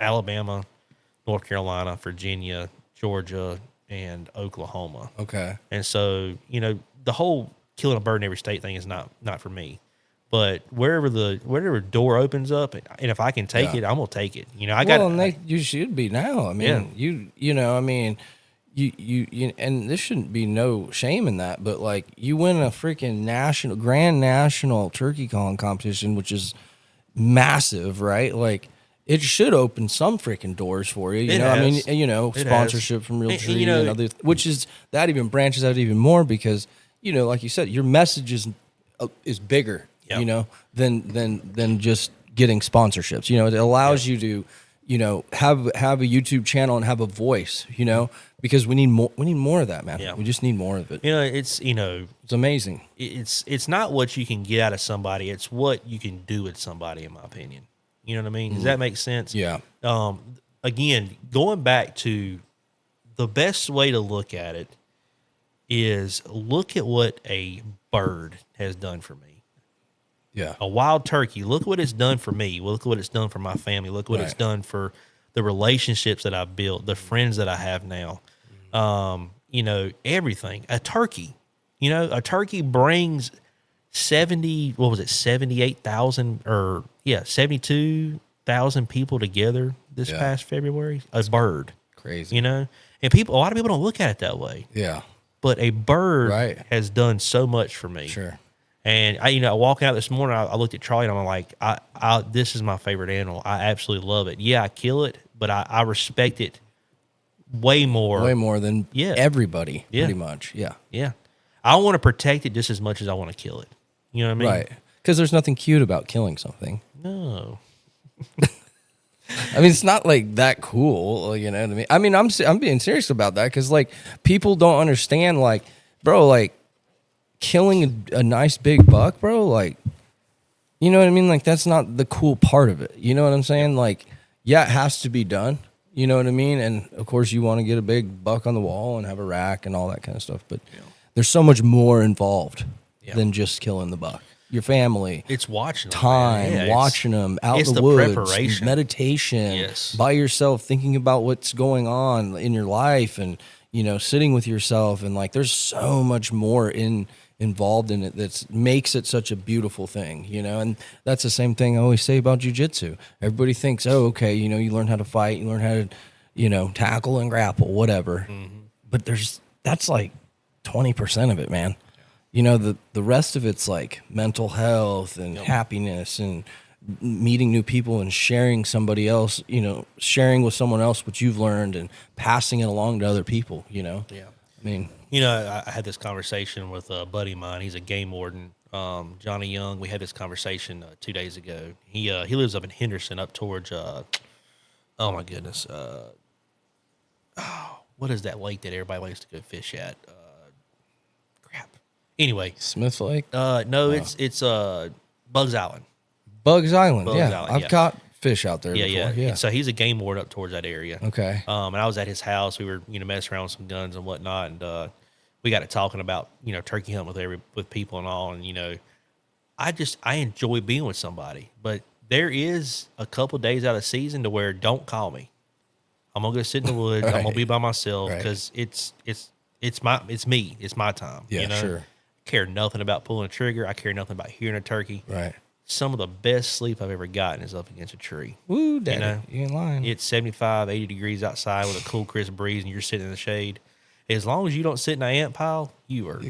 Alabama, North Carolina, Virginia, Georgia, and Oklahoma. Okay. And so, the whole killing a bird in every state thing is not for me. But wherever door opens up, and if I can take it, I'm gonna take it. You you, and this shouldn't be no shame in that, but like you win a freaking grand national turkey calling competition, which is massive, right? Like it should open some freaking doors for you. You know, I mean, sponsorship from Real Tree and other, which is that even branches out even more because like you said, your message is bigger, than just getting sponsorships. It allows you to, have a YouTube channel and have a voice, because we need more of that, man. Yeah. We just need more of it. It's amazing. It's not what you can get out of somebody. It's what you can do with somebody, in my opinion. You know what I mean? Does that make sense? Yeah. Again, going back to the best way to look at it is look at what a bird has done for me. Yeah. A wild turkey. Look what it's done for me. Look what it's done for my family. Look what it's done for the relationships that I've built, the friends that I have now. Everything. A turkey. A turkey brings 72,000 people together this past February. A bird. Crazy. And a lot of people don't look at it that way. Yeah. But a bird has done so much for me. Sure. And I walking out this morning, I looked at Charlie and I'm like, this is my favorite animal. I absolutely love it. Yeah, I kill it, but I respect it way more than everybody, pretty much. Yeah. Yeah. I want to protect it just as much as I want to kill it. You know what I mean? Right. Because there's nothing cute about killing something. No. I mean, it's not like that cool. You know what I mean? I mean, I'm being serious about that because like people don't understand. Like, bro, like killing a nice big buck, bro. Like, you know what I mean? Like that's not the cool part of it. You know what I'm saying? Like, yeah, it has to be done. You know what I mean? And of course, you want to get a big buck on the wall and have a rack and all that kind of stuff. But there's so much more involved than just killing the buck. Your family. It's watching them, watching them out in the woods, preparation. Meditation, by yourself, thinking about what's going on in your life and, sitting with yourself. And like, there's so much more involved in it that makes it such a beautiful thing, and that's the same thing I always say about jiu-jitsu. Everybody thinks, oh, okay, you learn how to fight, you learn how to, tackle and grapple, whatever. Mm-hmm. But that's like 20% of it, man. The rest of it's like mental health and happiness and meeting new people and sharing sharing with someone else what you've learned and passing it along to other people, Yeah. I mean, I had this conversation with a buddy of mine. He's a game warden, Johnny Young. We had this conversation 2 days ago. He lives up in Henderson, up towards, oh my goodness. What is that lake that everybody likes to go fish at? Anyway, Smith Lake? No, it's Bugs Island. Bugs Island. I've caught fish out there before. Yeah. And so he's a game warden up towards that area. Okay. And I was at his house. We were messing around with some guns and whatnot, and we got to talking about turkey hunting with people and all, and I enjoy being with somebody, but there is a couple days out of season to where don't call me. I'm gonna go sit in the woods. I'm gonna be by myself because it's me. It's my time. Yeah, sure. Care nothing about pulling a trigger. I care nothing about hearing a turkey. Right. Some of the best sleep I've ever gotten is up against a tree. Woo, daddy. You ain't lying. It's 75, 80 degrees outside with a cool, crisp breeze, and you're sitting in the shade. As long as you don't sit in an ant pile, you're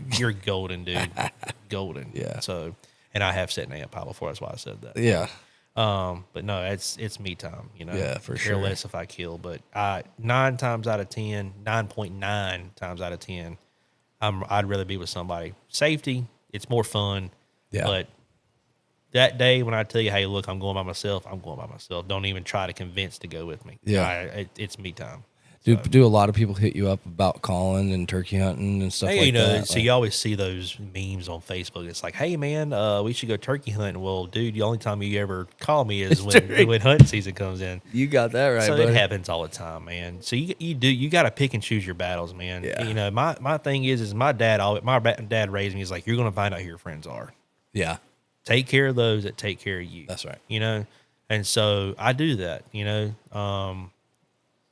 golden, dude. Golden. Yeah. So, and I have sat in an ant pile before. That's why I said that. Yeah. But no, it's me time. Yeah, for sure. Care less if I kill, but 9.9 times out of 10, I'd rather be with somebody. Safety, it's more fun. Yeah. But that day when I tell you, hey, look, I'm going by myself, I'm going by myself. Don't even try to convince to go with me. Yeah. It's me time. Do a lot of people hit you up about calling and turkey hunting and stuff like that? So you always see those memes on Facebook. It's like, hey, man, we should go turkey hunting. Well, dude, the only time you ever call me is when hunting season comes in. You got that right, So buddy. it happens all the time, man. So you got to pick and choose your battles, man. Yeah. My thing is my dad raised me. He's like, you're going to find out who your friends are. Yeah. Take care of those that take care of you. That's right. And so I do that,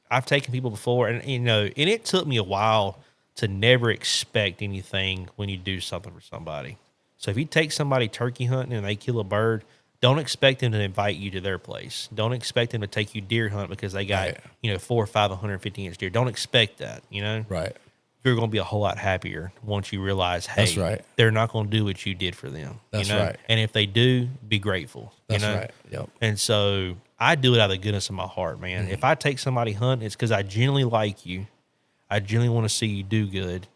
I've taken people before, and and it took me a while to never expect anything when you do something for somebody. So if you take somebody turkey hunting and they kill a bird, Don't expect them to invite you to their place. Don't expect them to take you deer hunt because they got, 4 or 5 150-inch deer. Don't expect that, Right. You're going to be a whole lot happier once you realize, hey, That's right. they're not going to do what you did for them. That's right. And if they do, be grateful. That's right. Yep. And so I do it out of the goodness of my heart, man. Mm-hmm. If I take somebody hunting, it's because I genuinely like you. I genuinely want to see you do good,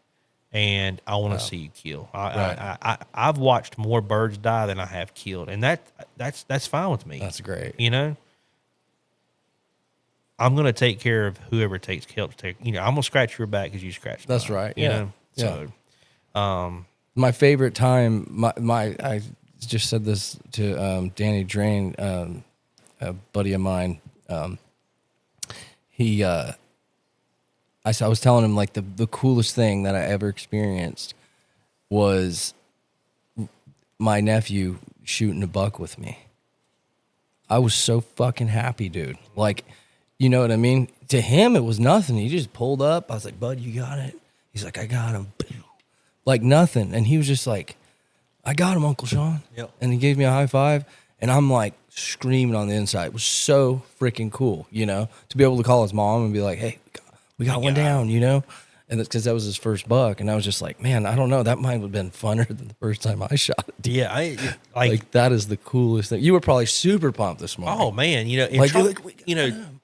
and I want to see you kill. I've watched more birds die than I have killed, and that's fine with me. That's great. I'm going to take care of whoever helps take. I'm going to scratch your back because you scratched mine. That's right. Yeah. So, my favorite time, I just said this to Danny Drain, a buddy of mine. I was telling him like the coolest thing that I ever experienced was my nephew shooting a buck with me. I was so fucking happy, dude. Like, you know what I mean? To him, it was nothing. He just pulled up. I was like, bud, you got it? He's like, I got him. Like nothing. And he was just like, I got him, Uncle Sean. Yep. And he gave me a high five. And I'm like screaming on the inside. It was so freaking cool, to be able to call his mom and be like, hey, we got one down, And that's because that was his first buck. And I was just like, man, I don't know. That might have been funner than the first time I shot it. Yeah. Like that is the coolest thing. You were probably super pumped this morning. Oh, man.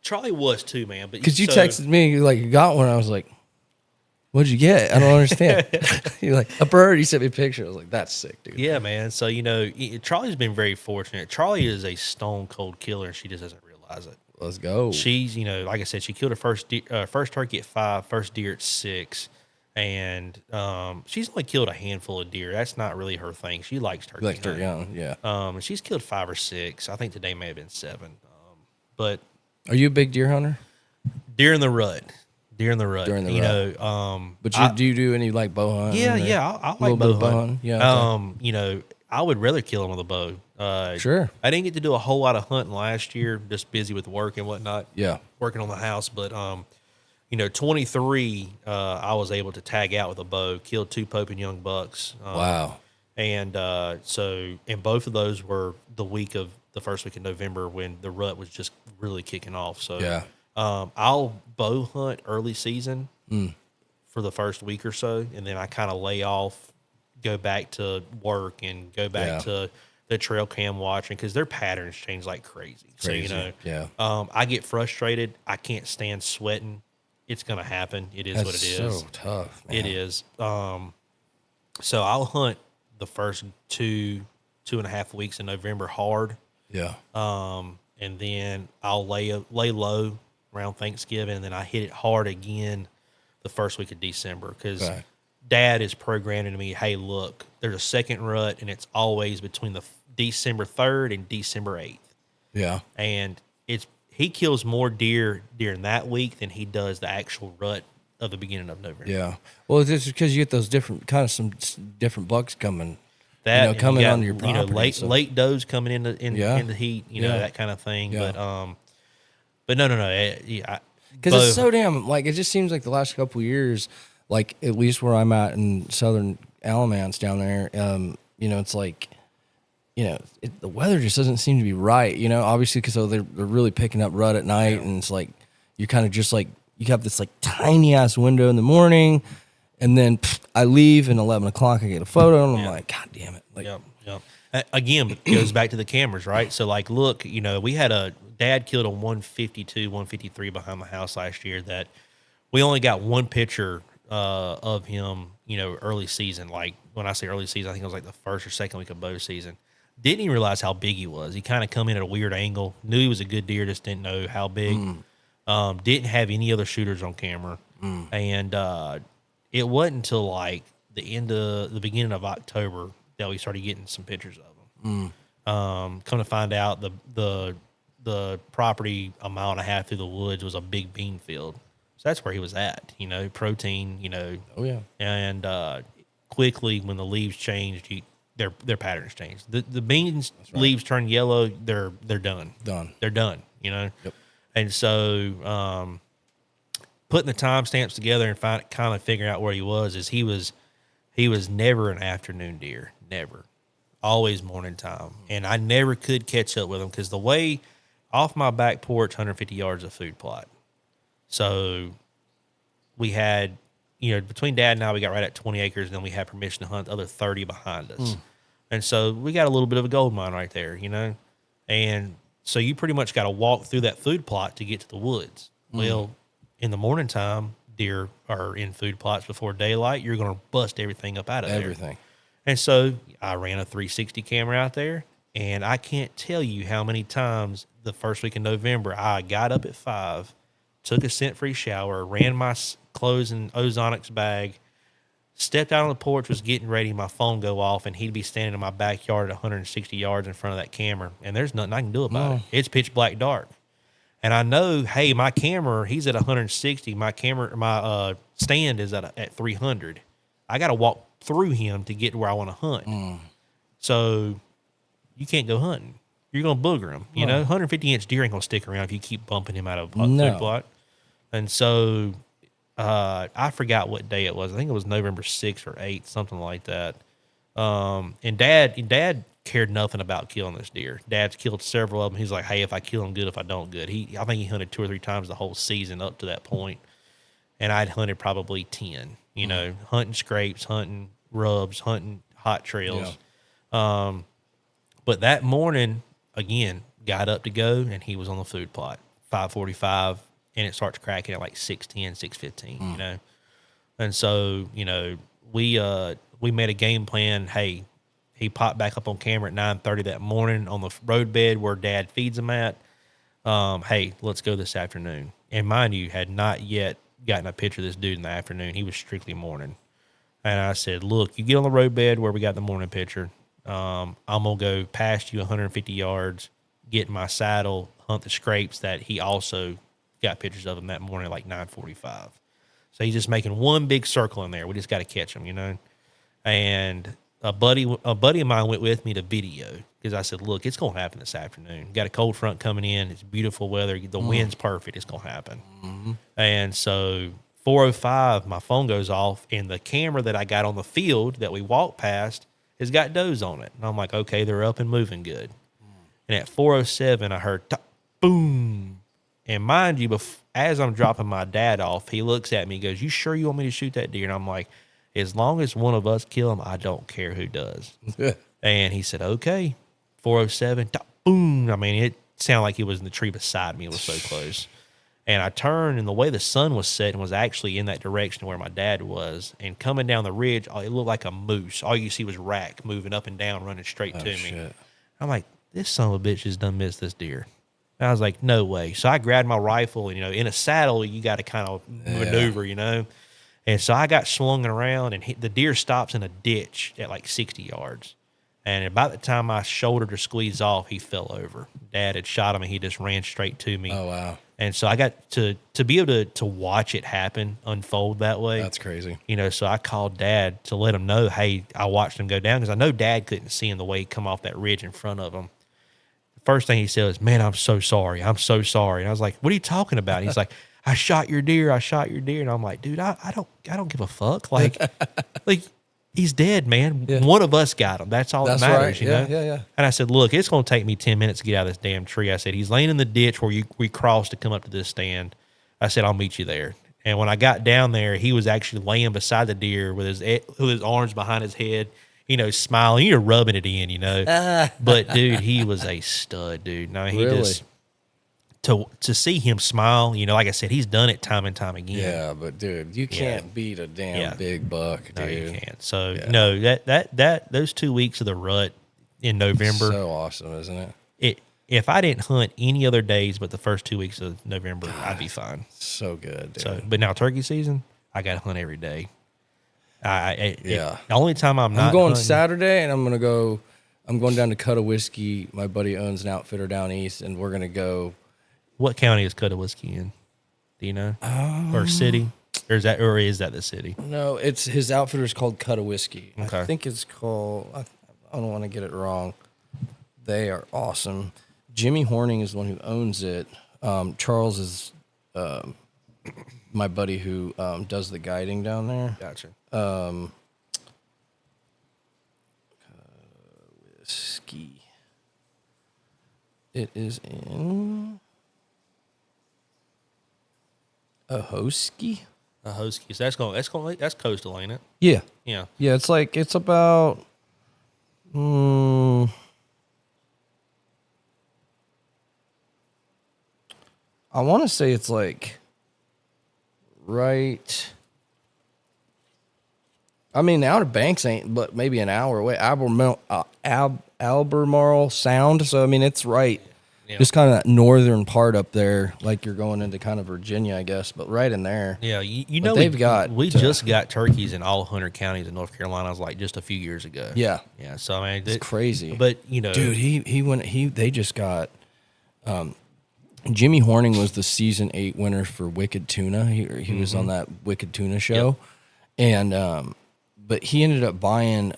Charlie was too, man. Because you texted me, you're like, you got one. I was like, what'd you get? I don't understand. You're like, a bird. You sent me a picture. I was like, that's sick, dude. Yeah, man. So, Charlie's been very fortunate. Charlie is a stone cold killer, and she just doesn't realize it. Let's go. She's, like I said, she killed her first turkey at 5, first deer at 6. And she's only killed a handful of deer. That's not really her thing. She likes turkey. Like they're young, yeah. She's killed 5 or 6. I think today may have been 7. But are you a big deer hunter? Deer in the rut. During the rut. But do you do any like bow hunting? Yeah, I like bow hunting. Yeah. Okay. I would rather kill them with a bow. Sure. I didn't get to do a whole lot of hunting last year, just busy with work and whatnot. Yeah. Working on the house, but 23, I was able to tag out with a bow, killed 2 Pope and young bucks. Wow. And and both of those were the first week of November when the rut was just really kicking off. So yeah. I'll bow hunt early season for the first week or so, and then I kind of lay off, go back to work and go back to the trail cam watching because their patterns change like crazy. So, I get frustrated. I can't stand sweating. It's going to happen. It is what it is. So tough, man. It is. So I'll hunt the first 2.5 weeks in November hard. Yeah. And then I'll lay low around Thanksgiving, and then I hit it hard again the first week of December because Dad is programming to me, hey, look, there's a second rut, and it's always between the December 3rd and December 8th. Yeah. And he kills more deer during that week than he does the actual rut of the beginning of November. Yeah. Well, it's because you get those some different bucks coming. That coming onto your property. Late does coming in the heat, that kind of thing. Yeah. But no. Because it's so damn it just seems like the last couple of years, like at least where I'm at in southern Alamance down there, it's like, the weather just doesn't seem to be right. Obviously because they're really picking up rut at night, and it's like you're kind of just like you have this like tiny ass window in the morning. And then I leave, and 11 o'clock I get a photo, and I'm like, God damn it. Like, Again, it goes back to the cameras, right? So, like, look, we had Dad killed a 152, 153 behind the house last year that we only got one picture of him, early season. Like, when I say early season, I think it was like the first or second week of bow season. Didn't even realize how big he was. He kind of come in at a weird angle. Knew he was a good deer, just didn't know how big. Didn't have any other shooters on camera. And it wasn't until like the beginning of October that we started getting some pictures of them. Come to find out, the property a mile and a half through the woods was a big bean field. So that's where he was at, protein, Oh yeah. And quickly when the leaves changed, their patterns changed. The beans leaves turn yellow, they're done. They're done, Yep. And so putting the timestamps together and kind of figuring out where he was never an afternoon deer, never. always morning time. And I never could catch up with them because the way off my back porch, 150 yards of food plot. So we had, between Dad and I, we got right at 20 acres, and then we had permission to hunt the other 30 behind us. And so we got a little bit of a gold mine right there, And so you pretty much got to walk through that food plot to get to the woods. Well, in the morning time, deer are in food plots before daylight. You're going to bust everything up out of there. Everything. And so I ran a 360 camera out there, and I can't tell you how many times the first week in November I got up at 5, took a scent-free shower, ran my clothes in Ozonics bag, stepped out on the porch, was getting ready, my phone go off, and he'd be standing in my backyard at 160 yards in front of that camera, and there's nothing I can do about it. It's pitch black dark. And I know, hey, my camera, he's at 160. My stand is at 300. I got to walk through him to get to where I want to hunt. So you can't go hunting. You're going to booger him. 150-inch deer ain't going to stick around if you keep bumping him out of food plot. And so I forgot what day it was. I think it was November 6th or 8th, something like that. And Dad cared nothing about killing this deer. Dad's killed several of them. He's like, hey, if I kill him, good. If I don't, good. I think he hunted 2 or 3 times the whole season up to that point. And I'd hunted probably 10, hunting scrapes, hunting rubs, hunting hot trails. Yeah. But that morning, again, got up to go, and he was on the food plot, 5:45, and it starts cracking at like 6:10, 6:15, And so, we made a game plan. Hey, he popped back up on camera at 9:30 that morning on the road bed where Dad feeds him at. Hey, let's go this afternoon. And mind you, had not yet gotten a picture of this dude in the afternoon. He was strictly morning. And I said, look, you get on the road bed where we got the morning picture. I'm going to go past you 150 yards, get in my saddle, hunt the scrapes that he also got pictures of him that morning at like 9:45. So he's just making one big circle in there. We just got to catch him, And a buddy of mine went with me to video because I said, look, it's going to happen this afternoon. Got a cold front coming in. It's beautiful weather. The wind's perfect. It's going to happen. And so 4:05, my phone goes off, and the camera that I got on the field that we walked past has got does on it. And I'm like, okay, they're up and moving good. And at 4:07, I heard boom. And mind you, as I'm dropping my dad off, he looks at me and goes, you sure you want me to shoot that deer? And I'm like, as long as one of us kill him, I don't care who does. And he said, okay. 4:07, boom. I mean, it sounded like he was in the tree beside me. It was so close. And I turned, and the way the sun was setting was actually in that direction where my dad was. And coming down the ridge, it looked like a moose. All you see was rack moving up and down, running straight to me. Shit. I'm like, this son of a bitch has done missed this deer. And I was like, no way. So I grabbed my rifle, and, in a saddle, you got to kind of maneuver, And so I got swung around, and the deer stops in a ditch at like 60 yards. And about the time I shouldered or squeezed off, he fell over. Dad had shot him, and he just ran straight to me. Oh, wow. And so I got to be able to watch it happen, unfold that way. That's crazy. So I called Dad to let him know, hey, I watched him go down, because I know Dad couldn't see him the way he come off that ridge in front of him. The first thing he said was, man, I'm so sorry. I'm so sorry. And I was like, what are you talking about? And he's like, I shot your deer. I shot your deer. And I'm like, dude, I don't give a fuck. Like he's dead, man. Yeah. One of us got him. That's all that matters, right. Yeah. And I said, look, it's going to take me 10 minutes to get out of this damn tree. I said, he's laying in the ditch where we crossed to come up to this stand. I said, I'll meet you there. And when I got down there, he was actually laying beside the deer with his arms behind his head, smiling. You're rubbing it in, But, dude, he was a stud, dude. No, he really? just... To see him smile, like I said, he's done it time and time again. Yeah, but dude, you can't beat a damn big buck, dude. No, you can't. So no, that those 2 weeks of the rut in November, so awesome, isn't it? If I didn't hunt any other days but the first 2 weeks of November, I'd be fine. So good, dude. So, but now turkey season, I got to hunt every day. The only time I'm going hunting, Saturday, and I'm going down to Cut a Whiskey. My buddy owns an outfitter down east, and we're gonna go. What county is Cut a Whiskey in? Do you know? Or city? Or is that the city? No, it's his outfitter's called Cut a Whiskey. Okay. I think it's called. I don't want to get it wrong. They are awesome. Jimmy Horning is the one who owns it. Charles is my buddy who does the guiding down there. Gotcha. It is in Ahoskie. Ahoskie. So that's coastal, ain't it? Yeah. Yeah. Yeah, it's about I want to say it's like right. I mean, the Outer Banks ain't, but maybe an hour away. Albemarle Sound. So I mean, it's right, just kind of that northern part up there, like you're going into kind of Virginia, I guess, but right in there. Yeah, you know, we just got turkeys in all 100 counties in North Carolina. Like just a few years ago. Yeah, yeah. So I mean, it's crazy. But you know, dude, they just got. Jimmy Horning was the season 8 winner for Wicked Tuna. He was on that Wicked Tuna show, and but he ended up buying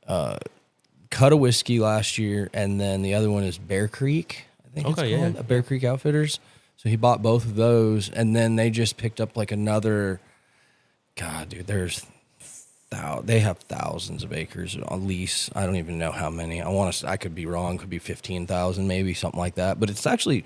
Cut a Whiskey last year, and then the other one is Bear Creek. I think it's called Bear Creek Outfitters. So he bought both of those, and then they just picked up like another. God, dude, they have thousands of acres on lease. I don't even know how many. I could be wrong. Could be 15,000, maybe something like that. But it's actually,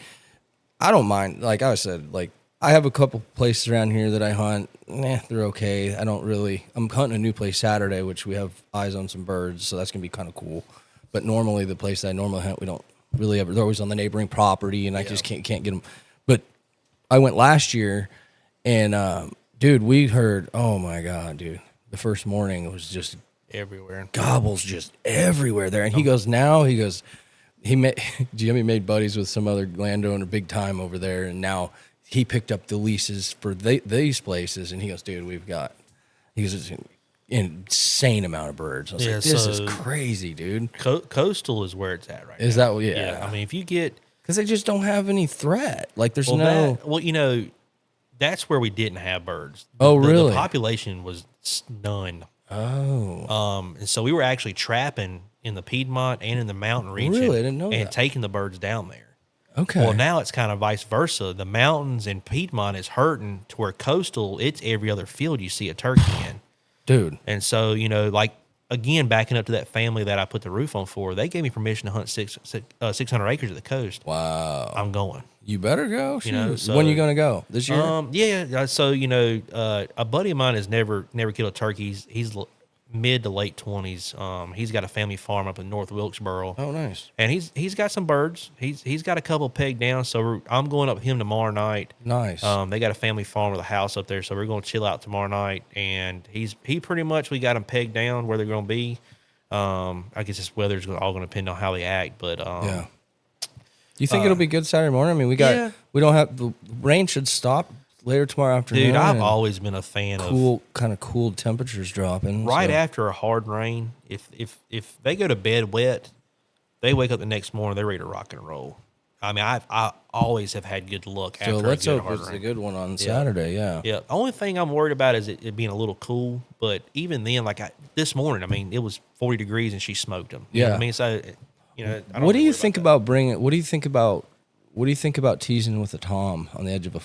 I don't mind. Like I said, like I have a couple places around here that I hunt. They're okay. I'm hunting a new place Saturday, which we have eyes on some birds, so that's gonna be kind of cool. But normally the place that I normally hunt, we don't really ever. They're always on the neighboring property, and I just can't get them. But I went last year, and dude, we heard. Oh my God, dude. The first morning it was just everywhere, gobbles just everywhere there. And he goes, Jimmy made buddies with some other landowner big time over there, and now he picked up the leases for these places. And he goes, dude, it's an insane amount of birds. I was like, this is crazy, dude. Coastal is where it's at right now. Is that? Yeah. I mean, if you get, because they just don't have any threat. Like there's you know, that's where we didn't have birds. Really? The population was none. Oh. And so we were actually trapping in the Piedmont and in the mountain region. Really? I didn't know and that. taking the birds down there. Okay. Well, now it's kind of vice versa. The mountains in Piedmont is hurting to where coastal, it's every other field you see a turkey in. Dude. And so, you know, like, again, backing up to that family that I put the roof on for, they gave me permission to hunt 600 acres of the coast. Wow. I'm going. You better go. You know, so, when are you going to go? This year? Yeah. So, you know, a buddy of mine has never killed a turkey. He's mid to late 20s. He's got a family farm up in North Wilkesboro. Oh, nice. And he's got some birds. He's got a couple pegged down. So I'm going up with him tomorrow night. Nice. They got a family farm with a house up there. So we're going to chill out tomorrow night. And he pretty much, we got him pegged down where they're going to be. I guess this weather's all going to depend on how they act. But yeah. Do you think it'll be good Saturday morning? I mean, we don't have, the rain should stop later tomorrow afternoon. Dude, I've always been a fan of kind of cool temperatures dropping. Right after a hard rain, if they go to bed wet, they wake up the next morning, they're ready to rock and roll. I mean, I always have had good luck after a good hard rain. So let's hope it's a good one on Saturday, yeah. Yeah, the only thing I'm worried about is it being a little cool, but even then, like this morning, I mean, it was 40 degrees and she smoked them. You know what I mean? So, you know, what do you think about what do you think about teasing with a tom on the edge of the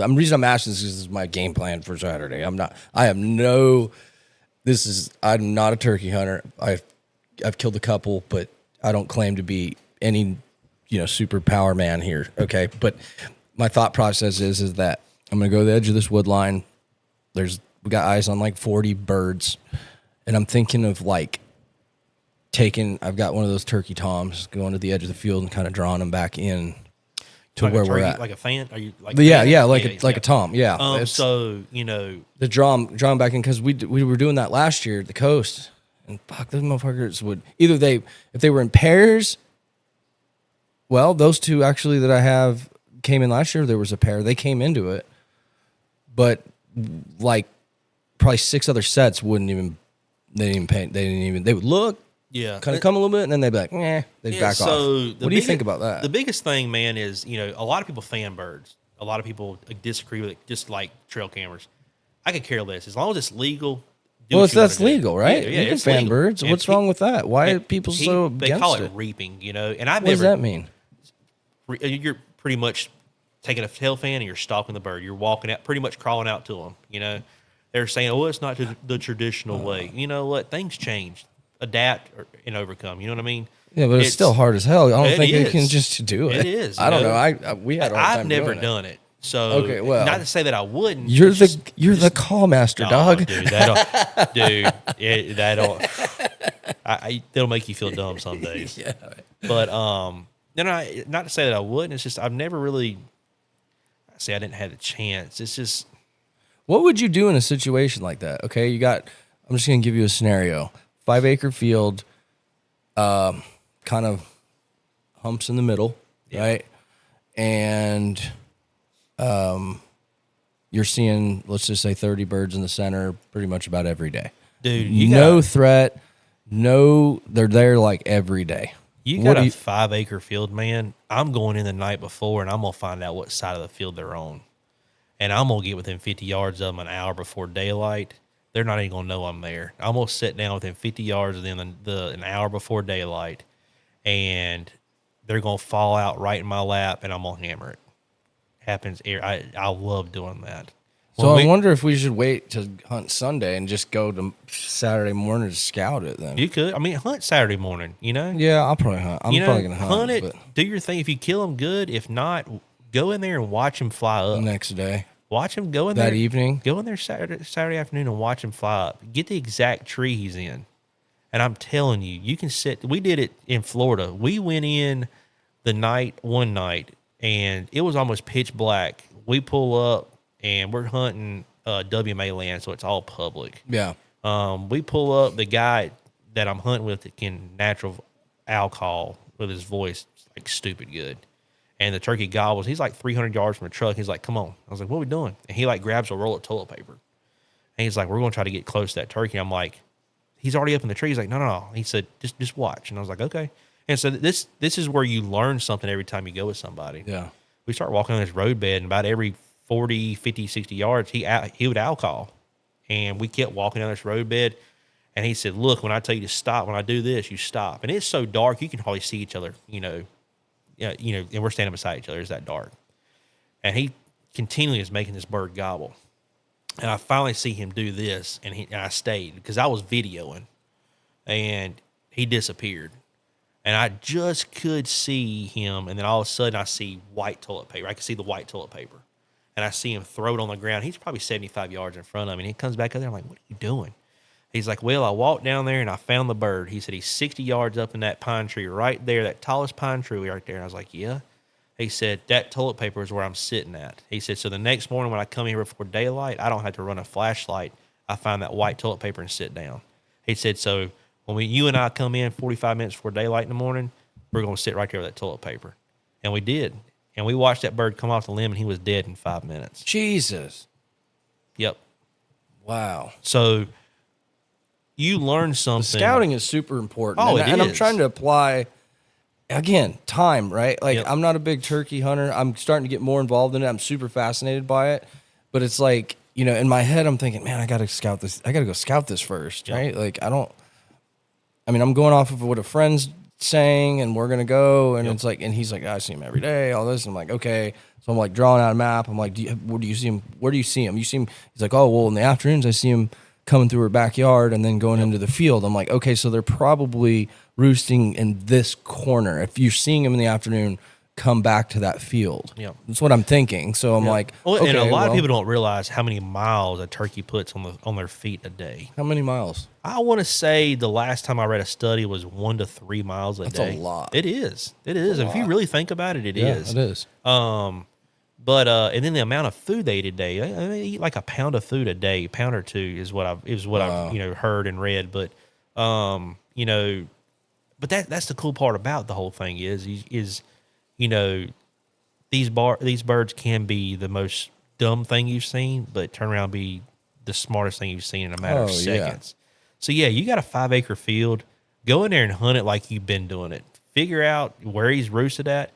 reason I'm asking this is my game plan for Saturday. I'm not a turkey hunter. I've killed a couple, but I don't claim to be any, super power man here. Okay. But my thought process is that I'm going to go to the edge of this wood line. We got eyes on like 40 birds, and I'm thinking of like I've got one of those turkey toms going to the edge of the field and kind of drawing them back in to like where we're at. Like a fan? Are you like? A tom. Yeah. So the draw them back in, because we were doing that last year at the coast, and fuck, those motherfuckers would if they were in pairs. Well, those two actually that I have came in last year. There was a pair. They came into it, but like probably 6 other sets wouldn't even. They would look. Yeah. Kind of come a little bit, and then they'd be like, they'd back off. What do you think about that? The biggest thing, man, is, a lot of people fan birds. A lot of people disagree with it, just like trail cameras. I could care less. As long as it's legal. That's legal, right? Yeah, you can fan legal. Birds. And what's wrong with that? Why are people so against it? They call it reaping, And what does that mean? You're pretty much taking a tail fan and you're stalking the bird. You're walking out, pretty much crawling out to them, They're saying, it's not the traditional way. You know what? Things changed. adapt and overcome. You know what I mean? Yeah, but it's still hard as hell. I don't think you can just do it. It is. I don't know. We had a hard time I've never done it. So okay, well, not to say that I wouldn't. You're the call master, dog. Dude, that'll it'll make you feel dumb some days. Yeah. But not to say that I wouldn't. It's just I've never really. I didn't have the chance. It's just. What would you do in a situation like that? Okay, I'm just gonna give you a scenario: 5-acre field, kind of humps in the middle, right? And you're seeing, let's just say, 30 birds in the center pretty much about every day. Dude, no threat. No, they're there like every day. You got a 5-acre field, man. I'm going in the night before, and I'm going to find out what side of the field they're on. And I'm going to get within 50 yards of them an hour before daylight. They're not even going to know I'm there. I'm going to sit down within 50 yards of them an hour before daylight, and they're going to fall out right in my lap, and I'm going to hammer it. Happens. I love doing that. So I wonder if we should wait to hunt Sunday and just go to Saturday morning to scout it then. You could. I mean, hunt Saturday morning, you know? Yeah, I'll probably hunt. I'm probably going to hunt it. Do your thing. If you kill them, good. If not, go in there and watch them fly up. The next day. Watch him go in there. That evening? Go in there Saturday afternoon and watch him fly up. Get the exact tree he's in. And I'm telling you, you can sit. We did it in Florida. We went in one night, and it was almost pitch black. We pull up, and we're hunting WMA land, so it's all public. Yeah. We pull up. The guy that I'm hunting with can natural owl call with his voice, like stupid good. And the turkey gobbles. He's like 300 yards from the truck. He's like, come on. I was like, what are we doing? And he like grabs a roll of toilet paper. And he's like, we're going to try to get close to that turkey. I'm like, he's already up in the tree. He's like, no. He said, just watch. And I was like, okay. And so this is where you learn something every time you go with somebody. Yeah. We start walking on this road bed, and about every 40, 50, 60 yards, he would owl call. And we kept walking down this road bed. And he said, look, when I tell you to stop, when I do this, you stop. And it's so dark, you can hardly see each other, and we're standing beside each other. It's that dark. And he continually is making this bird gobble. And I finally see him do this, and I stayed because I was videoing, and he disappeared. And I just could see him, and then all of a sudden I see white toilet paper. I can see the white toilet paper. And I see him throw it on the ground. He's probably 75 yards in front of me, and he comes back up there. I'm like, what are you doing? He's like, well, I walked down there, and I found the bird. He said he's 60 yards up in that pine tree right there, that tallest pine tree right there. And I was like, yeah. He said, that toilet paper is where I'm sitting at. He said, so the next morning when I come here before daylight, I don't have to run a flashlight. I find that white toilet paper and sit down. He said, so when you and I come in 45 minutes before daylight in the morning, we're going to sit right there with that toilet paper. And we did. And we watched that bird come off the limb, and he was dead in 5 minutes. Jesus. Yep. Wow. So you learn something. Scouting is super important. Oh, and I'm trying to apply, again, time, right? Like, I'm not a big turkey hunter. I'm starting to get more involved in it. I'm super fascinated by it. But it's like, in my head, I'm thinking, man, I got to scout this. I got to go scout this first, right? Like, I'm going off of what a friend's saying, and we're going to go. And it's like, and he's like, I see him every day, all this. And I'm like, okay. So I'm like drawing out a map. I'm like, where do you see him? Where do you see him? You see him? He's like, oh, well, in the afternoons, I see him coming through her backyard and then going into the field. I'm like, okay, so they're probably roosting in this corner. If you're seeing them in the afternoon, come back to that field. Yeah, that's what I'm thinking. So I'm like, okay, and a lot of people don't realize how many miles a turkey puts on their feet a day. How many miles? I want to say the last time I read a study was 1 to 3 miles a day. That's a lot. It is. It is. If you really think about it, it is. It is. But and then the amount of food they eat a day, they eat like a pound of food a day, pound or two is what I've heard and read. But but that's the cool part about the whole thing is these birds can be the most dumb thing you've seen, but turn around and be the smartest thing you've seen in a matter of seconds. So you got a 5-acre field, go in there and hunt it like you've been doing it. Figure out where he's roosted at.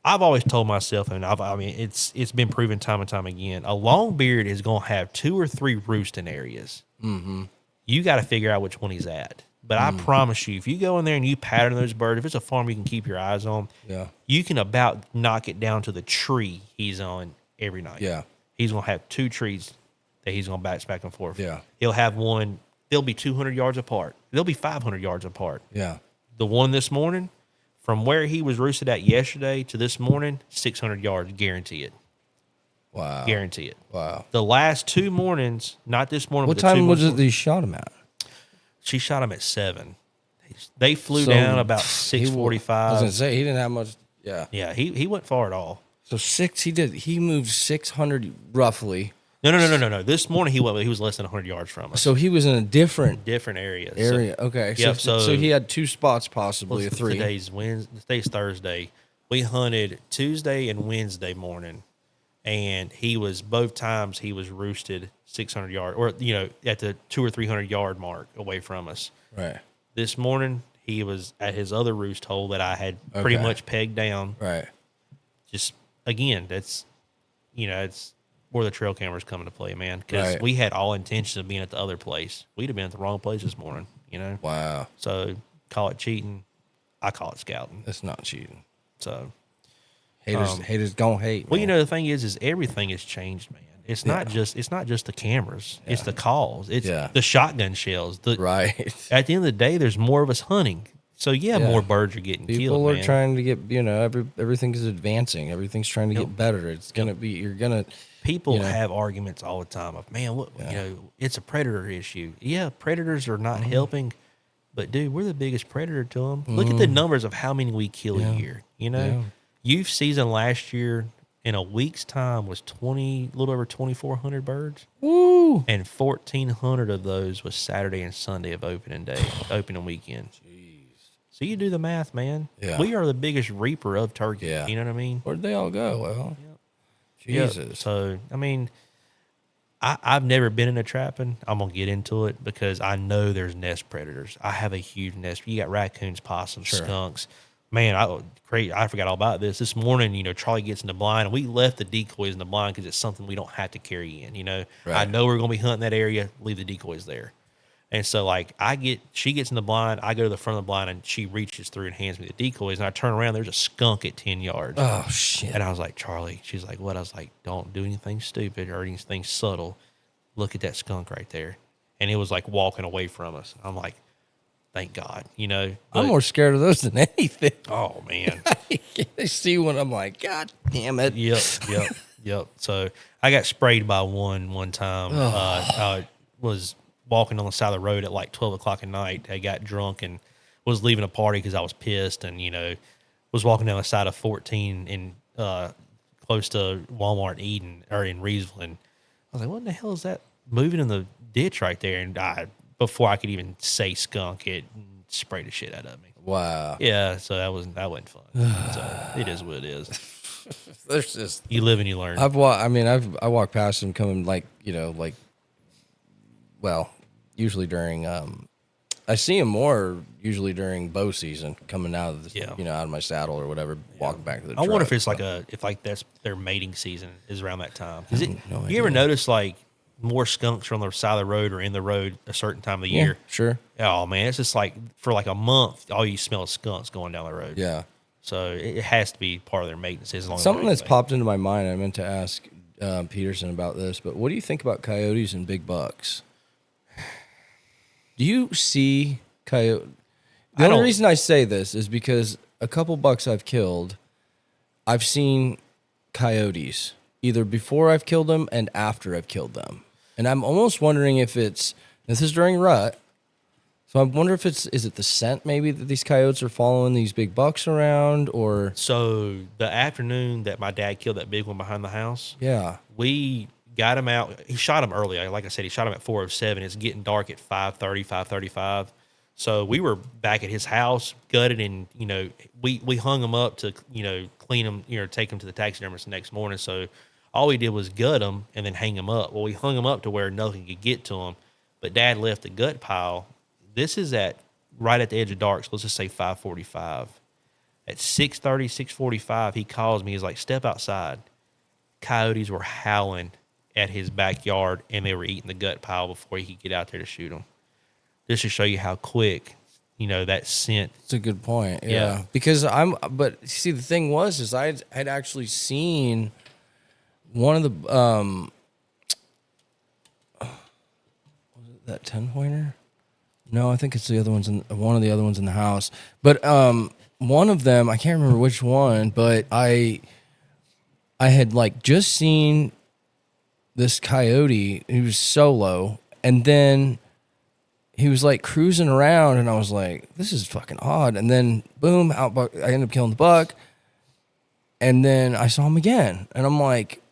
I've always told myself, and it's been proven time and time again, a longbeard is going to have 2 or 3 roosting areas. Mm-hmm. You got to figure out which one he's at. But I promise you, if you go in there and you pattern those birds, if it's a farm you can keep your eyes on, you can about knock it down to the tree he's on every night. Yeah. He's going to have 2 trees that he's going to bounce back and forth. Yeah. He'll have one they'll be 200 yards apart. They'll be 500 yards apart. Yeah. The one this morning, from where he was roosted at yesterday to this morning, 600 yards, guarantee it. Wow. Guarantee it. Wow. The last 2 mornings, not this morning. What but time was it that you shot him at? She shot him at 7. They flew down about 6:45. I was gonna say he didn't have much. Yeah. Yeah, he went far at all. So he moved 600 roughly. No. This morning he was less than 100 yards from us. So he was in a different area. area. Okay. Yep, so he had 2 spots, possibly a 3. Today's Thursday. We hunted Tuesday and Wednesday morning, and he was both times he was roosted 600 yards, or at the 200 or 300 yard mark away from us. Right. This morning he was at his other roost hole that I had pretty much pegged down. Right. Just again, that's it's where the trail cameras come into play, man. Because we had all intentions of being at the other place. We'd have been at the wrong place this morning. Wow. So call it cheating. I call it scouting. It's not cheating. So haters gonna hate. Well, the thing is everything has changed, man. It's not just the cameras. Yeah. It's the calls. It's the shotgun shells. Right. At the end of the day, there's more of us hunting. So more birds are getting killed. People are trying to get everything is advancing. Everything's trying to get better. It's gonna be People have arguments all the time of, man, look, it's a predator issue. Yeah, predators are not helping, but dude, we're the biggest predator to them. Look at the numbers of how many we kill a year. Youth season last year in a week's time was a little over 2,400 birds. Woo! And 1,400 of those was Saturday and Sunday of opening weekend. Jeez. So you do the math, man. Yeah. We are the biggest reaper of turkey. Yeah. You know what I mean? Where'd they all go? Well, Jesus. Yeah. So, I mean, I've never been into trapping. I'm going to get into it because I know there's nest predators. I have a huge nest. You got raccoons, possums, skunks. Man, I forgot all about this. This morning, Charlie gets in the blind, and we left the decoys in the blind because it's something we don't have to carry in, Right. I know we're going to be hunting that area, leave the decoys there. And so, she gets in the blind, I go to the front of the blind, and she reaches through and hands me the decoys, and I turn around, there's a skunk at 10 yards. Oh, shit. And I was like, Charlie, she's like, what? I was like, don't do anything stupid or anything subtle. Look at that skunk right there. And it was walking away from us. I'm like, thank God, I'm more scared of those than anything. Oh, man. I see one, I'm like, God damn it. Yep. So I got sprayed by one time. I was walking on the side of the road at 12 o'clock at night. I got drunk and was leaving a party because I was pissed and, was walking down the side of 14 in close to Walmart in Eden or in Reevesville. And I was like, what in the hell is that moving in the ditch right there? And before I could even say skunk, it sprayed the shit out of me. Wow. Yeah, so that wasn't fun. So it is what it is. There's just you live and you learn. I walk past them coming usually during I see them more usually during bow season coming out of the out of my saddle or whatever, walking back to the truck. I wonder if it's if that's their mating season is around that time. No you ever notice more skunks are on the side of the road or in the road a certain time of the year? Sure. Oh man, it's just for a month, all you smell is skunks going down the road. Yeah. So it has to be part of their mating season. Something that's popped into my mind. I meant to ask Peterson about this, but what do you think about coyotes and big bucks? Do you see coyote? The only reason I say this is because a couple bucks I've killed, I've seen coyotes either before I've killed them and after I've killed them. And I'm almost wondering if this is during rut. So I wonder if is it the scent maybe that these coyotes are following these big bucks around or. So the afternoon that my dad killed that big one behind the house. Yeah. We got him out. He shot him early. Like I said, he shot him at 4:07. It's getting dark at 5:30, 5:35. So we were back at his house, gutted, and we hung him up to clean him, take him to the taxidermist the next morning. So all we did was gut him and then hang him up. Well, we hung him up to where nothing could get to him, but Dad left the gut pile. This is right at the edge of dark. So let's just say 5:45. At 6:30, 6:45, he calls me. He's like, "Step outside." Coyotes were howling at his backyard, and they were eating the gut pile before he could get out there to shoot them. Just to show you how quick, that scent. It's a good point. Yeah. Because but see, the thing was I'd actually seen one of the, was it that 10-pointer? No, I think it's the other ones one of the other ones in the house. But one of them, I can't remember which one, but I had like just seen this coyote. He was solo, and then he was like cruising around, and I was like, "This is fucking odd." And then boom, I ended up killing the buck, and then I saw him again, and I'm like,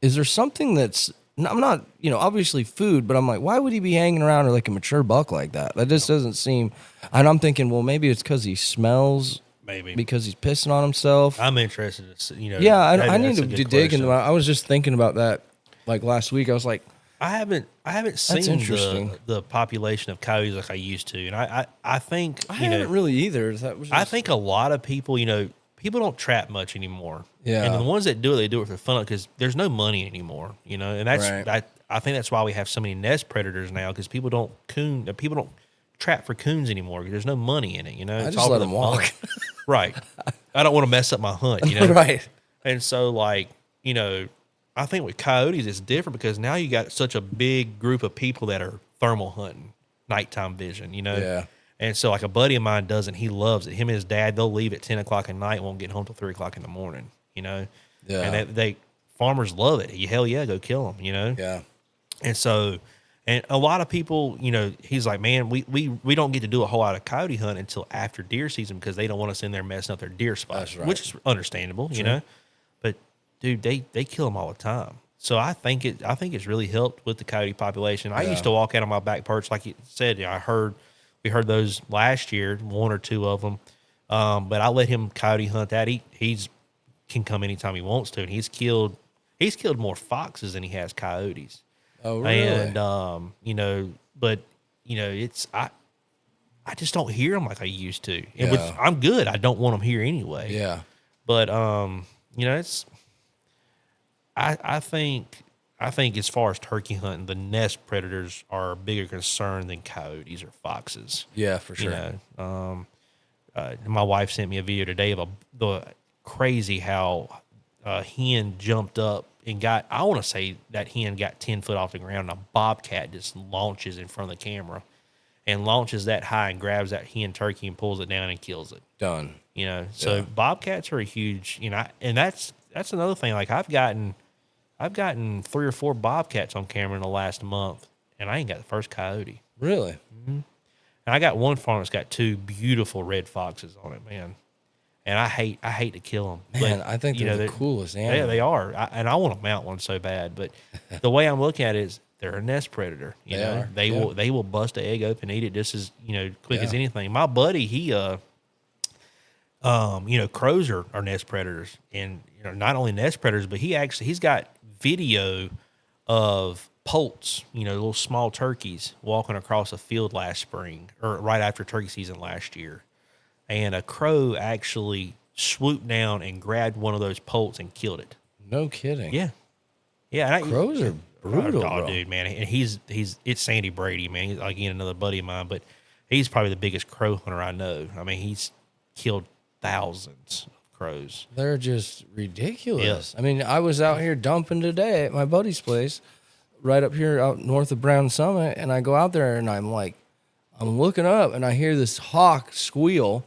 "Is there something that's?" I'm not, obviously food, but I'm like, why would he be hanging around like a mature buck like that? That just doesn't seem. And I'm thinking, well, maybe it's because he smells. Maybe because he's pissing on himself. I'm interested. Yeah, I need to dig into that. I was just thinking about that like last week. I was like, I haven't seen the population of coyotes like I used to, and I think I haven't really either. I think a lot of people, people don't trap much anymore. Yeah, and the ones that do it, they do it for fun because there's no money anymore. And that's right. I think that's why we have so many nest predators now because people don't trap for coons anymore because there's no money in it. I It's just let them walk. Right. I don't want to mess up my hunt. Right. And so I think with coyotes it's different because now you got such a big group of people that are thermal hunting, nighttime vision. Yeah. And so like a buddy of mine doesn't. He loves it. Him and his dad, they'll leave at 10 o'clock at night, won't get home till 3 o'clock in the morning. Yeah. And they farmers love it. Hell yeah, go kill them. Yeah. And so, and a lot of people, he's like, man, we don't get to do a whole lot of coyote hunt until after deer season because they don't want us in there messing up their deer spots, right. which is understandable, But dude, they kill them all the time. So I think it's really helped with the coyote population. I used to walk out on my back perch, like you said. We heard those last year, one or two of them. But I let him coyote hunt that. He's can come anytime he wants to, and he's killed more foxes than he has coyotes. Oh, really? And it's I just don't hear them like I used to, and which I'm good. I don't want them here anyway. Yeah. But it's I think as far as turkey hunting, the nest predators are a bigger concern than coyotes or foxes. Yeah, for sure. My wife sent me a video today of the crazy how a hen jumped up and I want to say that hen got 10 foot off the ground, and a bobcat just launches in front of the camera and launches that high and grabs that hen turkey and pulls it down and kills it. Done. So bobcats are a huge, and that's another thing. Like I've gotten 3 or 4 bobcats on camera in the last month, and I ain't got the first coyote. Really? Mm-hmm. And I got one farm that's got 2 beautiful red foxes on it, man. And I hate to kill them. Man, I think they're the coolest animal. Yeah, they are. I want to mount one so bad. But the way I'm looking at it is they're a nest predator. They will bust an egg open and eat it just as quick as anything. My buddy, he crows are nest predators, and not only nest predators, but he's got video of poults, little small turkeys walking across a field last spring or right after turkey season last year. And a crow actually swooped down and grabbed one of those poults and killed it. No kidding. Yeah. Yeah. Crows are brutal, bro. Dude, man. And it's Sandy Brady, man. He's again another buddy of mine, but he's probably the biggest crow hunter I know. I mean, he's killed thousands of crows. They're just ridiculous. Yeah. I mean, I was out here dumping today at my buddy's place, right up here out north of Brown Summit, and I go out there and I'm looking up and I hear this hawk squeal.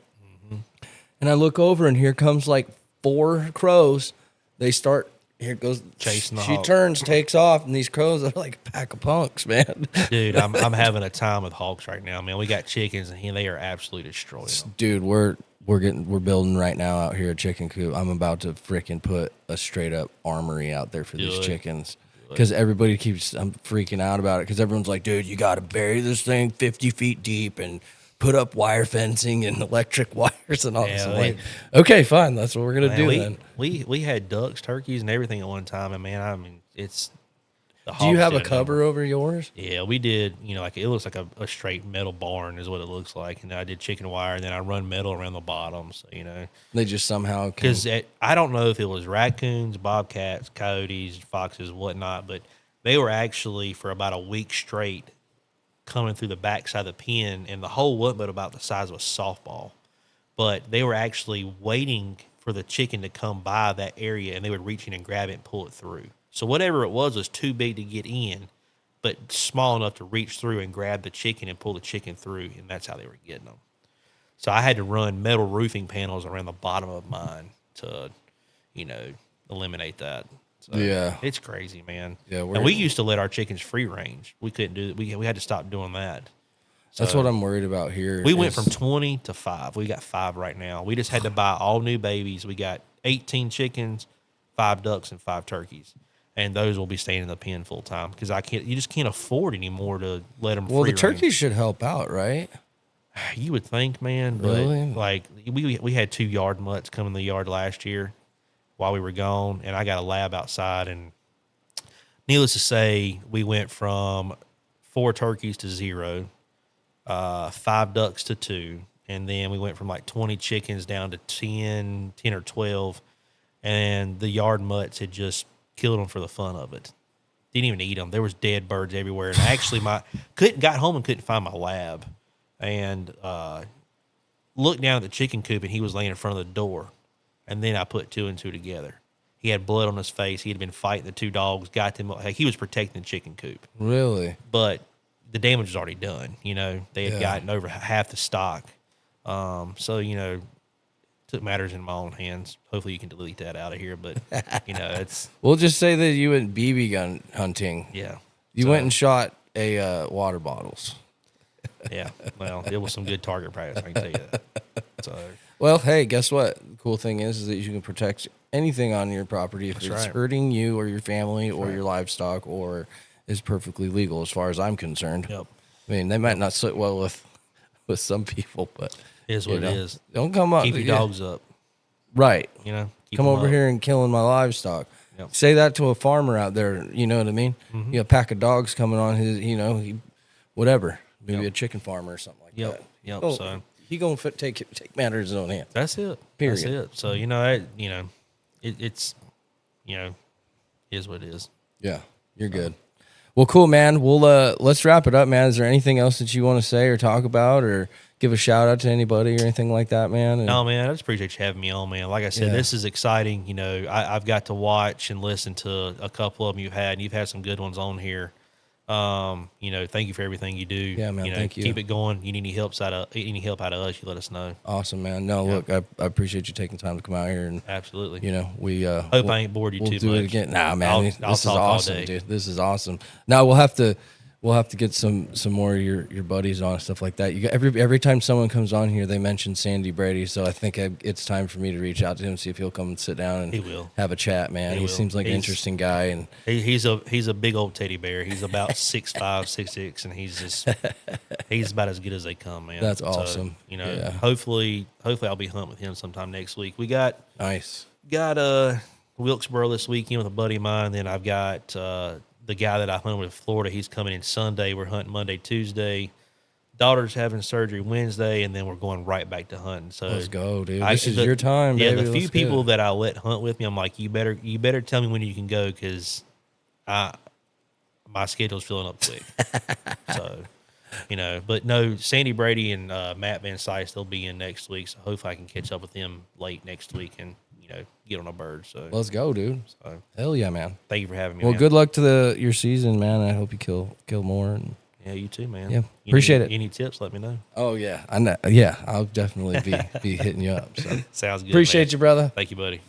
And I look over, and here comes like 4 crows. They start, here goes, chasing the hawk. She turns, takes off, and these crows are like a pack of punks, man. Dude, I'm having a time with hawks right now, man. We got chickens, and they are absolutely destroying them. Dude, we're building right now out here a chicken coop. I'm about to freaking put a straight up armory out there for these chickens. Because everybody I'm freaking out about it, because everyone's like, dude, you got to bury this thing 50 feet deep and put up wire fencing and electric wires and all this. I'm like, okay, fine. That's what we're going to do then. We had ducks, turkeys, and everything at one time. And, man, I mean, it's the Do you have a cover over yours? Yeah, we did. Like it looks like a straight metal barn is what it looks like. And I did chicken wire, and then I run metal around the bottom. So, They just somehow... Because I don't know if it was raccoons, bobcats, coyotes, foxes, whatnot, but they were actually, for about a week straight, coming through the backside of the pen, and the hole wasn't but about the size of a softball. But they were actually waiting for the chicken to come by that area, and they would reach in and grab it and pull it through. So whatever it was too big to get in, but small enough to reach through and grab the chicken and pull the chicken through, and that's how they were getting them. So I had to run metal roofing panels around the bottom of mine to, eliminate that. So yeah, it's crazy, man. Yeah, and we used to let our chickens free range. We couldn't do it. We had to stop doing that. So that's what I'm worried about here. We went from 20 to 5. We got 5 right now. We just had to buy all new babies. We got 18 chickens, 5 ducks, and 5 turkeys. And those will be staying in the pen full time because you just can't afford anymore to let them. Well, free the turkeys should help out, right? You would think, man, but like we had 2 yard mutts come in the yard last year while we were gone, and I got a lab outside, and needless to say, we went from 4 turkeys to 0, 5 ducks to 2, and then we went from like 20 chickens down to 10 or 12, and the yard mutts had just killed them for the fun of it. Didn't even eat them. There was dead birds everywhere, and actually got home and couldn't find my lab. And looked down at the chicken coop, and he was laying in front of the door. And then I put 2 and 2 together. He had blood on his face. He had been fighting the 2 dogs, got them. He was protecting the chicken coop. Really? But the damage was already done. They had gotten over half the stock. So, took matters in my own hands. Hopefully you can delete that out of here. But, it's... We'll just say that you went BB gun hunting. Yeah. You went and shot water bottles. Yeah, well, it was some good target practice, I can tell you that. So, well, hey, guess what? The cool thing is that you can protect anything on your property if it's hurting you or your family or your livestock or is perfectly legal as far as I'm concerned. Yep. I mean, they might not sit well with some people, but it is what it is. Don't come up. Keep your dogs up. Right. Come over here and killing my livestock. Yep. Say that to a farmer out there, you know what I mean? Mm-hmm. A pack of dogs coming on his, whatever. Maybe a chicken farmer or something like that. Yep. Oh, so he gonna take matters in his own hands. That's it. Period. That's it. So it's is what it is. Yeah, you're good. Well, cool, man. We'll let's wrap it up, man. Is there anything else that you want to say or talk about or give a shout out to anybody or anything like that, man? No, man. I just appreciate you having me on, man. Like I said, this is exciting. I've got to watch and listen to a couple of them you've had, and you've had some good ones on here. Thank you for everything you do. Yeah, man. Thank you. Keep it going. You need any help out of us, you let us know. Awesome, man. No, look, I appreciate you taking time to come out here and absolutely. We hope I ain't bored you too much. We'll do it again. Nah, man. I'll this is awesome, dude. This is awesome. Now we'll have to get some more of your buddies on and stuff like that. You got every time someone comes on here, they mention Sandy Brady. So I think it's time for me to reach out to him, see if he'll come and sit down and have a chat, man. He seems like an interesting guy, and he's a big old teddy bear. He's about 6'5", 6'6", and he's about as good as they come, man. That's awesome. So, hopefully I'll be hunting with him sometime next week. We got Wilkesboro this weekend with a buddy of mine. Then I've got the guy that I hunted with in Florida. He's coming in Sunday. We're hunting Monday, Tuesday. Daughter's having surgery Wednesday, and then we're going right back to hunting. So let's go, dude. This is your time, yeah, baby. the few people that I let hunt with me, I'm like, you better tell me when you can go because my schedule's filling up quick. So, but no, Sandy Brady and Matt Van Sice, they'll be in next week. So hopefully I can catch up with them late next week and get on a bird. So let's go, dude. So, hell yeah, man. Thank you for having me. Well, man. good luck to your season, man. I hope you kill more. And yeah, you too, man. Yeah, appreciate it. Any tips? Let me know. Oh yeah, I know. Yeah, I'll definitely be hitting you up. So sounds good. Appreciate you, brother. Thank you, buddy.